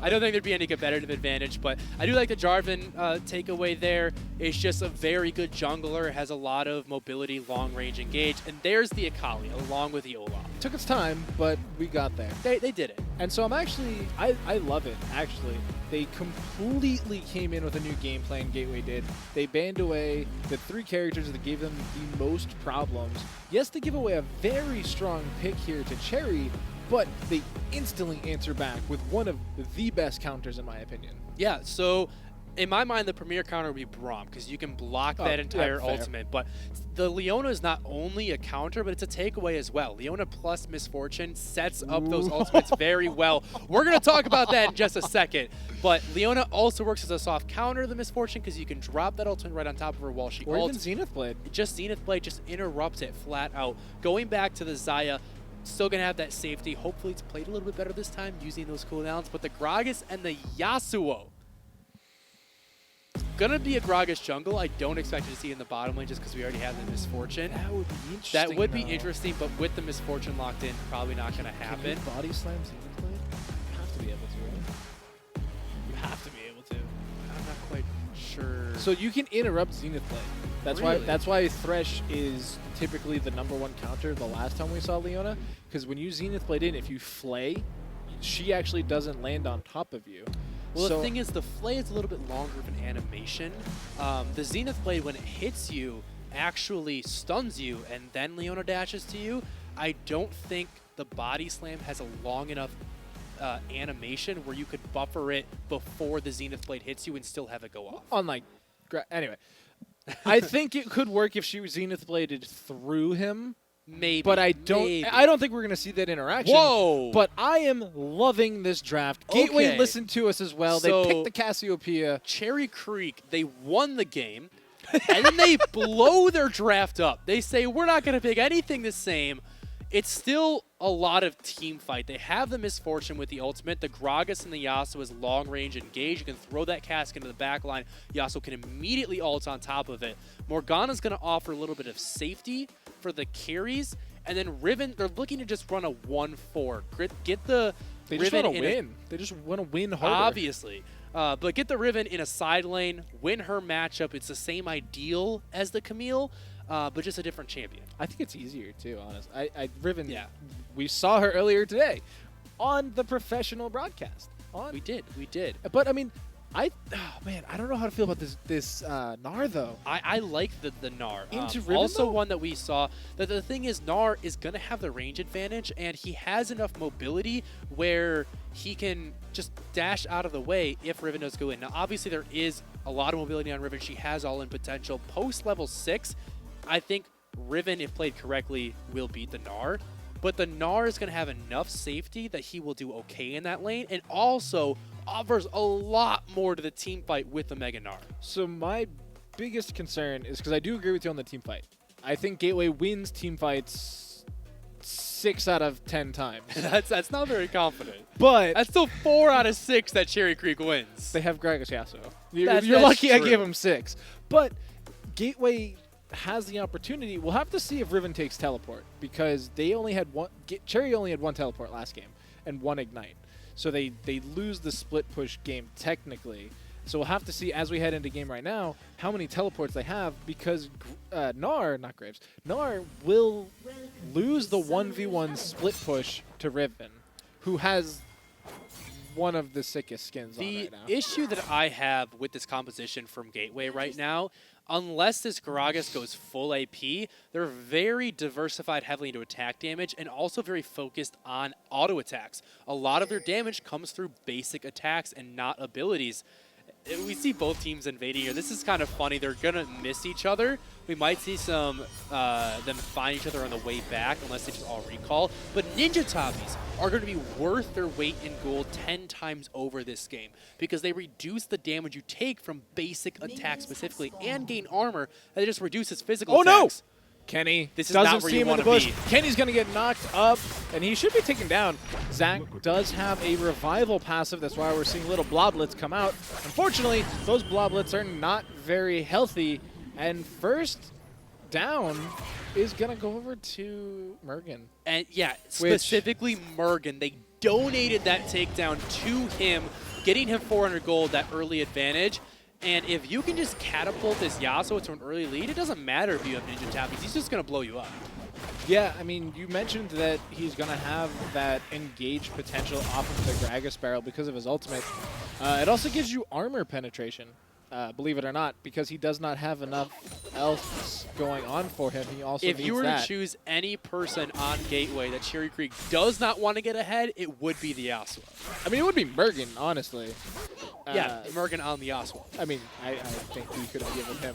I don't think there'd be any competitive advantage, but I do like the Jarvan takeaway there. It's just a very good jungler, has a lot of mobility, long-range engage, and there's the Akali along with the Olaf. Took its time, but we got there. They did it. And so I love it, actually. They completely came in with a new game plan, Gateway did. They banned away the 3 characters that gave them the most problems. Yes, they give away a very strong pick here to Cherry, but they instantly answer back with one of the best counters, in my opinion. Yeah, so in my mind, the premier counter would be Braum, because you can block that entire ultimate. But the Leona is not only a counter, but it's a takeaway as well. Leona plus Misfortune sets up those ultimates very well. We're going to talk about that in just a second. But Leona also works as a soft counter to the Misfortune, because you can drop that ultimate right on top of her while she ults. Or even Zenith Blade. Just Zenith Blade just interrupts it flat out. Going back to the Xayah, still going to have that safety. Hopefully it's played a little bit better this time using those cooldowns. But the Gragas and the Yasuo, gonna be a Gragas jungle. I don't expect to see in the bottom lane just because we already have the Misfortune. That would be interesting. That would be though. interesting, but with the Misfortune locked in, probably not gonna Can happen. you body slam Zenith Blade? You have to be able to, right? You have to be able to. I'm not quite sure. So you can interrupt Zenith Blade. Really? That's why Thresh is typically the #1 counter the last time we saw Leona. Because when you Zenith Blade in, if you flay, she actually doesn't land on top of you. Well, so the thing is, the flay is a little bit longer of an animation. The Zenith Blade, when it hits you, actually stuns you, and then Leona dashes to you. I don't think the body slam has a long enough animation where you could buffer it before the Zenith Blade hits you and still have it go off. on like, anyway, I think it could work if she Zenith Bladed through him. Maybe. But I don't. maybe. I don't think we're gonna see that interaction. Whoa! But I am loving this draft. Gateway Okay. listened to us as well. So- They picked the Cassiopeia. Cherry Creek, they won the game, and then they blow their draft up. They say, we're not going to pick anything the same. It's still a lot of team fight. They have the Misfortune with the ultimate. The Gragas and the Yasuo is long range engage. You can throw that cask into the back line. Yasuo can immediately ult on top of it. Morgana's going to offer a little bit of safety for the carries. And then Riven, they're looking to just run a 1-4. Get the They just Riven want to in win. They just want to win harder. Obviously. But get the Riven in a side lane, win her matchup. It's the same ideal as the Camille, but just a different champion. I think it's easier too, honestly. Riven. Yeah. We saw her earlier today on the professional broadcast. We did. But I mean, I don't know how to feel about this Gnar though. I like the Gnar. Into Riven, also though? one that we saw. That the thing is, Gnar is going to have the range advantage, and he has enough mobility where he can just dash out of the way if Riven does go in. Now, obviously, there is a lot of mobility on Riven. She has all-in potential. Post level 6, I think Riven, if played correctly, will beat the Gnar. But the Gnar is going to have enough safety that he will do okay in that lane, and also offers a lot more to the team fight with the Mega Gnar. So my biggest concern is because I do agree with you on the team fight. I think Gateway wins team fights 6 out of 10 times. That's not very confident. But That's still 4 out of 6 that Cherry Creek wins. they have Gragas Yasuo. You're That's lucky I true. gave him 6. But Gateway has the opportunity. We'll have to see if Riven takes teleport because they only had one. Cherry only had 1 teleport last game and 1 ignite. So they lose the split push game technically. So we'll have to see as we head into game right now how many teleports they have because Gnar will lose the 1v1 split push to Riven, who has one of the sickest skins on The right now. issue that I have with this composition from Gateway right now, unless this Gragas goes full AP, they're very diversified heavily into attack damage and also very focused on auto attacks. A lot of their damage comes through basic attacks and not abilities. We see both teams invading here. This is kind of funny. They're going to miss each other. We might see some them find each other on the way back unless they just all recall. But Ninja Toppies are going to be worth their weight in gold 10 times over this game because they reduce the damage you take from basic attacks specifically and gain armor, and it just reduces physical Oh, no! attacks. Kenny This is doesn't not where see you him in the wanna bush. be. Kenny's going to get knocked up, and he should be taken down. Zach does have a revival passive. That's why we're seeing little bloblets come out. Unfortunately, those bloblets are not very healthy, and first down is going to go over to Mergen. And yeah, specifically Mergen. They donated that takedown to him, getting him 400 gold, that early advantage. And if you can just catapult this Yasuo to an early lead, it doesn't matter if you have Ninja Tappies. He's just going to blow you up. Yeah, I mean, you mentioned that he's going to have that engage potential off of the Gragas barrel because of his ultimate. It also gives you armor penetration, believe it or not, because he does not have enough else going on for him. He also If needs you were that. to choose any person on Gateway that Cherry Creek does not want to get ahead, it would be the Yasuo. I mean, it would be Mergen, honestly. Yeah, Mergen on the Yasuo. I mean, I think we could have given him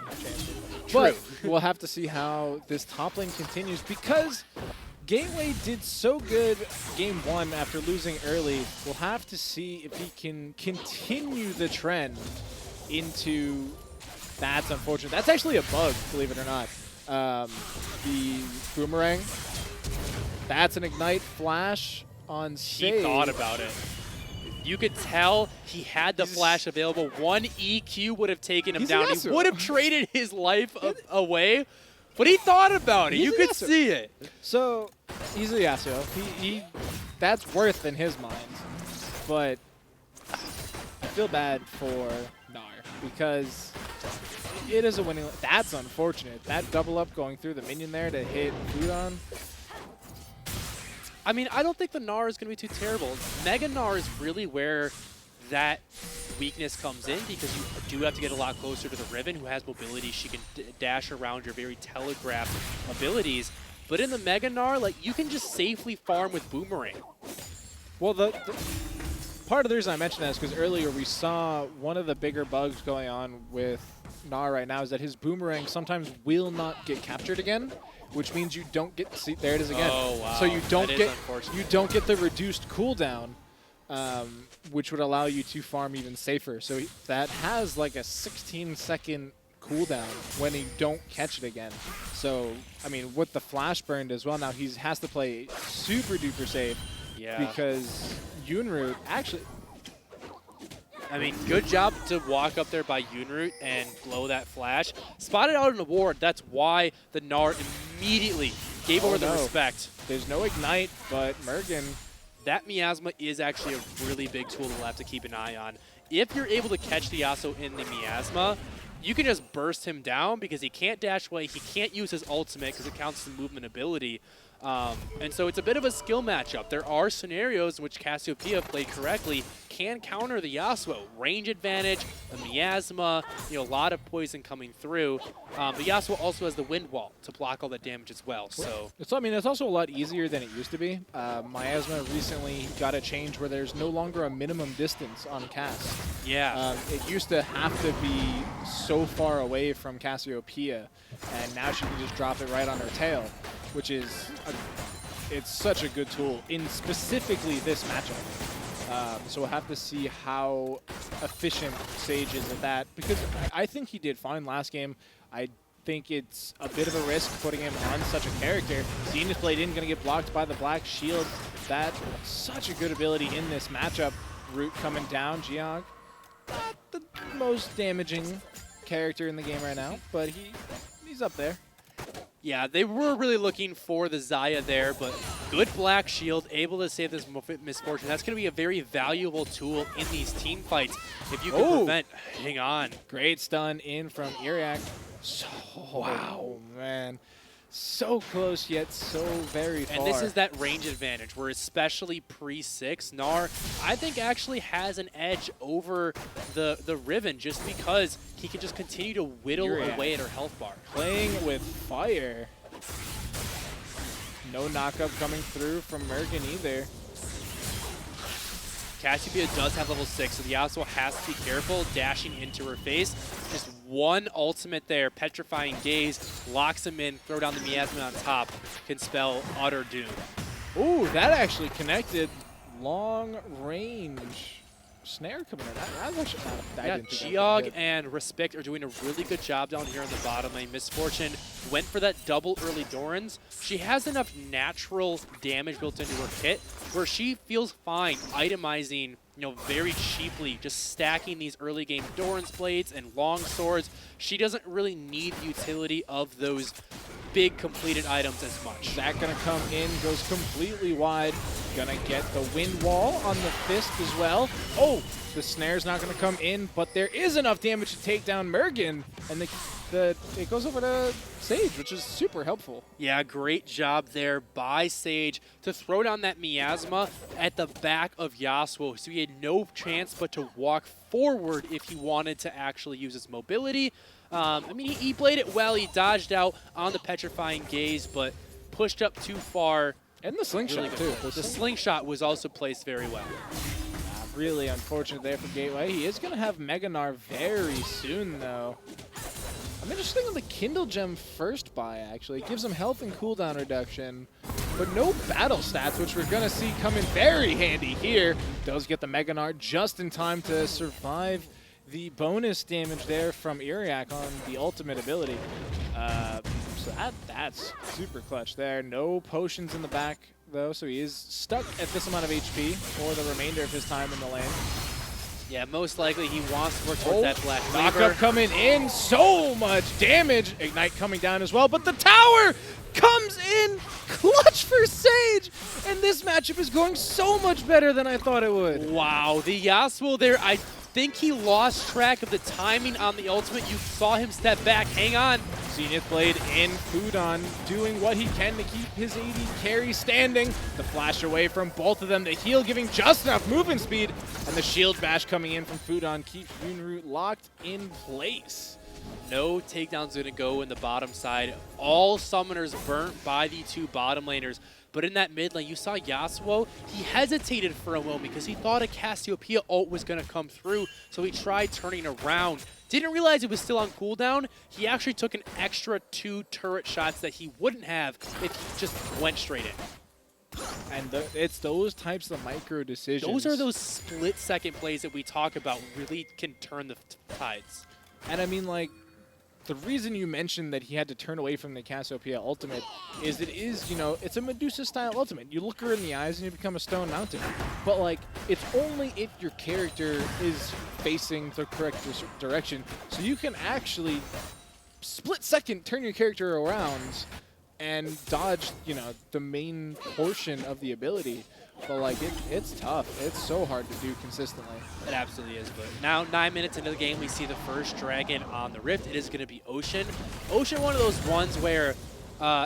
a chance. True. But we'll have to see how this top lane continues because Gateway did so good game 1 after losing early. We'll have to see if he can continue the trend into... That's unfortunate. That's actually a bug, believe it or not. The boomerang. That's an ignite flash on save. He thought about it. You could tell he had the flash available. One EQ would have taken him down. He would have traded his life away, but he thought about it. You could see it. So he's a Yasuo. He that's worth in his mind. But I feel bad for Gnar because it is a winning. That's unfortunate. That double up going through the minion there to hit Udon. I mean, I don't think the Gnar is going to be too terrible. Mega Gnar is really where that weakness comes in because you do have to get a lot closer to the Riven, who has mobility. She can dash around your very telegraphed abilities. But in the Mega Gnar, like, you can just safely farm with Boomerang. Well, the part of the reason I mentioned that is because earlier we saw one of the bigger bugs going on with Gnar right now is that his Boomerang sometimes will not get captured again, which means you don't get, see, there it is again. Oh, wow. So you don't unfortunate. get the reduced cooldown, which would allow you to farm even safer. So that has like a 16-second cooldown when you don't catch it again. So, I mean, with the flash burned as well, now he has to play super duper safe. Yeah. Because Yunroot actually... I mean, good job to walk up there by Yunroot and blow that flash. Spotted out an award. That's why the Gnar immediately gave over the respect. There's no Ignite, but Mergen... That Miasma is actually a really big tool to have to keep an eye on. If you're able to catch the Yasuo in the Miasma, you can just burst him down because he can't dash away. He can't use his ultimate because it counts as a movement ability. And so it's a bit of a skill matchup. There are scenarios in which Cassiopeia, played correctly, can counter the Yasuo. Range advantage, the Miasma, a lot of poison coming through. The Yasuo also has the Wind Wall to block all that damage as well. So it's also a lot easier than it used to be. Miasma recently got a change where there's no longer a minimum distance on cast. Yeah. It used to have to be so far away from Cassiopeia, and now she can just drop it right on her tail, which is it's such a good tool in specifically this matchup. So we'll have to see how efficient Sage is at that, because I think he did fine last game. I think it's a bit of a risk putting him on such a character. Zenith Blade in, gonna get blocked by the Black Shield. That's such a good ability in this matchup. Root coming down, Geog. Not the most damaging character in the game right now, but he's up there. Yeah, they were really looking for the Xayah there, but good Black Shield, able to save this misfortune. That's going to be a very valuable tool in these team fights. If you can prevent, hang on. Great stun in from Iriak. So, wow, man. So close, yet so very far. And this is that range advantage, where especially pre-6, Gnar, I think, actually has an edge over the Riven, just because he can just continue to whittle away at her health bar. Playing with fire. No knockup coming through from Mergen either. Cassiopeia does have level 6, so the Yasuo has to be careful dashing into her face. Just one ultimate there, Petrifying Gaze, locks him in, throw down the Miasma on top, can spell utter doom. Ooh, that actually connected. Long range snare coming in. That actually, yeah, Geog and Respect are doing a really good job down here on the bottom lane. Misfortune went for that double early Dorans. She has enough natural damage built into her kit where she feels fine itemizing, very cheaply, just stacking these early game Doran's blades and long swords. She doesn't really need the utility of those big completed items as much. Zach gonna come in, goes completely wide. Gonna get the wind wall on the fist as well. Oh, the snare's not gonna come in, but there is enough damage to take down Mergen, and it goes over to Sage, which is super helpful. Yeah, great job there by Sage to throw down that Miasma at the back of Yasuo, so he had no chance but to walk forward if he wanted to actually use his mobility. I mean, he played it well. He dodged out on the Petrifying Gaze, but pushed up too far. And the slingshot, too. The slingshot was also placed very well. Really unfortunate there for Gateway. He is going to have Mega Gnar very soon, though. I'm interested in the Kindle Gem first buy, actually. It gives him health and cooldown reduction, but no battle stats, which we're going to see come in very handy here. Does get the Mega Gnar just in time to survive the bonus damage there from Iriak on the ultimate ability. So that's super clutch there. No potions in the back, though, so he is stuck at this amount of HP for the remainder of his time in the lane. Yeah, most likely he wants to work towards that black Knockup cleaver. coming in, so much damage. Ignite coming down as well, but the tower comes in clutch for Sage, and this matchup is going so much better than I thought it would. Wow, the Yasuo there, I think he lost track of the timing on the ultimate. You saw him step back. Hang on. Zenith Blade in, Foodon doing what he can to keep his AD carry standing. The flash away from both of them, the heal giving just enough movement speed, and the shield bash coming in from Foodon keeps Yunru locked in place. No takedowns going to go in the bottom side. All summoners burnt by the two bottom laners. But in that mid lane, you saw Yasuo. He hesitated for a moment because he thought a Cassiopeia ult was going to come through. So he tried turning around. Didn't realize it was still on cooldown. He actually took an extra 2 turret shots that he wouldn't have if he just went straight in. And it's those types of micro decisions. Those are those split-second plays that we talk about really can turn the tides. And I mean, like, the reason you mentioned that he had to turn away from the Cassiopeia ultimate is it is, you know, it's a Medusa-style ultimate. You look her in the eyes and you become a stone mountain. But, like, it's only if your character is facing the correct direction. So you can actually split-second turn your character around and dodge, you know, the main portion of the ability. But, like, it's tough. It's so hard to do consistently. It absolutely is. But now, 9 minutes into the game, we see the first dragon on the Rift. It is going to be Ocean. Ocean, one of those ones where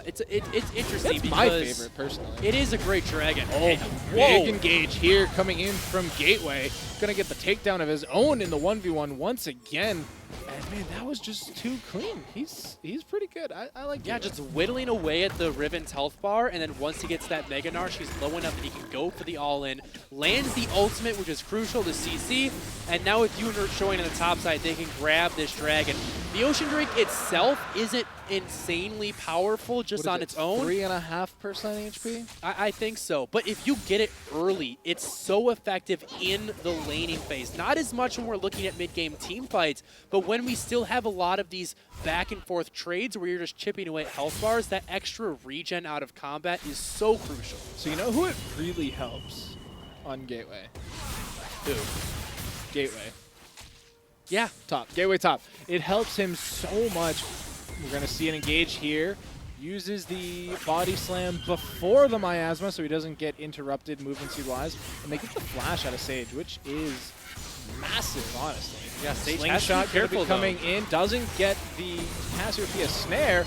it's interesting It's because my favorite, personally. it is a great dragon. Oh, whoa. big engage here coming in from Gateway. Gonna get the takedown of his own in the 1v1 once again. And man, that was just too clean. He's pretty good. I like Yeah, Gateway. just whittling away at the Riven's health bar, and then once he gets that Mega Gnar, she's low enough that he can go for the all-in. Lands the ultimate, which is crucial to CC, and now with Yunru showing on the top side, they can grab this dragon. The Ocean Drake itself isn't insanely powerful just What is on it, its own. 3.5% HP? I think so, but if you get it early, it's so effective in the laning phase. Not as much when we're looking at mid-game team fights, but when we still have a lot of these back and forth trades where you're just chipping away at health bars, that extra regen out of combat is so crucial. So you know who it really helps on Gateway? Who? Gateway. Yeah, Top. Gateway top. It helps him so much. We're going to see an engage here. Uses the body slam before the miasma so he doesn't get interrupted movement speed-wise. And they get the flash out of Sage, which is massive, honestly. Yeah, Sage has to be Slingshot gonna careful, be coming though. in. Doesn't get the Cassiopeia snare.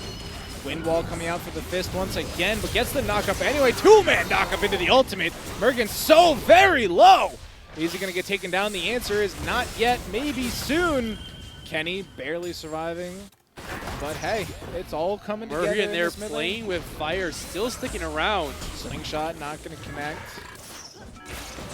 Wind wall coming out for the fist once again, but gets the knockup anyway. Two-man knockup into the ultimate. Mergen's so very low. Is he going to get taken down? The answer is not yet, maybe soon. Kenny barely surviving. But hey, it's all coming together. Murray in and they're this mid lane. playing with fire, still sticking around. Slingshot not going to connect.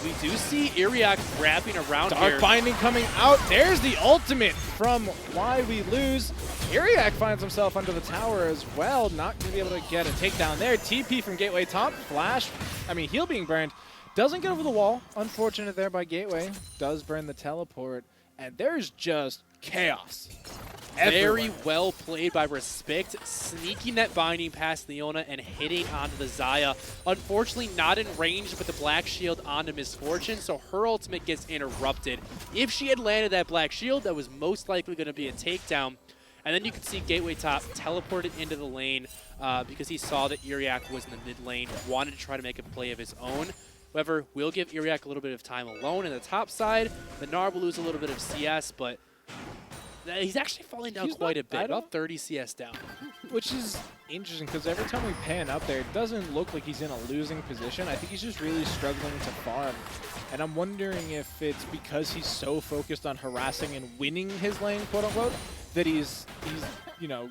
We do see Iriak wrapping around Dark here. Binding coming out. There's the ultimate from Why We Lose. Iriak finds himself under the tower as well. Not going to be able to get a takedown there. TP from Gateway top. Flash. I mean, heal being burned. Doesn't get over the wall. Unfortunate there by Gateway. Does burn the teleport. And there's just chaos. Very everywhere. well played by Respect, sneaking that binding past Leona and hitting onto the Xayah. Unfortunately, not in range with the Black Shield onto Misfortune, so her ultimate gets interrupted. If she had landed that Black Shield, that was most likely going to be a takedown. And then you can see Gateway top teleported into the lane because he saw that Iriak was in the mid lane, wanted to try to make a play of his own. However, we'll give Iriak a little bit of time alone in the top side. The Gnar will lose a little bit of CS, but he's actually falling down He's quite not a bit, bad. about 30 CS down. Which is interesting because every time we pan up there, it doesn't look like he's in a losing position. I think he's just really struggling to farm. And I'm wondering if it's because he's so focused on harassing and winning his lane, quote unquote, that he's you know,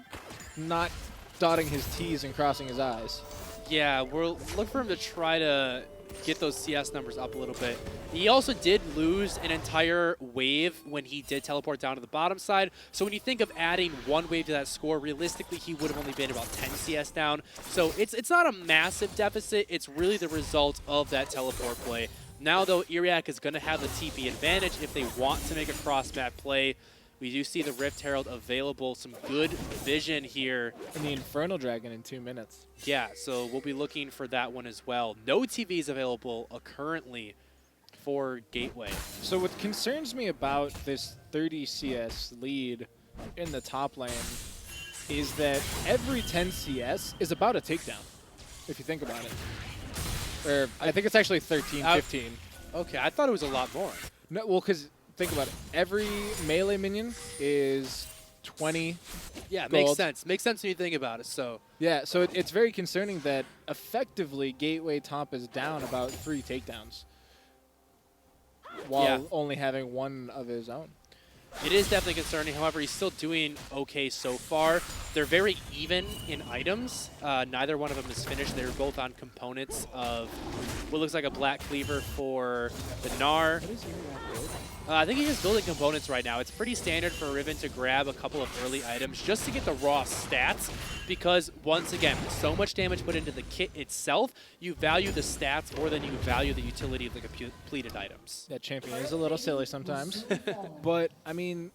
not dotting his T's and crossing his I's. Yeah, we'll look for him to try to get those CS numbers up a little bit. He also did lose an entire wave when he did teleport down to the bottom side. So when you think of adding one wave to that score, realistically, he would have only been about 10 CS down. So it's not a massive deficit. It's really the result of that teleport play. Now, though, Iriak is going to have the TP advantage if they want to make a cross-map play. We do see the Rift Herald available. Some good vision here. And the Infernal Dragon in 2 minutes. Yeah, so we'll be looking for that one as well. No TVs available currently for Gateway. So what concerns me about this 30 CS lead in the top lane is that every 10 CS is about a takedown, if you think about it. Or I think it's actually 13, 15. Okay, I thought it was a lot more. No, well, because think about it. Every melee minion is 20 Yeah, it gold. makes sense. Makes sense when you think about it. So Yeah, so it's very concerning that effectively Gateway top is down about 3 takedowns while only having 1 of his own. it is definitely concerning. However, he's still doing okay so far. They're very even in items. Neither one of them is finished. They're both on components of what looks like a Black Cleaver for the Gnar. I think he's just building components right now. It's pretty standard for Riven to grab a couple of early items just to get the raw stats because, once again, with so much damage put into the kit itself, you value the stats more than you value the utility of the completed items. That champion is a little silly sometimes. But, I mean,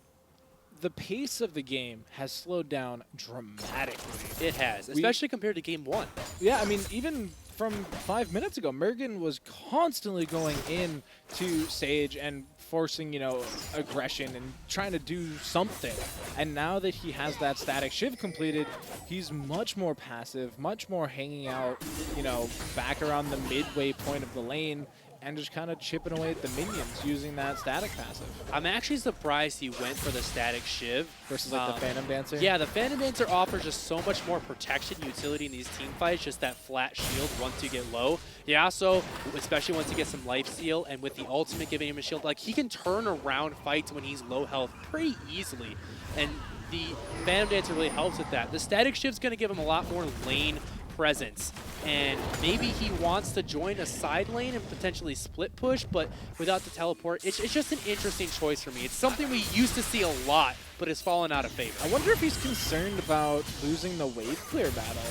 the pace of the game has slowed down dramatically. It has, especially compared to Game 1. Yeah, I mean, even from 5 minutes ago, Mergen was constantly going in to Sage and forcing, you know, aggression and trying to do something. And now that he has that static shiv completed, he's much more passive, much more hanging out, you know, back around the midway point of the lane and just kind of chipping away at the minions using that static passive. I'm actually surprised he went for the static shiv. Versus like the Phantom Dancer? Yeah, the Phantom Dancer offers just so much more protection utility in these team fights, just that flat shield once you get low. Yeah, so especially once you get some life steal, and with the ultimate giving him a shield, like he can turn around fights when he's low health pretty easily. And the Phantom Dancer really helps with that. The static shiv's going to give him a lot more lane presence, and maybe he wants to join a side lane and potentially split push, but without the teleport, it's just an interesting choice for me. It's something we used to see a lot, but it's fallen out of favor. I wonder if he's concerned about losing the wave clear battle.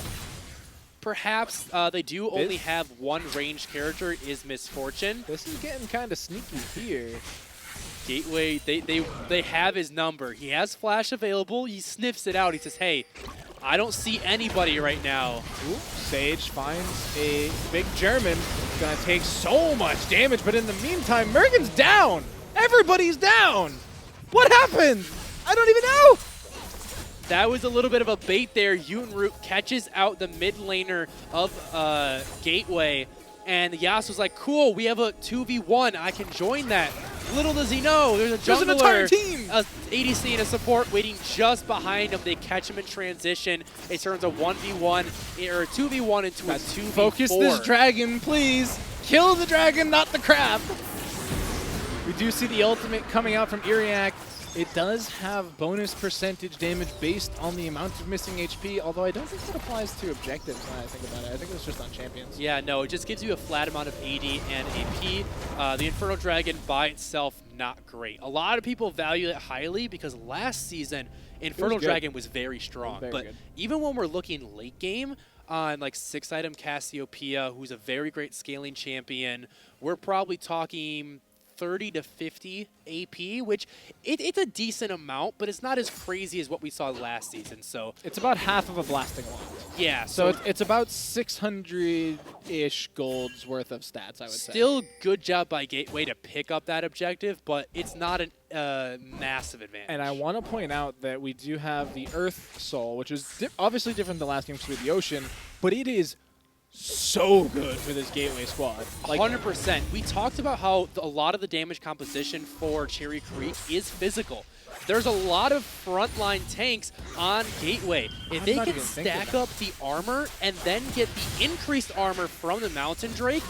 Perhaps they do only have one ranged character, is Misfortune. This is getting kind of sneaky here. Gateway, they have his number. He has flash available. He sniffs it out. He says, hey, I don't see anybody right now. Ooh, Sage finds a big German. Gonna take so much damage, but in the meantime, Mergen's down! Everybody's down! What happened? I don't even know! That was a little bit of a bait there. Utenroot catches out the mid laner of Gateway, and Yasuo's like, cool, we have a 2v1. I can join that. Little does he know, there's a jungler, There's an entire team! a ADC and a support waiting just behind him. They catch him in transition. It turns a 1v1 or a 2v1 into a 2v4. Focus this dragon, please! Kill the dragon, not the crab! We do see the ultimate coming out from Iriak. It does have bonus percentage damage based on the amount of missing HP, although I don't think that applies to objectives when I think about it. I think it's just on champions. Yeah, no, it just gives you a flat amount of AD and AP. The Infernal Dragon by itself, not great. A lot of people value it highly because last season, Infernal Dragon was very strong. But even when we're looking late game, on like 6-item Cassiopeia, who's a very great scaling champion, we're probably talking 30 to 50 AP, which it's a decent amount, but it's not as crazy as what we saw last season. So it's about half of a blasting wand. Yeah, so it's about 600-ish gold's worth of stats, I would say. Still good job by Gateway to pick up that objective, but it's not a massive advantage. And I want to point out that we do have the Earth Soul, which is obviously different than last game through the ocean, but it is so good for this Gateway squad. Like 100%. We talked about how a lot of the damage composition for Cherry Creek is physical. There's a lot of frontline tanks on Gateway. If they can stack up the armor and then get the increased armor from the Mountain Drake,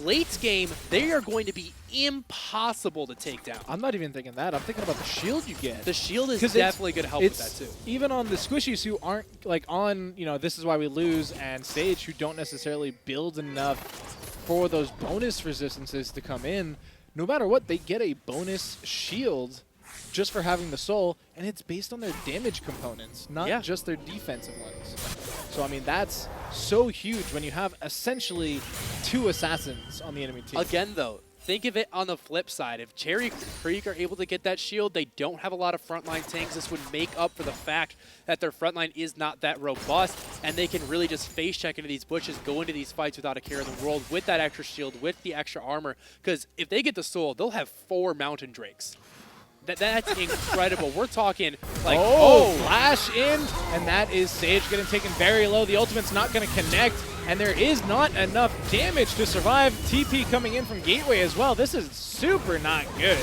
late game, they are going to be impossible to take down. I'm not even thinking that. I'm thinking about the shield you get. The shield is definitely going to help with that too. Even on the squishies who aren't like on, you know, This Is Why We Lose and Sage, who don't necessarily build enough for those bonus resistances to come in, no matter what, they get a bonus shield just for having the soul, and it's based on their damage components, not just their defensive ones. So, I mean, that's so huge when you have essentially 2 assassins on the enemy team. Again, though, think of it on the flip side. If Cherry Creek are able to get that shield, they don't have a lot of frontline tanks. This would make up for the fact that their frontline is not that robust, and they can really just face check into these bushes, go into these fights without a care in the world with that extra shield, with the extra armor. Because if they get the soul, they'll have 4 Mountain Drakes. That's incredible. We're talking like, flash in, and that is Sage getting taken very low. The ultimate's not going to connect, and there is not enough damage to survive. TP coming in from Gateway as well. This is super not good,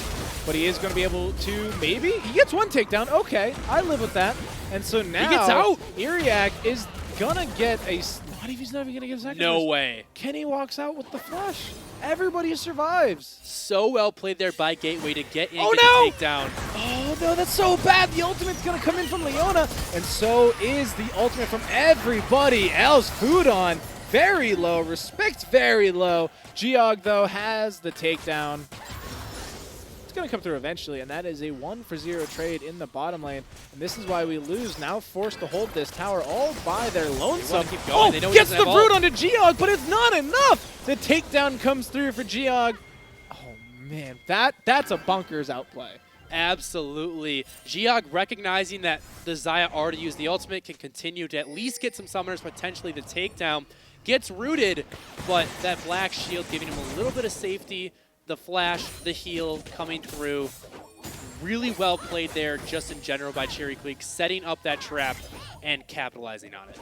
but he is going to be able to maybe. He gets 1 takedown. Okay, I live with that. And so now he gets out. Iriak is going to get a. What if he's never going to get a second? No way. Kenny walks out with the flash. Everybody survives. So well played there by Gateway to get in Oh, and no! get the takedown. Oh no, that's so bad. The ultimate's gonna come in from Leona, and so is the ultimate from everybody else. Food on very low, respect very low. Geog though has the takedown. It's gonna come through eventually, and that is a 1-for-0 trade in the bottom lane. And this is why we lose. Now forced to hold this tower all by their lonesome. Keep going. Oh, They know he gets doesn't the have root ult. onto Geog, but it's not enough. The takedown comes through for Geog. Oh man, that's a bunkers outplay. Absolutely. Geog recognizing that the Xayah already used the ultimate can continue to at least get some summoners, potentially the takedown. Gets rooted, but that black shield giving him a little bit of safety. The flash, the heal coming through. Really well played there just in general by Cherry Creek, setting up that trap and capitalizing on it.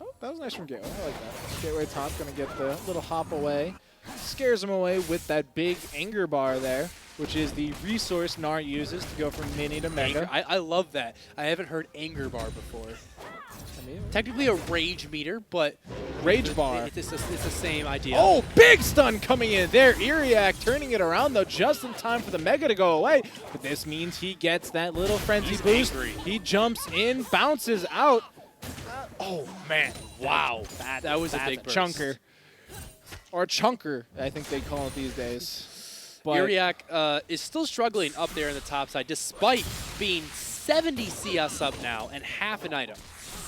Oh, that was nice from Gateway. I like that. Gateway top gonna get the little hop away. Scares him away with that big anger bar there, which is the resource Gnar uses to go from mini to mega. Anger. I love that. I haven't heard anger bar before. I mean, Technically a rage meter, but rage bar. it's the same idea. Oh, big stun coming in there. Iriak turning it around, though, just in time for the mega to go away. But this means he gets that little frenzy He's boost. angry. He jumps in, bounces out. Oh, man. Wow. That was a That's big burst. chunker. Or chunker, I think they call it these days. But Iriak is still struggling up there in the top side, despite being 70 CS up now and half an item.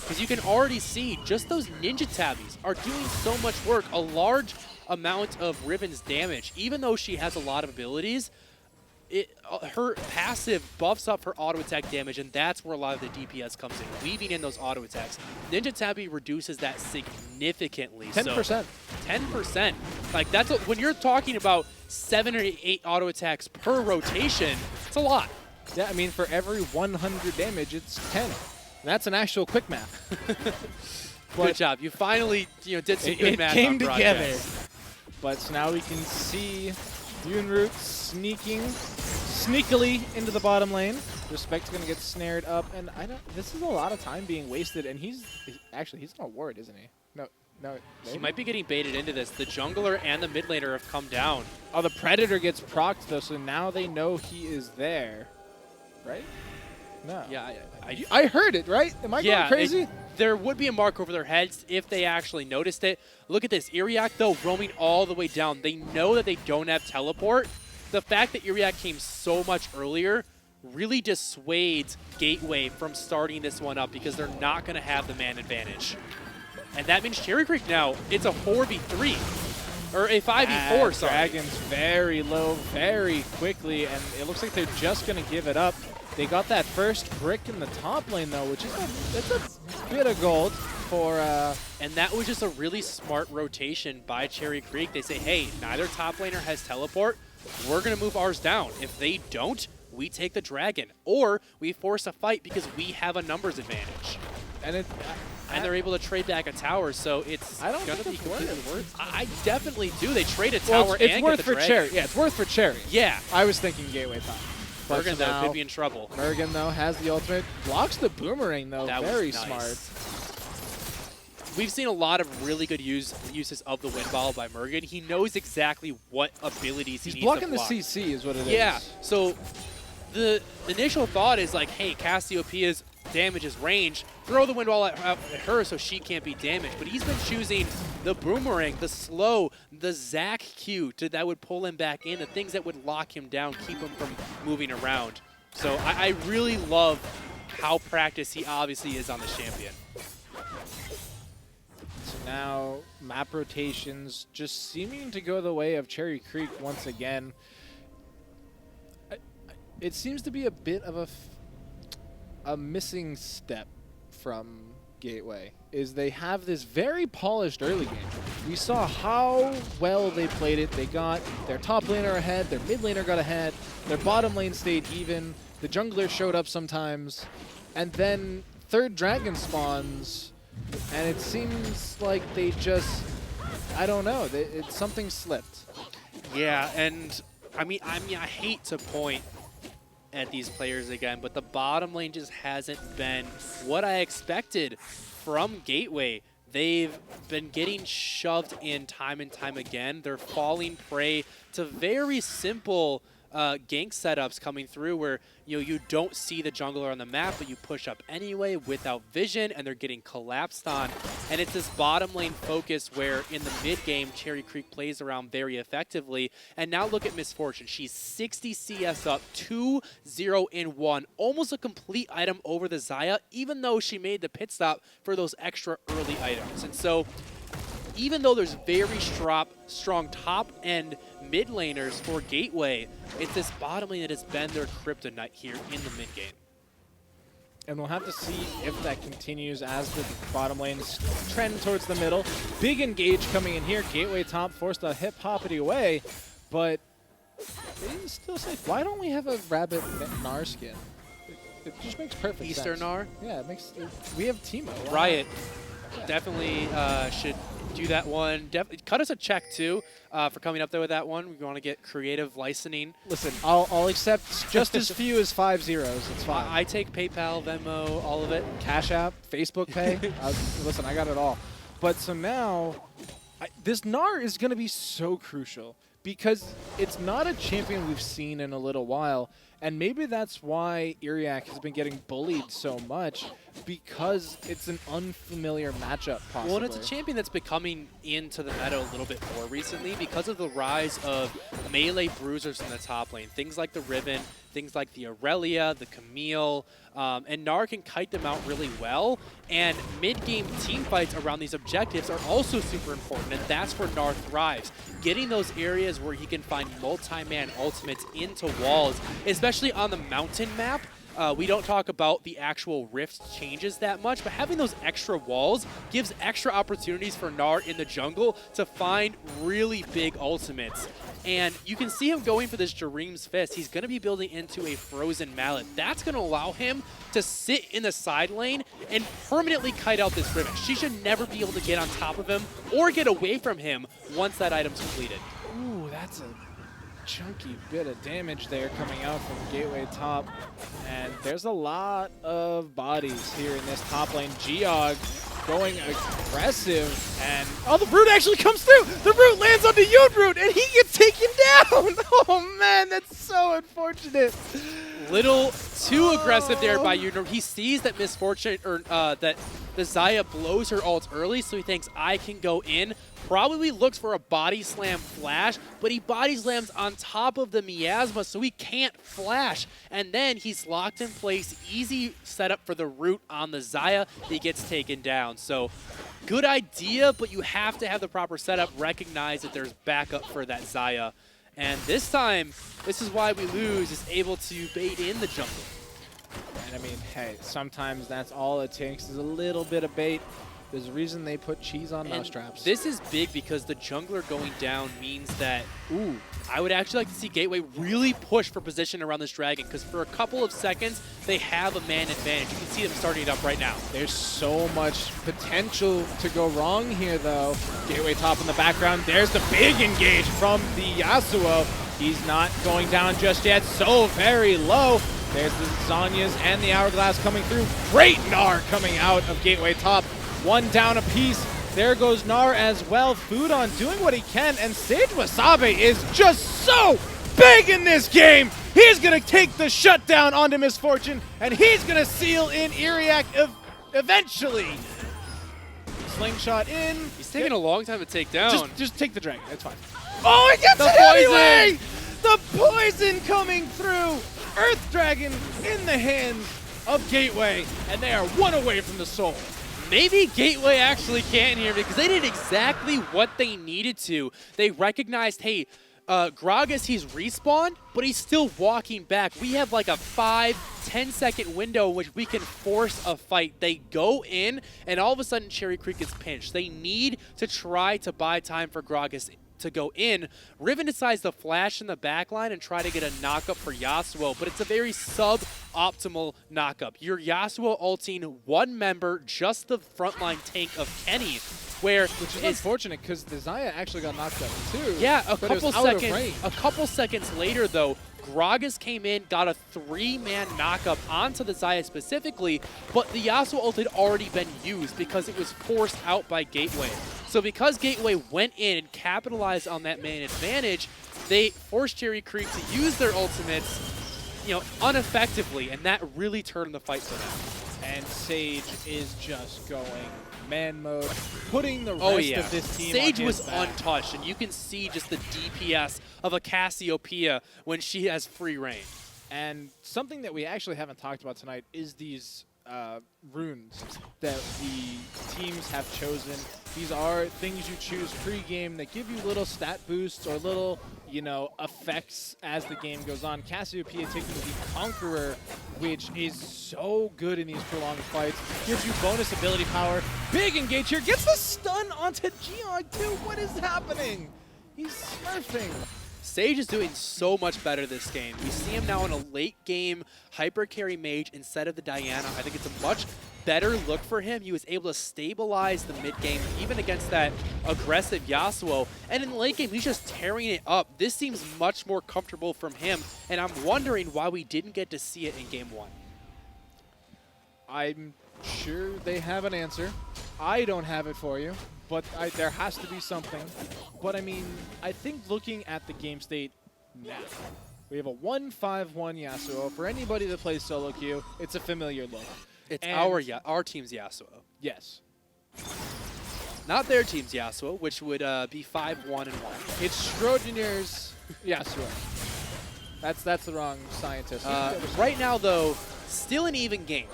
Because you can already see just those ninja tabbies are doing so much work, a large amount of Riven's damage. Even though she has a lot of abilities, her passive buffs up her auto attack damage, and that's where a lot of the DPS comes in, weaving in those auto attacks. Ninja tabby reduces that significantly. 10%. So 10%. Like when you're talking about 7 or 8 auto attacks per rotation, it's a lot. yeah, I mean, for every 100 damage, it's 10. That's an actual quick math. Good job. You finally did some good It math came on together. broadcast. But so now we can see Yoonroot sneakily into the bottom lane. Respect's gonna get snared up, and this is a lot of time being wasted. And he's on a ward, isn't he? No. He might be getting baited into this. The jungler and the mid laner have come down. Oh, the Predator gets procced though, so now they know he is there, right? No. Yeah, I heard it, right? Am I going crazy? There would be a mark over their heads if they actually noticed it. Look at this. Iriak, though, roaming all the way down. They know that they don't have teleport. The fact that Iriak came so much earlier really dissuades Gateway from starting this one up because they're not going to have the man advantage. And that means Cherry Creek now, it's a 4v3. Or a 5v4, sorry. Dragon's very low very quickly, and it looks like they're just going to give it up. They got that first brick in the top lane, though, which is that's a bit of gold for... And that was just a really smart rotation by Cherry Creek. They say, hey, neither top laner has teleport. We're going to move ours down. If they don't, we take the dragon. Or we force a fight because we have a numbers advantage. And they're able to trade back a tower, so it's I don't going to think be it's completely worth. I definitely do. They trade a tower Well, it's and worth get the for dragon. Cherry. Yeah, it's worth for Cherry. Yeah. I was thinking Gateway top. But Bergen, so though, now could be in trouble. Mergen, though, has the ultimate. Blocks the boomerang, though. That Very was nice. smart. We've seen a lot of really good uses of the wind ball by Mergen. He knows exactly what abilities he He's needs blocking to the block. CC is what it is. Yeah, so the initial thought is like, hey, Cassiopeia's damage is range. Throw the wind wall at her so she can't be damaged. But he's been choosing the boomerang, the slow, the Zac Q that would pull him back in, the things that would lock him down, keep him from moving around. So I really love how practiced he obviously is on the champion. So now map rotations just seeming to go the way of Cherry Creek once again. It seems to be a bit of a missing step from Gateway, is they have this very polished early game. We saw how well they played it. They got their top laner ahead, their mid laner got ahead, their bottom lane stayed even, the jungler showed up sometimes, and then third dragon spawns, and it seems like they just, I don't know, something slipped. Yeah, and I mean, I hate to point at these players again, but the bottom lane just hasn't been what I expected from Gateway. They've been getting shoved in time and time again. They're falling prey to very simple gank setups coming through where you don't see the jungler on the map, but you push up anyway without vision, and they're getting collapsed on. And it's this bottom lane focus where in the mid game, Cherry Creek plays around very effectively. And now look at Misfortune. She's 60 CS up, 2-0 in 1, almost a complete item over the Xayah, even though she made the pit stop for those extra early items. And so even though there's very strong top and mid laners for Gateway, it's this bottom lane that has been their kryptonite here in the mid game. And we'll have to see if that continues as the bottom lanes trend towards the middle. Big engage coming in here. Gateway top forced to hip-hoppity away, but they still say, why don't we have a rabbit Gnar skin? It just makes perfect sense. Easter Gnar? Yeah, we have Teemo. Riot definitely should do that one. Cut us a check too for coming up there with that one. We want to get creative licensing. Listen, I'll accept just as few as 5 zeros. It's fine. I take PayPal, Venmo, all of it. Cash App, Facebook Pay. Listen, I got it all. But so now, this Gnar is going to be so crucial because it's not a champion we've seen in a little while. And maybe that's why Iriak has been getting bullied so much, because it's an unfamiliar matchup, possibly. Well, and it's a champion that's been coming into the meta a little bit more recently because of the rise of melee bruisers in the top lane. Things like the Riven, things like the Aurelia, the Camille, and Gnar can kite them out really well. And mid-game team fights around these objectives are also super important, and that's where Gnar thrives. Getting those areas where he can find multi-man ultimates into walls, especially on the mountain map. We don't talk about the actual rift changes that much, but having those extra walls gives extra opportunities for Gnar in the jungle to find really big ultimates. And you can see him going for this Jareem's Fist. He's going to be building into a Frozen Mallet. That's going to allow him to sit in the side lane and permanently kite out this Riven. She should never be able to get on top of him or get away from him once that item's completed. Ooh, that's a chunky bit of damage there coming out from Gateway top. And there's a lot of bodies here in this top lane. Geog going aggressive, and oh, the Brute actually comes through! The Brute lands on the Yoon and he gets taken down! Oh man, that's so unfortunate. Little too aggressive there by Yoon. He sees that Misfortune, or that the Xayah blows her ult early, so he thinks, I can go in. Probably looks for a body slam flash, but he body slams on top of the Miasma, so he can't flash. And then he's locked in place. Easy setup for the root on the Xayah. He gets taken down. So good idea, but you have to have the proper setup. Recognize that there's backup for that Xayah. And this time, this is why we lose, is able to bait in the jungle. And I mean, hey, sometimes that's all it takes is a little bit of bait. There's a reason they put cheese on mousetraps. This is big because the jungler going down means that, ooh, I would actually like to see Gateway really push for position around this dragon, because for a couple of seconds, they have a man advantage. You can see them starting it up right now. There's so much potential to go wrong here, though. Gateway top in the background. There's the big engage from the Yasuo. He's not going down just yet, so very low. There's the Zanyas and the Hourglass coming through. Great Gnar coming out of Gateway top. One down apiece. There goes Gnar as well. Foodon doing what he can, and Sage Wasabi is just so big in this game. He's going to take the shutdown onto Misfortune, and he's going to seal in Iriak eventually. Slingshot in. He's taking a long time to take down. Just take the dragon. It's fine. Oh, he gets it anyway! The poison coming through. Earth Dragon in the hands of Gateway, and they are one away from the soul. Maybe Gateway actually can here because they did exactly what they needed to. They recognized, hey, Gragas, he's respawned, but he's still walking back. We have like a 5-10 second window in which we can force a fight. They go in, and all of a sudden Cherry Creek is pinched. They need to try to buy time for Gragas to go in. Riven decides to flash in the backline and try to get a knockup for Yasuo, but it's a very sub-optimal knockup. You're Yasuo ulting one member, just the frontline tank of Kenny, which is unfortunate because the Xayah actually got knocked up too. Yeah, a couple seconds later though, Gragas came in, got a 3-man knockup onto the Xayah specifically, but the Yasuo ult had already been used because it was forced out by Gateway. So because Gateway went in and capitalized on that main advantage, they forced Cherry Creek to use their ultimates, ineffectively, and that really turned the fight for them. And Sage is just going man mode, putting the rest of this team Sage on his was back. untouched, and you can see just the DPS of a Cassiopeia when she has free reign. And something that we actually haven't talked about tonight is these runes that the teams have chosen. These are things you choose pre-game that give you little stat boosts or little, effects as the game goes on. Cassiopeia taking the Conqueror, which is so good in these prolonged fights. Gives you bonus ability power. Big engage here. Gets the stun onto Geog too. What is happening? He's smurfing. Sage is doing so much better this game. We see him now in a late game hyper carry mage instead of the Diana. I think it's a much better look for him. He was able to stabilize the mid game even against that aggressive Yasuo. And in the late game, he's just tearing it up. This seems much more comfortable from him. And I'm wondering why we didn't get to see it in game 1. I'm sure they have an answer. I don't have it for you, but there has to be something. But I mean, I think looking at the game state now, we have a 1-5-1 Yasuo. For anybody that plays solo queue, it's a familiar look. It's And our team's Yasuo. yes. Not their team's Yasuo, which would be 5-1-1. It's Schrodinger's Yasuo. That's the wrong scientist. Right now, though, still an even game.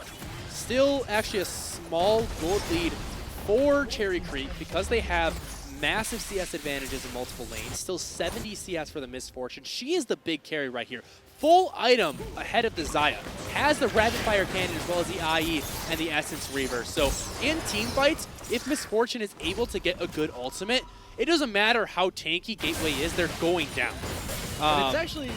Still actually a small gold lead for Cherry Creek because they have massive CS advantages in multiple lanes. Still 70 CS for the Misfortune. She is the big carry right here. Full item ahead of the Xayah. Has the Rapid Fire Cannon as well as the IE and the Essence Reaver. So in team fights, if Misfortune is able to get a good ultimate, it doesn't matter how tanky Gateway is, they're going down. But it's actually...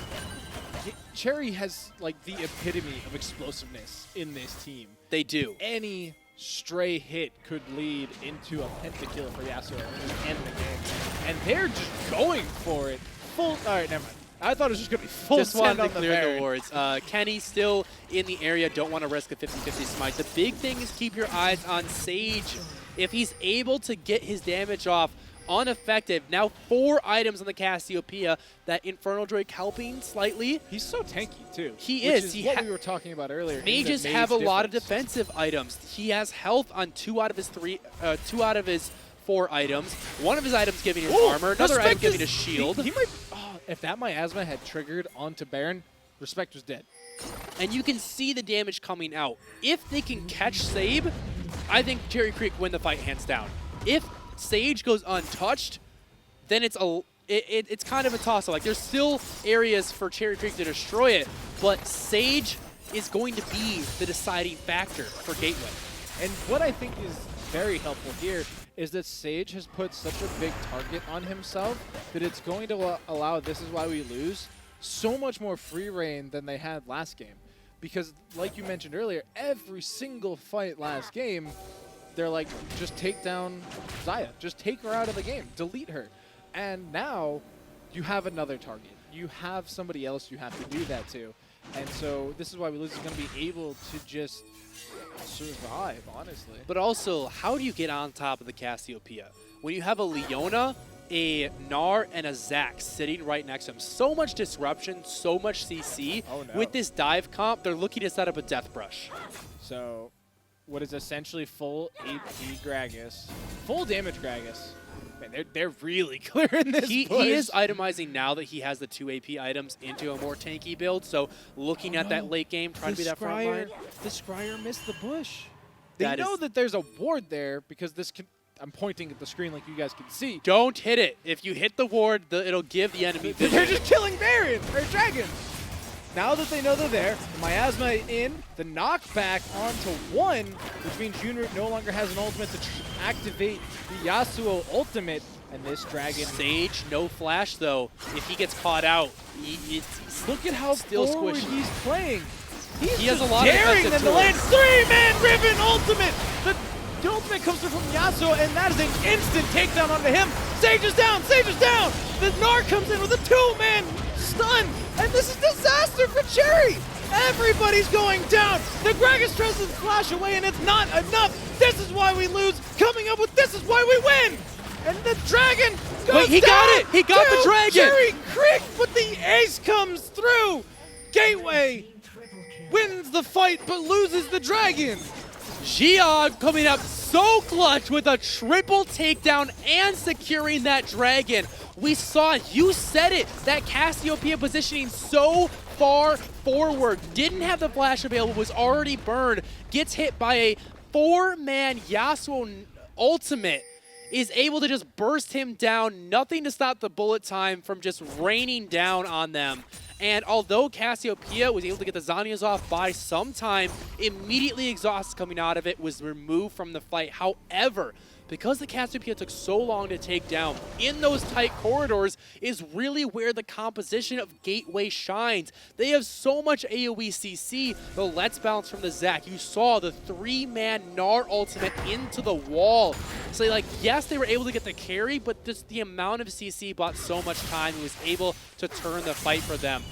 Cherry has like the epitome of explosiveness in this team. They do. Any stray hit could lead into a pentakill for Yasuo and just end the game. And they're just going for it. All right, never mind. I thought it was just going to be full Just send wanted on to the clear Baron. the wards. Kenny still in the area. Don't want to risk a 50-50 smite. The big thing is keep your eyes on Sage. If he's able to get his damage off unaffected. Now 4 items on the Cassiopeia. That Infernal Drake helping slightly. He's so tanky, too. He which is. is what we were talking about earlier. Mages have a lot of defensive items. He has health on 2 out of his 4 items. One of his items giving his armor. Another item giving his shield. He might... Oh, if that miasma had triggered onto Baron, Respect was dead. And you can see the damage coming out. If they can catch Sabe, I think Cherry Creek win the fight hands down. If Sage goes untouched, then it's kind of a toss-up. Like, there's still areas for Cherry Creek to destroy it, but Sage is going to be the deciding factor for Gateway. And what I think is very helpful here is that Sage has put such a big target on himself that it's going to allow This Is Why We Lose so much more free reign than they had last game. Because, like you mentioned earlier, every single fight last game, they're like, just take down Xayah. Just take her out of the game. Delete her. And now you have another target. You have somebody else you have to do that to. And so This Is Why We Lose is going to be able to just survive, honestly. But also, how do you get on top of the Cassiopeia? When you have a Leona, a Gnar, and a Zac sitting right next to him. So much disruption, so much CC. Oh, no. With this dive comp, they're looking to set up a death brush. So, what is essentially full AP Gragas. Full damage Gragas. Man, they're really clearing this He push. is itemizing now that he has the 2 AP items into a more tanky build. So looking at that late game, trying to be that front line. The Scryer missed the bush. They know that there's a ward there because this can. I'm pointing at the screen like you guys can see. Don't hit it. If you hit the ward, it'll give the enemy vision. They're just killing Baron or dragons. Now that they know they're there, the miasma in, the knockback onto 1, which means Junroot no longer has an ultimate to activate the Yasuo ultimate, and this dragon... Sage, no flash though. If he gets caught out, look at how still forward squishy. he's playing. He has a lot of daring them defensive to land tools. 3-man Riven ultimate! The ultimate comes through from Yasuo, and that is an instant takedown onto him. Sage is down! Sage is down! The Gnar comes in with a 2-man stun, and this is disaster for Cherry! Everybody's going down! The Gragas tries to flash away, and it's not enough! This is why we lose! Coming up with this is why we win! And the dragon goes Wait, he down got it! He got the dragon! Cherry Creek, but the ace comes through! Gateway wins the fight, but loses the dragon! Geog coming up so clutch with a triple takedown and securing that dragon. We saw, you said it, that Cassiopeia positioning so far forward. Didn't have the flash available, was already burned. Gets hit by a 4-man Yasuo ultimate. Is able to just burst him down. Nothing to stop the bullet time from just raining down on them. And although Cassiopeia was able to get the Zhonya's off by some time, immediately exhaust coming out of it was removed from the fight. However, because the Cassiopeia took so long to take down in those tight corridors is really where the composition of Gateway shines. They have so much AoE CC, the Let's Bounce from the Zac. You saw the 3-man Gnar ultimate into the wall. So like, yes, they were able to get the carry, but just the amount of CC bought so much time and was able to turn the fight for them.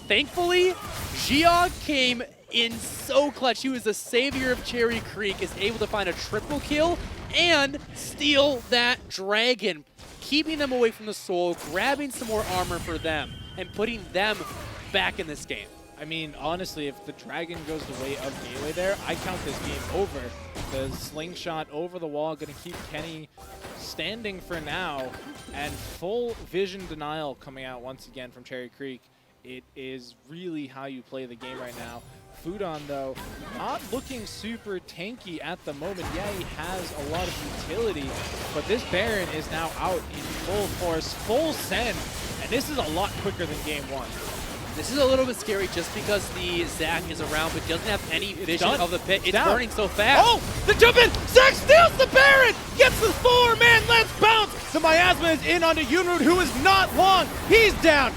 Thankfully, Geog came in so clutch. He was the savior of Cherry Creek, is able to find a triple kill and steal that dragon, keeping them away from the soul, grabbing some more armor for them, and putting them back in this game. I mean, honestly, if the dragon goes the way of Gateway there, I count this game over. The slingshot over the wall, going to keep Kenny standing for now, and full vision denial coming out once again from Cherry Creek. It is really how you play the game right now. Fudon, though, not looking super tanky at the moment. Yeah, he has a lot of utility, but this Baron is now out in full force, full send, and this is a lot quicker than game 1. This is a little bit scary just because the Zac is around but doesn't have any vision of the pit. It's burning so fast. Oh, the jump in! Zac steals the Baron! Gets the 4-man, let's bounce! The miasma is in onto Junroot, who is not long. He's down.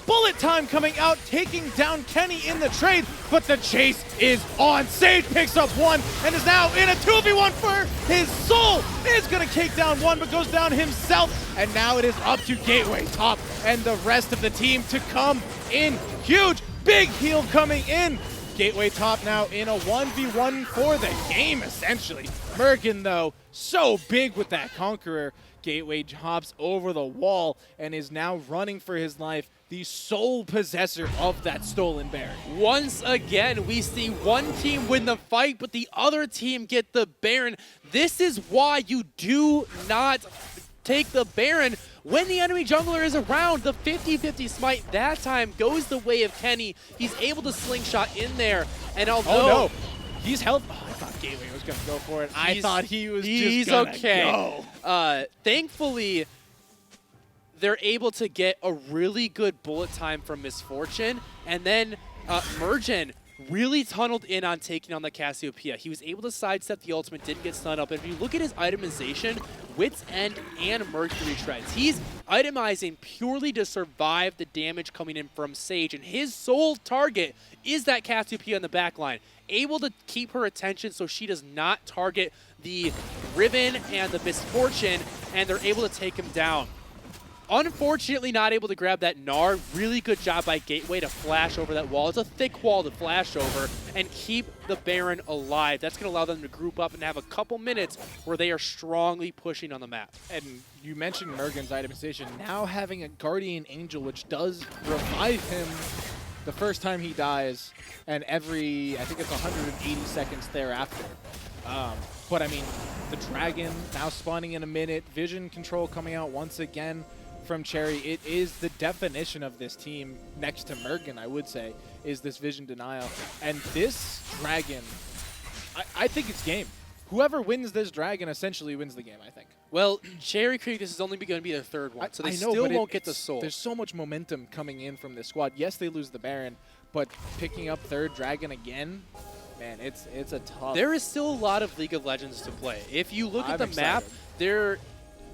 Bullet time coming out, taking down Kenny in the trade, but the chase is on. Sage picks up 1 and is now in a 2v1 for his soul. Is going to take down 1, but goes down himself. And now it is up to Gateway Top and the rest of the team to come in huge. Big heal coming in. Gateway Top now in a 1v1 for the game, essentially. Mergen, though, so big with that Conqueror. Gateway hops over the wall and is now running for his life, the sole possessor of that stolen Baron. Once again, we see one team win the fight, but the other team get the Baron. This is why you do not take the Baron when the enemy jungler is around. The 50-50 smite that time goes the way of Kenny. He's able to slingshot in there, and although... Oh no, he's held... Oh, I thought Gateway was going to go for it. I thought he was just going to go. Thankfully, they're able to get a really good bullet time from Misfortune, and then Mergen really tunneled in on taking on the Cassiopeia. He was able to sidestep the ultimate, didn't get stun up, and if you look at his itemization, Wit's End and Mercury Treads, he's itemizing purely to survive the damage coming in from Sage, and his sole target is that Cassiopeia in the backline, able to keep her attention so she does not target the Riven and the Misfortune, and they're able to take him down. Unfortunately, not able to grab that Gnar. Really good job by Gateway to flash over that wall. It's a thick wall to flash over and keep the Baron alive. That's going to allow them to group up and have a couple minutes where they are strongly pushing on the map. And you mentioned Mergen's itemization. Now having a Guardian Angel, which does revive him the first time he dies, and every, I think it's 180 seconds thereafter. But I mean, the Dragon now spawning in a minute, vision control coming out once again from Cherry. It is the definition of this team, next to Mergen, I would say, is this vision denial. And this Dragon, I think it's game. whoever wins this dragon essentially wins the game, I think. Well, Cherry Creek, this is only going to be their third one, so they still won't get the soul. There's so much momentum coming in from this squad. Yes, they lose the Baron, but picking up third dragon again, man, it's a tough. There is still a lot of League of Legends to play. If you look at the map, excited. there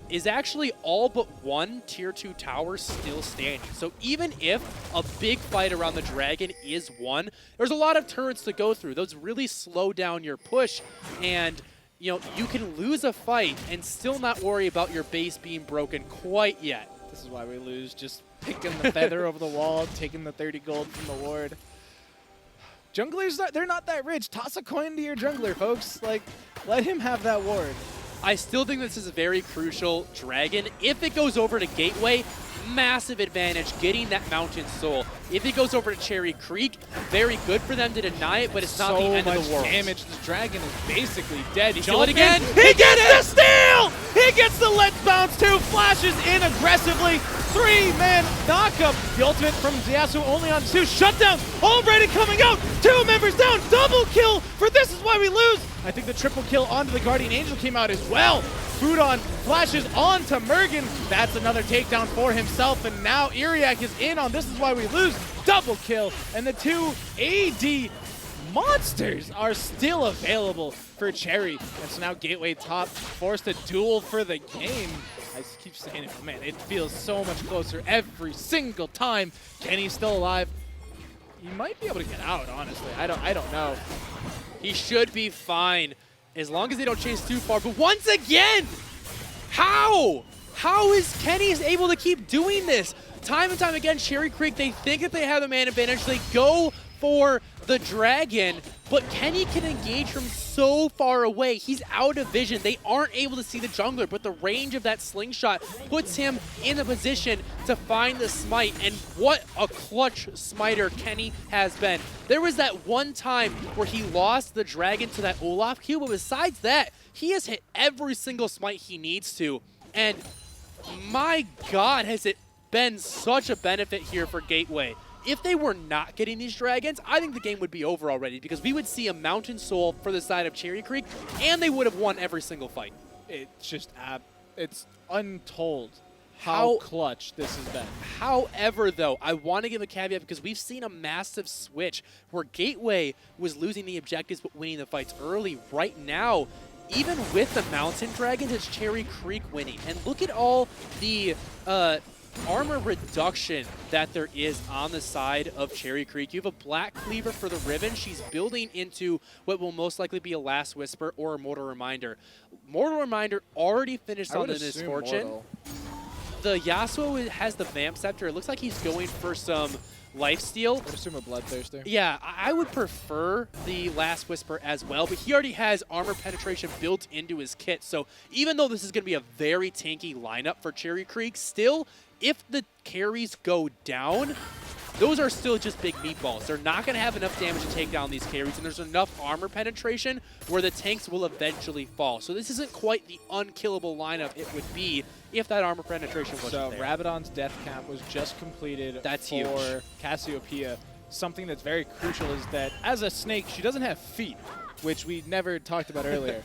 is actually all but one Tier 2 tower still standing. So even if a big fight around the dragon is won, there's a lot of turrets to go through. Those really slow down your push, and you know, you can lose a fight and still not worry about your base being broken quite yet. This is why we lose. Just picking the feather over the wall, taking the 30 gold from the ward. Junglers, they're not that rich. Toss a coin to your jungler, folks. Like, let him have that ward. I still think this is a very crucial dragon. If it goes over to Gateway, massive advantage getting that Mountain Soul. If it goes over to Cherry Creek, very good for them to deny it, but it's not the end of the world. Damage. This dragon is basically dead. He kill it again. He gets the steal! He gets the Let's Bounce too. Flashes in aggressively. 3-man knockup. The ultimate from Yasuo only on 2. Shutdown already coming out. 2 members down. Double kill for This Is Why We Lose. I think the triple kill onto the Guardian Angel came out as well. Fudon flashes onto Mergen. That's another takedown for himself. And now Iriak is in on This Is Why We Lose. Double kill. And the 2 AD monsters are still available for Cherry. And so now Gateway top forced a duel for the game. I keep saying it, but man, it feels so much closer every single time. Kenny's still alive. He might be able to get out, honestly. I don't know. He should be fine as long as they don't chase too far. But once again, how? How is Kenny able to keep doing this? Time and time again, Cherry Creek, they think that they have the man advantage. They go for the dragon, but Kenny can engage from so far away. He's out of vision. They aren't able to see the jungler, but the range of that slingshot puts him in a position to find the smite, and what a clutch smiter Kenny has been. There was that one time where he lost the dragon to that Olaf Q, but besides that, he has hit every single smite he needs to, and my God, has it been such a benefit here for Gateway. If they were not getting these dragons, I think the game would be over already, because we would see a Mountain Soul for the side of Cherry Creek, and they would have won every single fight. It's just, it's untold how clutch this has been. However, though, I want to give a caveat, because we've seen a massive switch where Gateway was losing the objectives but winning the fights early. Right now, even with the Mountain Dragons, it's Cherry Creek winning. And look at all the armor reduction that there is on the side of Cherry Creek. You have a Black Cleaver for the Riven. She's building into what will most likely be a Last Whisper or a Mortal Reminder. Mortal Reminder already finished on the Misfortune. The Yasuo has the Vamp Scepter. It looks like he's going for some lifesteal. I would assume a Bloodthirster. Yeah, I would prefer the Last Whisper as well, but he already has armor penetration built into his kit. So even though this is going to be a very tanky lineup for Cherry Creek, still, if the carries go down, those are still just big meatballs. They're not going to have enough damage to take down these carries, and there's enough armor penetration where the tanks will eventually fall. So this isn't quite the unkillable lineup it would be if that armor penetration wasn't there. So Rabadon's death cap was just completed. That's for huge. Cassiopeia. Something that's very crucial is that as a snake, she doesn't have feet, which we never talked about earlier.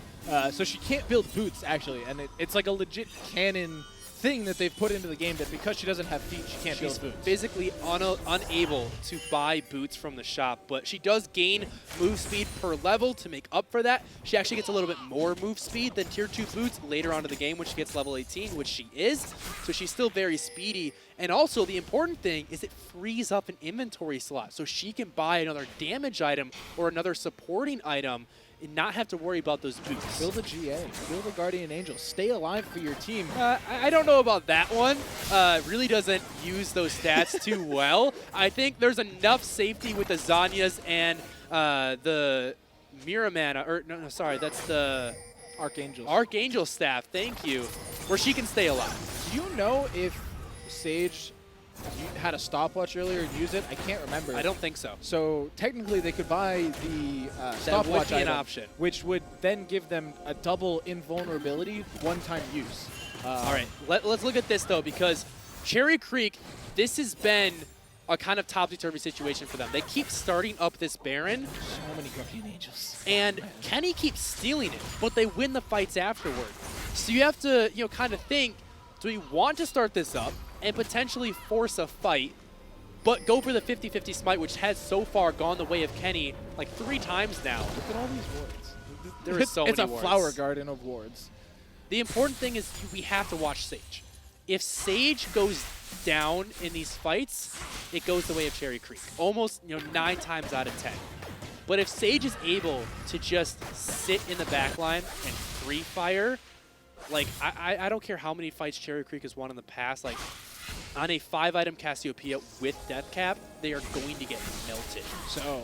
So she can't build boots, actually, and it's like a legit canon thing that they've put into the game, that because she doesn't have feet, she can't build boots. Physically unable to buy boots from the shop, but she does gain move speed per level to make up for that. She actually gets a little bit more move speed than Tier 2 boots later on in the game when she gets level 18, which she is. So she's still very speedy. And also, the important thing is it frees up an inventory slot, so she can buy another damage item or another supporting item and not have to worry about those boots. Build a GA. Build a Guardian Angel. Stay alive for your team. I don't know about that one. Really doesn't use those stats too well. I think there's enough safety with the Zanyas and the Miramana. Or no, sorry, that's the Archangel staff. Thank you, where she can stay alive. Do you know if Sage had a stopwatch earlier and use it? I can't remember. I don't think so. So technically they could buy the stopwatch would be item, an option, which would then give them a double invulnerability, one-time use. All right, let's look at this though, because Cherry Creek, this has been a kind of topsy-turvy situation for them. They keep starting up this Baron, So many Guardian Angels. and Kenny keeps stealing it, but they win the fights afterward. So you have to, kind of think, do we want to start this up and potentially force a fight, but go for the 50-50 smite, which has so far gone the way of Kenny like 3 times now. Look at all these wards. There is so many It's a wards. flower garden of wards. The important thing is we have to watch Sage. If Sage goes down in these fights, it goes the way of Cherry Creek. Almost 9 times out of 10. But if Sage is able to just sit in the back line and free fire, like I don't care how many fights Cherry Creek has won in the past, like on a 5-item Cassiopeia with Death Cap, they are going to get melted. So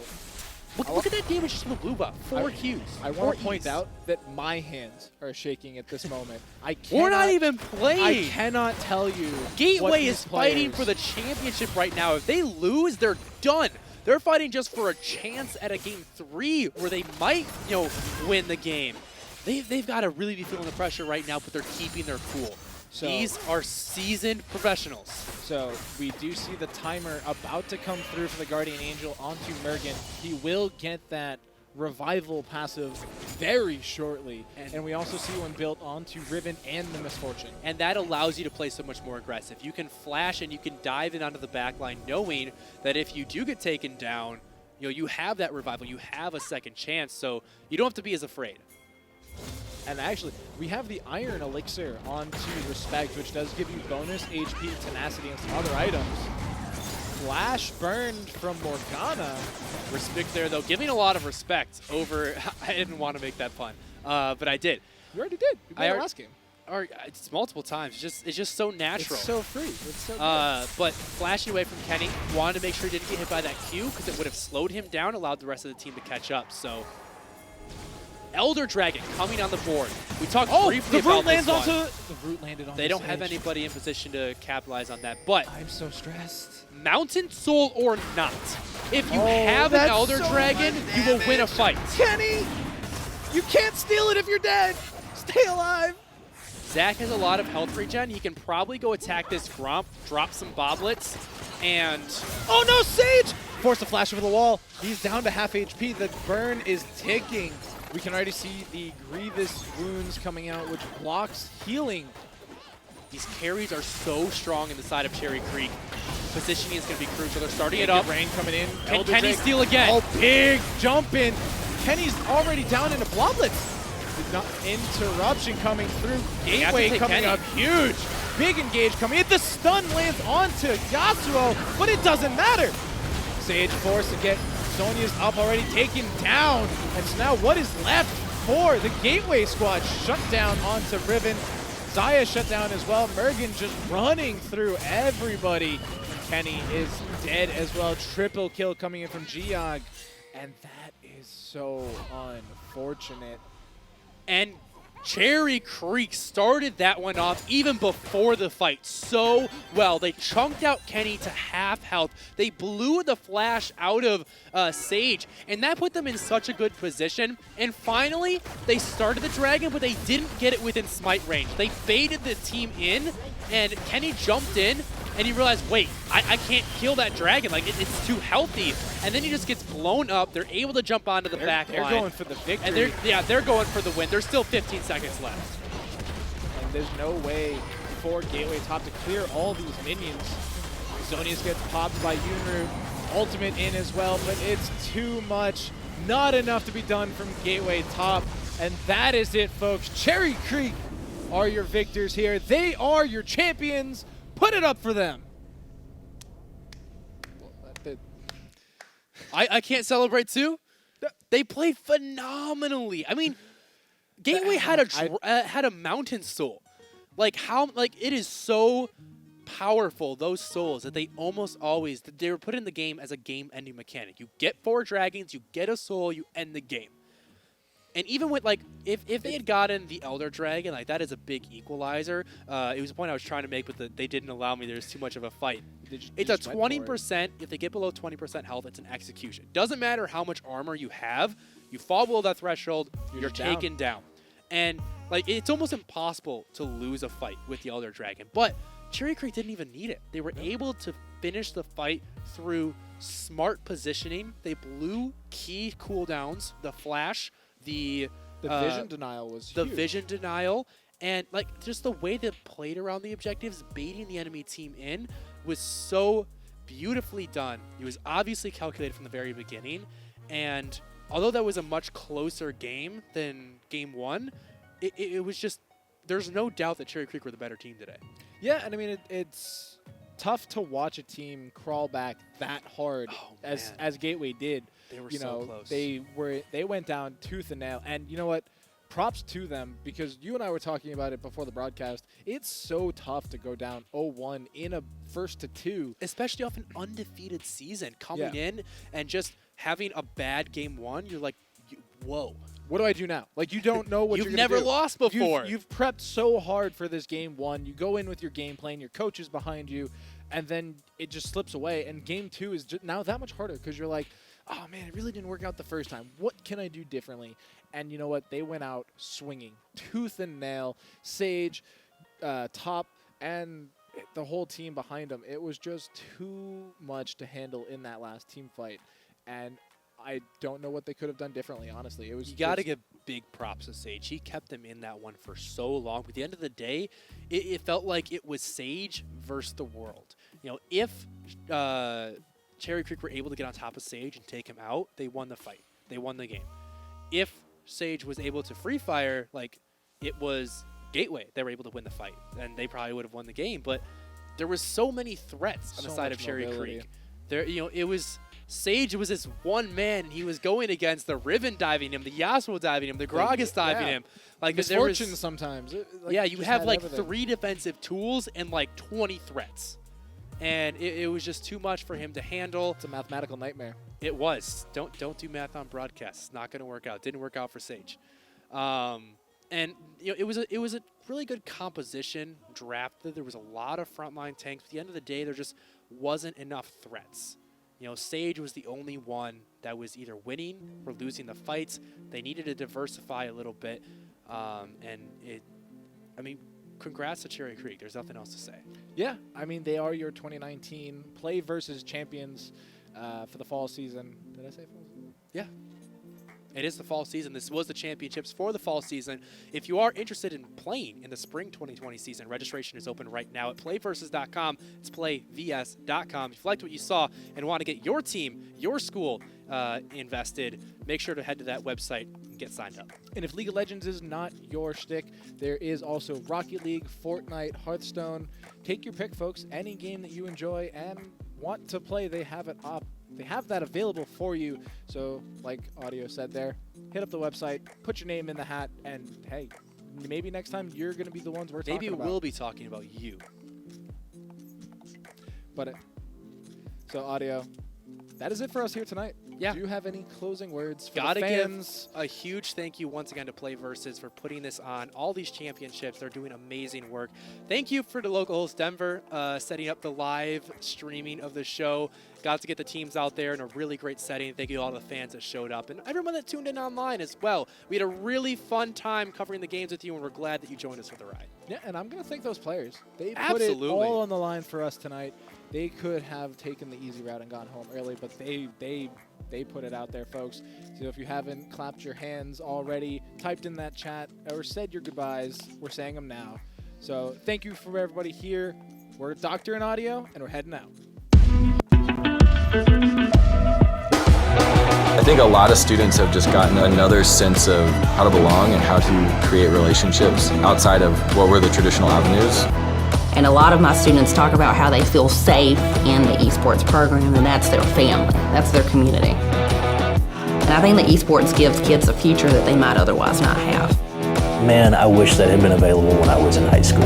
Look at that damage just from the blue buff. 4 Qs. I want to point out that my hands are shaking at this moment. We're not even I playing. cannot tell you. Gateway what is these fighting players- for the championship right now. If they lose, they're done. They're fighting just for a chance at a game 3 where they might, win the game. They've got to really be feeling the pressure right now, but they're keeping their cool. So- These are seasoned professionals. So we do see the timer about to come through for the Guardian Angel onto Mergen. He will get that revival passive very shortly. And we also see one built onto Riven and the Misfortune. And that allows you to play so much more aggressive. You can flash and you can dive in onto the back line knowing that if you do get taken down, you have that revival. You have a second chance, so you don't have to be as afraid. And actually, we have the Iron Elixir onto Respect, which does give you bonus HP, tenacity, and some other items. Flash burned from Morgana. Respect there, though, giving a lot of respect over... I didn't want to make that pun, but I did. You already did. You played I it already- last game. Or it's multiple times. It's just so natural. It's so free. It's so good. But flashing away from Kenny, wanted to make sure he didn't get hit by that Q because it would have slowed him down, allowed the rest of the team to catch up. So, Elder Dragon coming on the board. We talked briefly the root about lands this onto one. the root landed on. They don't have anybody in position to capitalize on that. But I'm so stressed. Mountain Soul or not, if you Oh, have an that's Elder so Dragon, much you will win a fight. Kenny, you can't steal it if you're dead. Stay alive. Zach has a lot of health regen. He can probably go attack this Gromp, drop some boblets, and Oh no, Sage! Force the flash over the wall. He's down to half HP. The burn is ticking. We can already see the grievous wounds coming out, which blocks healing. these carries are so strong in the side of Cherry Creek. Positioning is going to be crucial. They're starting it Naked up. Rain coming in. Can Elder Kenny Drake. steal again? Oh, big jump in. Kenny's already down into bloblets. Interruption coming through. Gateway take coming Kenny. up huge. Big engage coming in. The stun lands onto Yasuo, but it doesn't matter. Sage forced to get Sonya's up already taken down. And so now what is left for the Gateway squad? Shut down onto Riven. Zaya shut down as well. Mergen just running through everybody. And Kenny is dead as well. Triple kill coming in from Geog. And that is so unfortunate. And Cherry Creek started that one off even before the fight so well. They chunked out Kenny to half health. They blew the flash out of Sage, and that put them in such a good position. And finally, they started the dragon, but they didn't get it within smite range. They baited the team in, and Kenny jumped in, and he realized, wait, I can't kill that dragon. Like, it's too healthy. And then he just gets blown up. They're able to jump onto the back They're line. going for the victory. And they're going for the win. There's still 15 seconds left. And there's no way for Gateway top to clear all these minions. Zonius gets popped by Yunru. Ultimate in as well, but it's too much. Not enough to be done from Gateway top. And that is it, folks. Cherry Creek are your victors here. They are your champions. Put it up for them. I can't celebrate too. They played phenomenally. I mean, Gateway had a mountain soul. Like it is so powerful, those souls, that they almost always they were put in the game as a game-ending mechanic. You get 4 dragons, you get a soul, you end the game. And even with, like, if they had gotten the Elder Dragon, like, that is a big equalizer. It was a point I was trying to make, but they didn't allow me. There's too much of a fight. It's a 20%. If they get below 20% health, it's an execution. Doesn't matter how much armor you have. You fall below that threshold, you're taken down. And, like, it's almost impossible to lose a fight with the Elder Dragon. But Cherry Creek didn't even need it. They were able to finish the fight through smart positioning. They blew key cooldowns, the flash, the vision denial was the huge. vision denial, and like just the way they played around the objectives, baiting the enemy team in, was so beautifully done. It was obviously calculated from the very beginning, and although that was a much closer game than game one, it was just, there's no doubt that Cherry Creek were the better team today. Yeah, and I mean, it's tough to watch a team crawl back that hard as Gateway did. They were you so know, close. They went down tooth and nail. And you know what? Props to them, because you and I were talking about it before the broadcast. It's so tough to go down 0-1 in a 1-2. Especially off an undefeated season, coming in and just having a bad game one, you're like, whoa. What do I do now? Like, you don't know what You've you're going to do. never lost before. You've prepped so hard for this game one. You go in with your game plan. Your coach is behind you. And then it just slips away. And game two is just now that much harder, because you're like, oh, man, it really didn't work out the first time. What can I do differently? And you know what? They went out swinging, tooth and nail. Sage, top, and the whole team behind them. It was just too much to handle in that last team fight. And I don't know what they could have done differently, honestly. It was. You got to give big props to Sage. He kept them in that one for so long. But at the end of the day, it felt like it was Sage versus the world. You know, if Cherry Creek were able to get on top of Sage and take him out, they won the fight. They won the game. If Sage was able to free fire, like it was Gateway, they were able to win the fight, and they probably would have won the game. But there was so many threats on the side of Cherry Creek. There, you know, it was Sage was this one man. He was going against the Riven diving him, the Yasuo diving him, the Gragas diving him. Like misfortune sometimes. You have like 3 defensive tools and like 20 threats. And it was just too much for him to handle. It's a mathematical nightmare. It was. Don't do math on broadcast. It's not going to work out. Didn't work out for Sage. And you know, it was a really good composition drafted. There was a lot of frontline tanks. At the end of the day, there just wasn't enough threats. You know, Sage was the only one that was either winning or losing the fights. They needed to diversify a little bit. Congrats to Cherry Creek. There's nothing else to say. Yeah, I mean, they are your 2019 PlayVS champions for the fall season. Did I say fall season? Yeah. It is the fall season. This was the championships for the fall season. If you are interested in playing in the spring 2020 season, registration is open right now at playversus.com. It's playvs.com. If you liked what you saw and want to get your team, your school invested, make sure to head to that website and get signed up. And if League of Legends is not your shtick, there is also Rocket League, Fortnite, Hearthstone. Take your pick, folks. Any game that you enjoy and want to play, they have it up. They have that available for you. So, like Audio said there, hit up the website, put your name in the hat, and hey, maybe next time you're going to be the ones we're talking about. Maybe we'll be talking about you. But so, Audio, that is it for us here tonight. Yeah. Do you have any closing words for Gotta the fans? give a huge thank you once again to PlayVS for putting this on. All these championships, they're doing amazing work. Thank you for the local host Denver setting up the live streaming of the show. Got to get the teams out there in a really great setting. Thank you to all the fans that showed up and everyone that tuned in online as well. We had a really fun time covering the games with you, and we're glad that you joined us for the ride. Yeah, and I'm going to thank those players. They Absolutely. put it all on the line for us tonight. They could have taken the easy route and gone home early, but they put it out there, folks. So if you haven't clapped your hands already, typed in that chat, or said your goodbyes, we're saying them now. So thank you for everybody here. We're Doctor and Audio, and we're heading out. I think a lot of students have just gotten another sense of how to belong and how to create relationships outside of what were the traditional avenues. And a lot of my students talk about how they feel safe in the esports program, and that's their family, that's their community. And I think that esports gives kids a future that they might otherwise not have. Man, I wish that had been available when I was in high school.